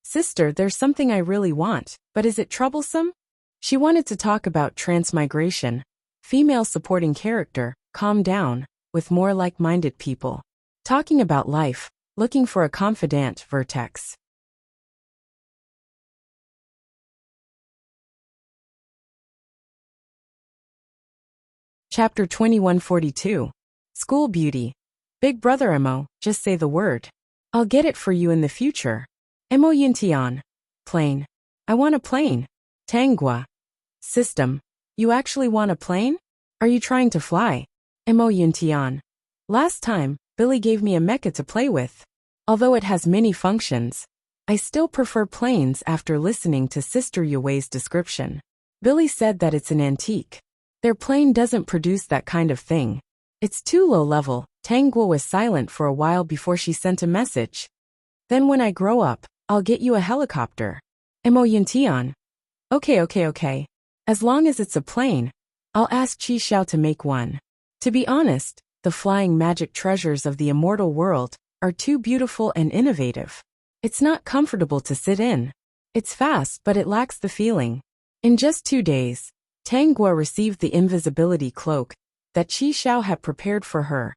Sister, there's something I really want, but is it troublesome? She wanted to talk about transmigration. Female supporting character, calm down, with more like-minded people. Talking about life, looking for a confidant, Vertex. Chapter 2142. School Beauty. Big brother Emo, just say the word. I'll get it for you in the future. Emo Yintian. Plane. I want a plane. Tangwa. System. You actually want a plane? Are you trying to fly? Emo Yintian. Last time, Billy gave me a mecha to play with. Although it has many functions, I still prefer planes after listening to Sister Yue's description. Billy said that it's an antique. Their plane doesn't produce that kind of thing. It's too low level. Tangwa was silent for a while before she sent a message. Then when I grow up, I'll get you a helicopter. Emo Yintian. Okay. As long as it's a plane, I'll ask Qi Xiao to make one. To be honest, the flying magic treasures of the immortal world are too beautiful and innovative. It's not comfortable to sit in. It's fast, but it lacks the feeling. In just 2 days, Tangwa received the invisibility cloak that Qi Xiao had prepared for her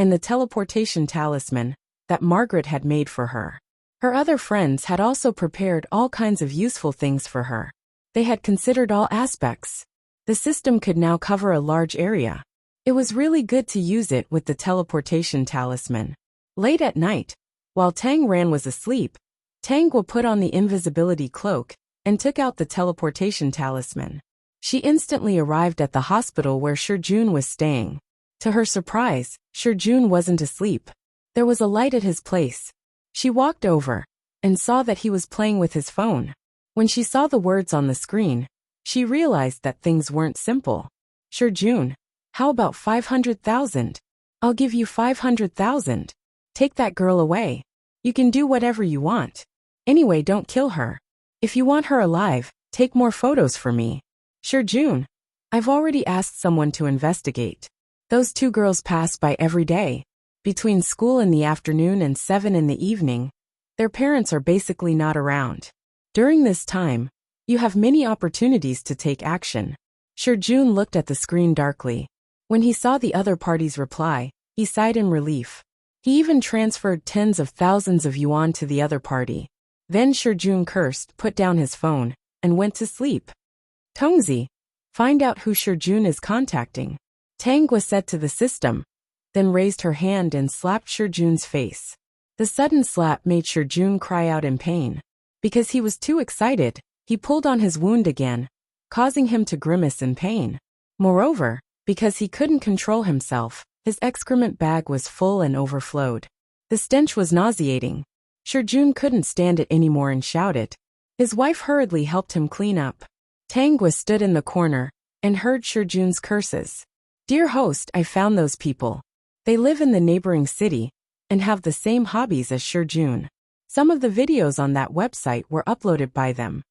and the teleportation talisman that Margaret had made for her. Her other friends had also prepared all kinds of useful things for her. They had considered all aspects. The system could now cover a large area. It was really good to use it with the teleportation talisman. Late at night, while Tang Ran was asleep, Tangwa put on the invisibility cloak and took out the teleportation talisman. She instantly arrived at the hospital where Shijun was staying. To her surprise, Shijun wasn't asleep. There was a light at his place. She walked over and saw that he was playing with his phone. When she saw the words on the screen, she realized that things weren't simple. Shijun, how about 500,000? I'll give you 500,000. Take that girl away. You can do whatever you want. Anyway, don't kill her. If you want her alive, take more photos for me. Shijun, I've already asked someone to investigate. Those two girls pass by every day. Between school in the afternoon and 7 in the evening, their parents are basically not around. During this time, you have many opportunities to take action. Shijun looked at the screen darkly. When he saw the other party's reply, he sighed in relief. He even transferred tens of thousands of yuan to the other party. Then Shijun cursed, put down his phone, and went to sleep. Tongzi, find out who Shijun is contacting. Tangwa said to the system, then raised her hand and slapped Shijun's face. The sudden slap made Shijun cry out in pain. Because he was too excited, he pulled on his wound again, causing him to grimace in pain. Moreover, because he couldn't control himself, his excrement bag was full and overflowed. The stench was nauseating. Shijun couldn't stand it anymore and shouted. His wife hurriedly helped him clean up. Tangwa stood in the corner and heard Shijun's curses. Dear host, I found those people. They live in the neighboring city and have the same hobbies as Shijun. Some of the videos on that website were uploaded by them.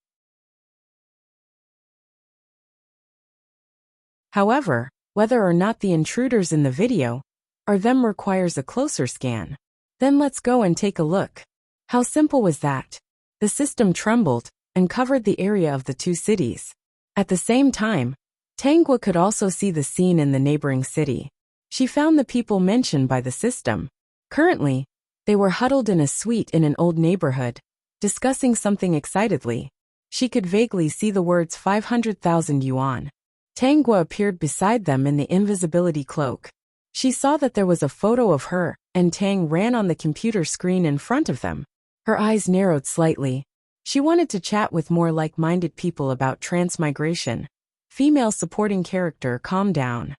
However, whether or not the intruders in the video are them requires a closer scan. Then let's go and take a look. How simple was that? The system trembled and covered the area of the two cities. At the same time, Tangwa could also see the scene in the neighboring city. She found the people mentioned by the system. Currently, they were huddled in a suite in an old neighborhood, discussing something excitedly. She could vaguely see the words 500,000 yuan. Tangwa appeared beside them in the invisibility cloak. She saw that there was a photo of her, and Tang ran on the computer screen in front of them. Her eyes narrowed slightly. She wanted to chat with more like-minded people about transmigration. Female supporting character, calm down.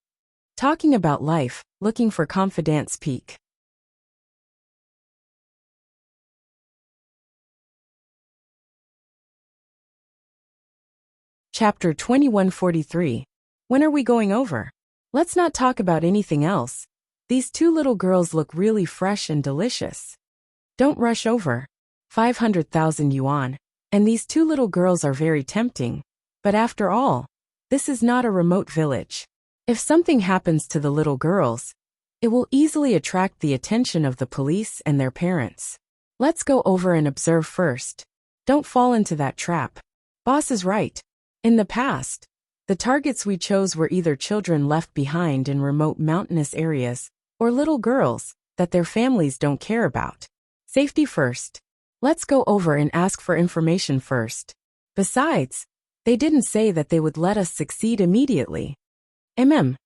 Talking about life, looking for confidence peak. Chapter 2143. When are we going over? Let's not talk about anything else. These two little girls look really fresh and delicious. Don't rush over. 500,000 yuan. And these two little girls are very tempting. But after all, this is not a remote village. If something happens to the little girls, it will easily attract the attention of the police and their parents. Let's go over and observe first. Don't fall into that trap. Boss is right. In the past, the targets we chose were either children left behind in remote mountainous areas, or little girls that their families don't care about. Safety first. Let's go over and ask for information first. Besides, they didn't say that they would let us succeed immediately.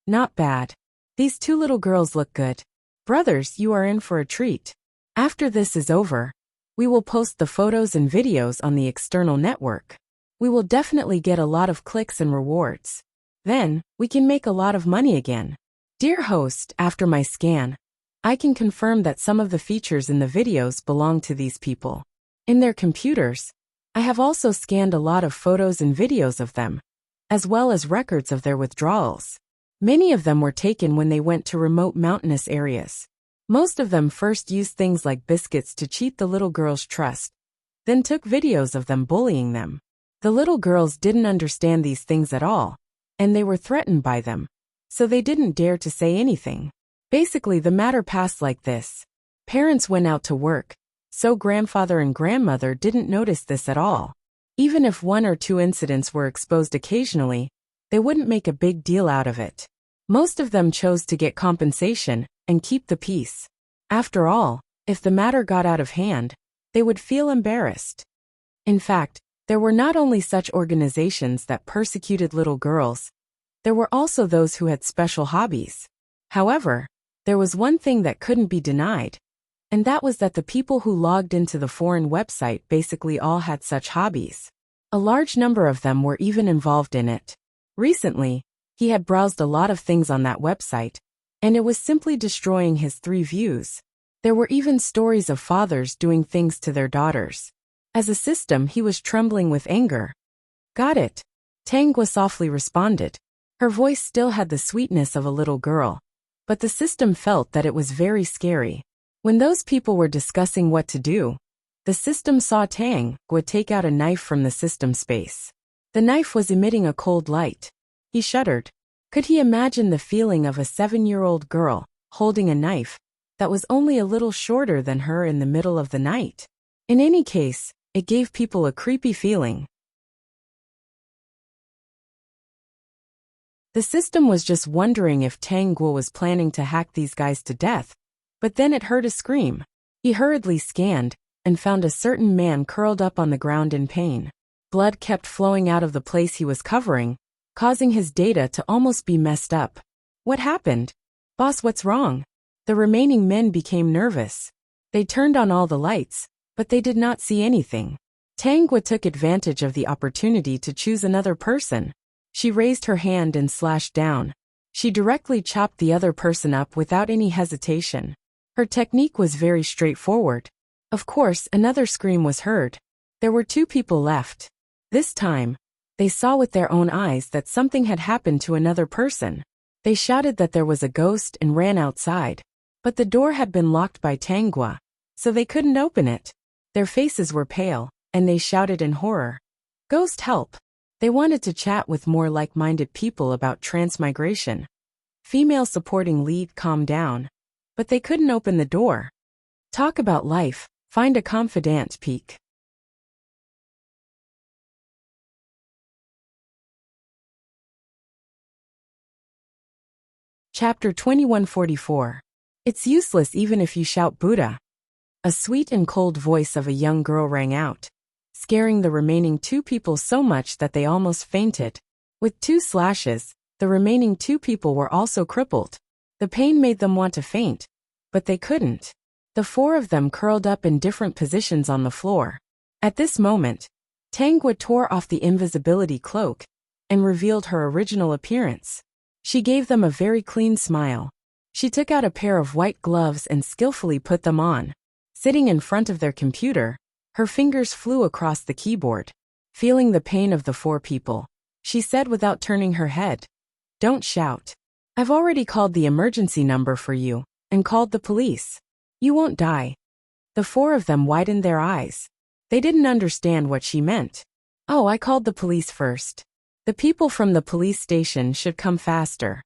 Not bad. These two little girls look good. Brothers, you are in for a treat. After this is over, we will post the photos and videos on the external network. We will definitely get a lot of clicks and rewards. Then, we can make a lot of money again. Dear host, after my scan, I can confirm that some of the features in the videos belong to these people. In their computers, I have also scanned a lot of photos and videos of them, as well as records of their withdrawals. Many of them were taken when they went to remote mountainous areas. Most of them first used things like biscuits to cheat the little girls' trust, then took videos of them bullying them. The little girls didn't understand these things at all, and they were threatened by them, so they didn't dare to say anything. Basically, the matter passed like this. Parents went out to work, so grandfather and grandmother didn't notice this at all. Even if 1 or 2 incidents were exposed occasionally, they wouldn't make a big deal out of it. Most of them chose to get compensation and keep the peace. After all, if the matter got out of hand, they would feel embarrassed. In fact, there were not only such organizations that persecuted little girls, there were also those who had special hobbies. However, there was one thing that couldn't be denied, and that was that the people who logged into the foreign website basically all had such hobbies. A large number of them were even involved in it. Recently, he had browsed a lot of things on that website, and it was simply destroying his 3 views. There were even stories of fathers doing things to their daughters. As a system, he was trembling with anger. Got it, Tangwa softly responded. Her voice still had the sweetness of a little girl, but the system felt that it was very scary. When those people were discussing what to do, the system saw Tangwa take out a knife from the system space. The knife was emitting a cold light. He shuddered. Could he imagine the feeling of a 7-year-old girl holding a knife that was only a little shorter than her in the middle of the night? In any case, it gave people a creepy feeling. The system was just wondering if Tangwa was planning to hack these guys to death, but then it heard a scream. He hurriedly scanned and found a certain man curled up on the ground in pain. Blood kept flowing out of the place he was covering, causing his data to almost be messed up. What happened? Boss, what's wrong? The remaining men became nervous. They turned on all the lights, but they did not see anything. Tangwa took advantage of the opportunity to choose another person. She raised her hand and slashed down. She directly chopped the other person up without any hesitation. Her technique was very straightforward. Of course, another scream was heard. There were 2 people left. This time, they saw with their own eyes that something had happened to another person. They shouted that there was a ghost and ran outside. But the door had been locked by Tangwa, so they couldn't open it. Their faces were pale, and they shouted in horror. Ghost, help! They wanted to chat with more like-minded people about transmigration. Female supporting lead, calm down. But they couldn't open the door. Talk about life, find a confidant, peak. Chapter 2144. It's useless even if you shout Buddha. A sweet and cold voice of a young girl rang out, scaring the remaining 2 people so much that they almost fainted. With 2 slashes, the remaining 2 people were also crippled. The pain made them want to faint, but they couldn't. The 4 of them curled up in different positions on the floor. At this moment, Tangwa tore off the invisibility cloak and revealed her original appearance. She gave them a very clean smile. She took out a pair of white gloves and skillfully put them on. Sitting in front of their computer, her fingers flew across the keyboard. Feeling the pain of the 4 people, she said without turning her head, "Don't shout. I've already called the emergency number for you and called the police. You won't die." The 4 of them widened their eyes. They didn't understand what she meant. "Oh, I called the police first. The people from the police station should come faster."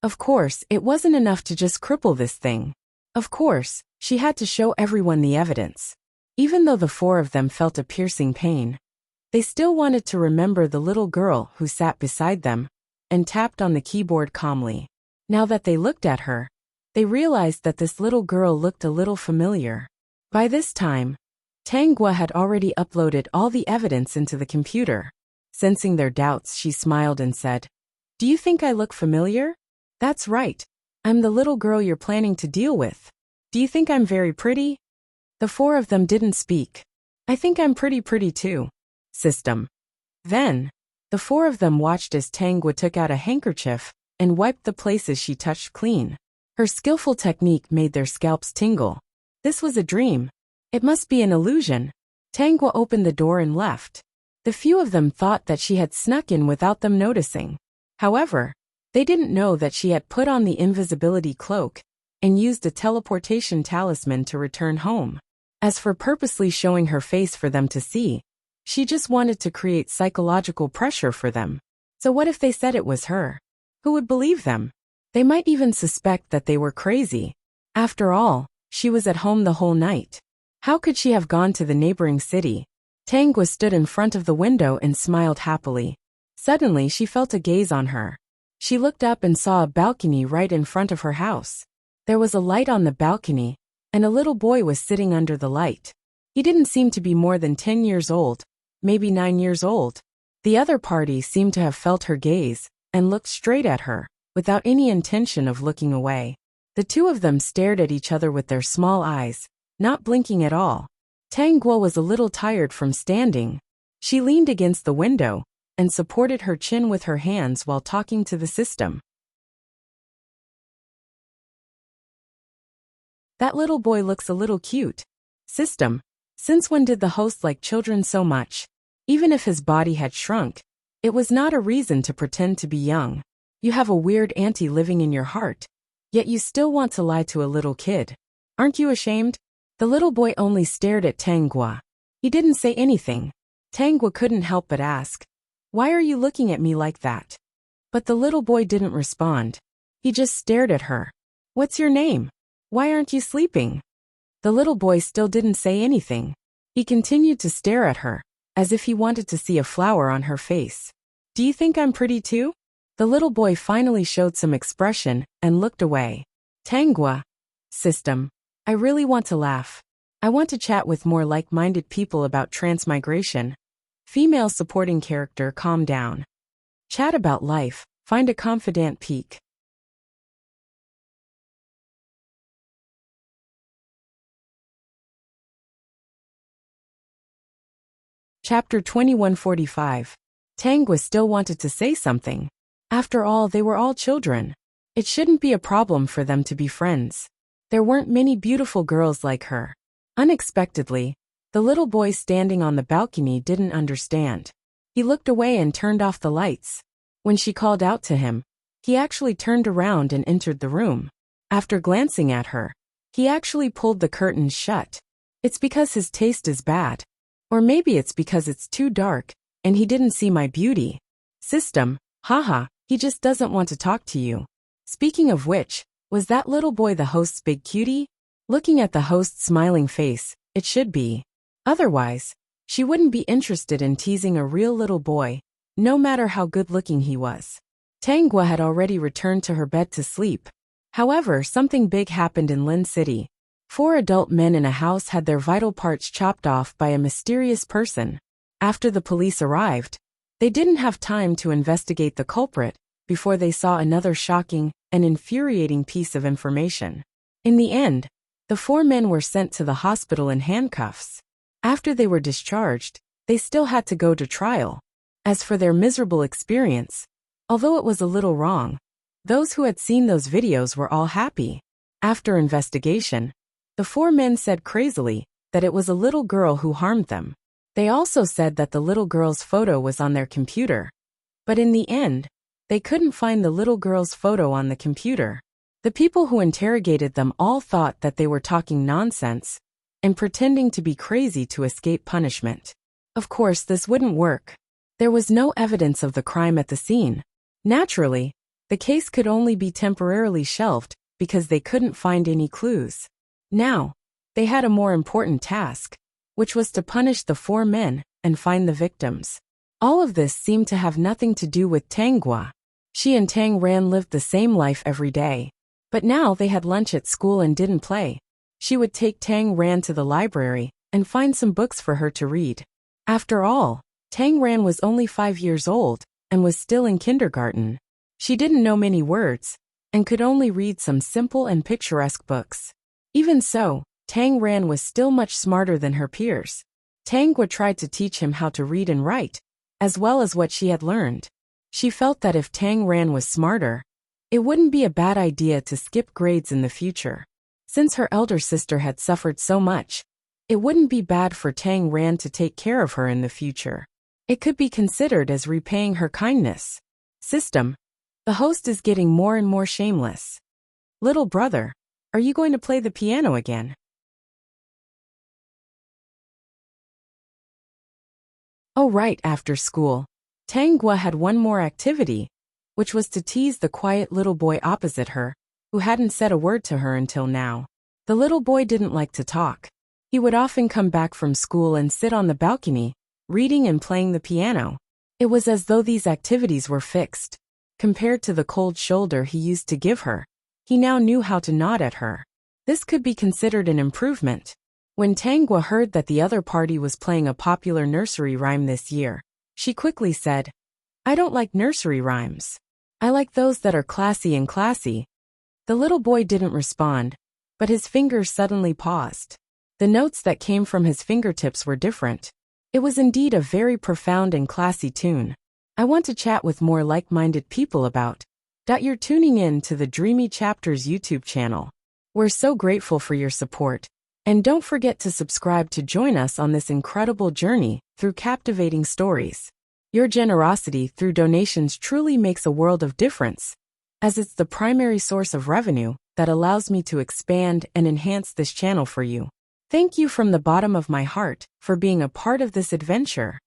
Of course, it wasn't enough to just cripple this thing. Of course, she had to show everyone the evidence. Even though the 4 of them felt a piercing pain, they still wanted to remember the little girl who sat beside them and tapped on the keyboard calmly. Now that they looked at her, they realized that this little girl looked a little familiar. By this time, Tangwa had already uploaded all the evidence into the computer. Sensing their doubts, she smiled and said, "Do you think I look familiar? That's right. I'm the little girl you're planning to deal with. Do you think I'm very pretty?" The 4 of them didn't speak. "I think I'm pretty too. System." Then, the 4 of them watched as Tangwa took out a handkerchief and wiped the places she touched clean. Her skillful technique made their scalps tingle. This was a dream. It must be an illusion. Tangwa opened the door and left. The few of them thought that she had snuck in without them noticing. However, they didn't know that she had put on the invisibility cloak and used a teleportation talisman to return home. As for purposely showing her face for them to see, she just wanted to create psychological pressure for them. So what if they said it was her? Who would believe them? They might even suspect that they were crazy. After all, she was at home the whole night. How could she have gone to the neighboring city? Tangwa stood in front of the window and smiled happily. Suddenly she felt a gaze on her. She looked up and saw a balcony right in front of her house. There was a light on the balcony, and a little boy was sitting under the light. He didn't seem to be more than 10 years old, maybe 9 years old. The other party seemed to have felt her gaze and looked straight at her, without any intention of looking away. The two of them stared at each other with their small eyes, not blinking at all. Tang Guo was a little tired from standing. She leaned against the window and supported her chin with her hands while talking to the system. That little boy looks a little cute. System, since when did the host like children so much? Even if his body had shrunk, it was not a reason to pretend to be young. You have a weird auntie living in your heart, yet you still want to lie to a little kid. Aren't you ashamed? The little boy only stared at Tang Guo. He didn't say anything. Tang Guo couldn't help but ask, "Why are you looking at me like that?" But the little boy didn't respond. He just stared at her. "What's your name? Why aren't you sleeping?" The little boy still didn't say anything. He continued to stare at her, as if he wanted to see a flower on her face. "Do you think I'm pretty too?" The little boy finally showed some expression and looked away. Tang Guo, system, I really want to laugh. I want to chat with more like-minded people about transmigration. Female supporting character, calm down. Chat about life, find a confidant peak. Chapter 2145. Tang Guo still wanted to say something. After all, they were all children. It shouldn't be a problem for them to be friends. There weren't many beautiful girls like her. Unexpectedly, the little boy standing on the balcony didn't understand. He looked away and turned off the lights. When she called out to him, he actually turned around and entered the room. After glancing at her, he actually pulled the curtains shut. It's because his taste is bad. Or maybe it's because it's too dark, and he didn't see my beauty. System, haha, he just doesn't want to talk to you. Speaking of which, was that little boy the host's big cutie? Looking at the host's smiling face, it should be. Otherwise, she wouldn't be interested in teasing a real little boy, no matter how good-looking he was. Tang Guo had already returned to her bed to sleep. However, something big happened in Lin City. 4 adult men in a house had their vital parts chopped off by a mysterious person. After the police arrived, they didn't have time to investigate the culprit before they saw another shocking and infuriating piece of information. In the end, the 4 men were sent to the hospital in handcuffs. After they were discharged, they still had to go to trial. As for their miserable experience, although it was a little wrong, those who had seen those videos were all happy. After investigation, the 4 men said crazily that it was a little girl who harmed them. They also said that the little girl's photo was on their computer. But in the end, they couldn't find the little girl's photo on the computer. The people who interrogated them all thought that they were talking nonsense and pretending to be crazy to escape punishment. Of course, this wouldn't work. There was no evidence of the crime at the scene. Naturally, the case could only be temporarily shelved because they couldn't find any clues. Now, they had a more important task, which was to punish the 4 men and find the victims. All of this seemed to have nothing to do with Tang Guo. She and Tang Ran lived the same life every day. But now they had lunch at school and didn't play. She would take Tang Ran to the library and find some books for her to read. After all, Tang Ran was only 5 years old and was still in kindergarten. She didn't know many words and could only read some simple and picturesque books. Even so, Tang Ran was still much smarter than her peers. Tang Guo tried to teach him how to read and write, as well as what she had learned. She felt that if Tang Ran was smarter, it wouldn't be a bad idea to skip grades in the future. Since her elder sister had suffered so much, it wouldn't be bad for Tang Ran to take care of her in the future. It could be considered as repaying her kindness. System, the host is getting more and more shameless. Little brother, are you going to play the piano again? Oh right, after school. Tang Guo had one more activity, which was to tease the quiet little boy opposite her, who hadn't said a word to her until now. The little boy didn't like to talk. He would often come back from school and sit on the balcony, reading and playing the piano. It was as though these activities were fixed. Compared to the cold shoulder he used to give her, He now knew how to nod at her. This could be considered an improvement. When Tangwa heard that the other party was playing a popular nursery rhyme this year, she quickly said, "I don't like nursery rhymes. I like those that are classy and classy." The little boy didn't respond, but his fingers suddenly paused. The notes that came from his fingertips were different. It was indeed a very profound and classy tune. I want to chat with more like-minded people about. You're tuning in to the Dreamy Chapters YouTube channel. We're so grateful for your support. And don't forget to subscribe to join us on this incredible journey through captivating stories. Your generosity through donations truly makes a world of difference, as it's the primary source of revenue that allows me to expand and enhance this channel for you. Thank you from the bottom of my heart for being a part of this adventure.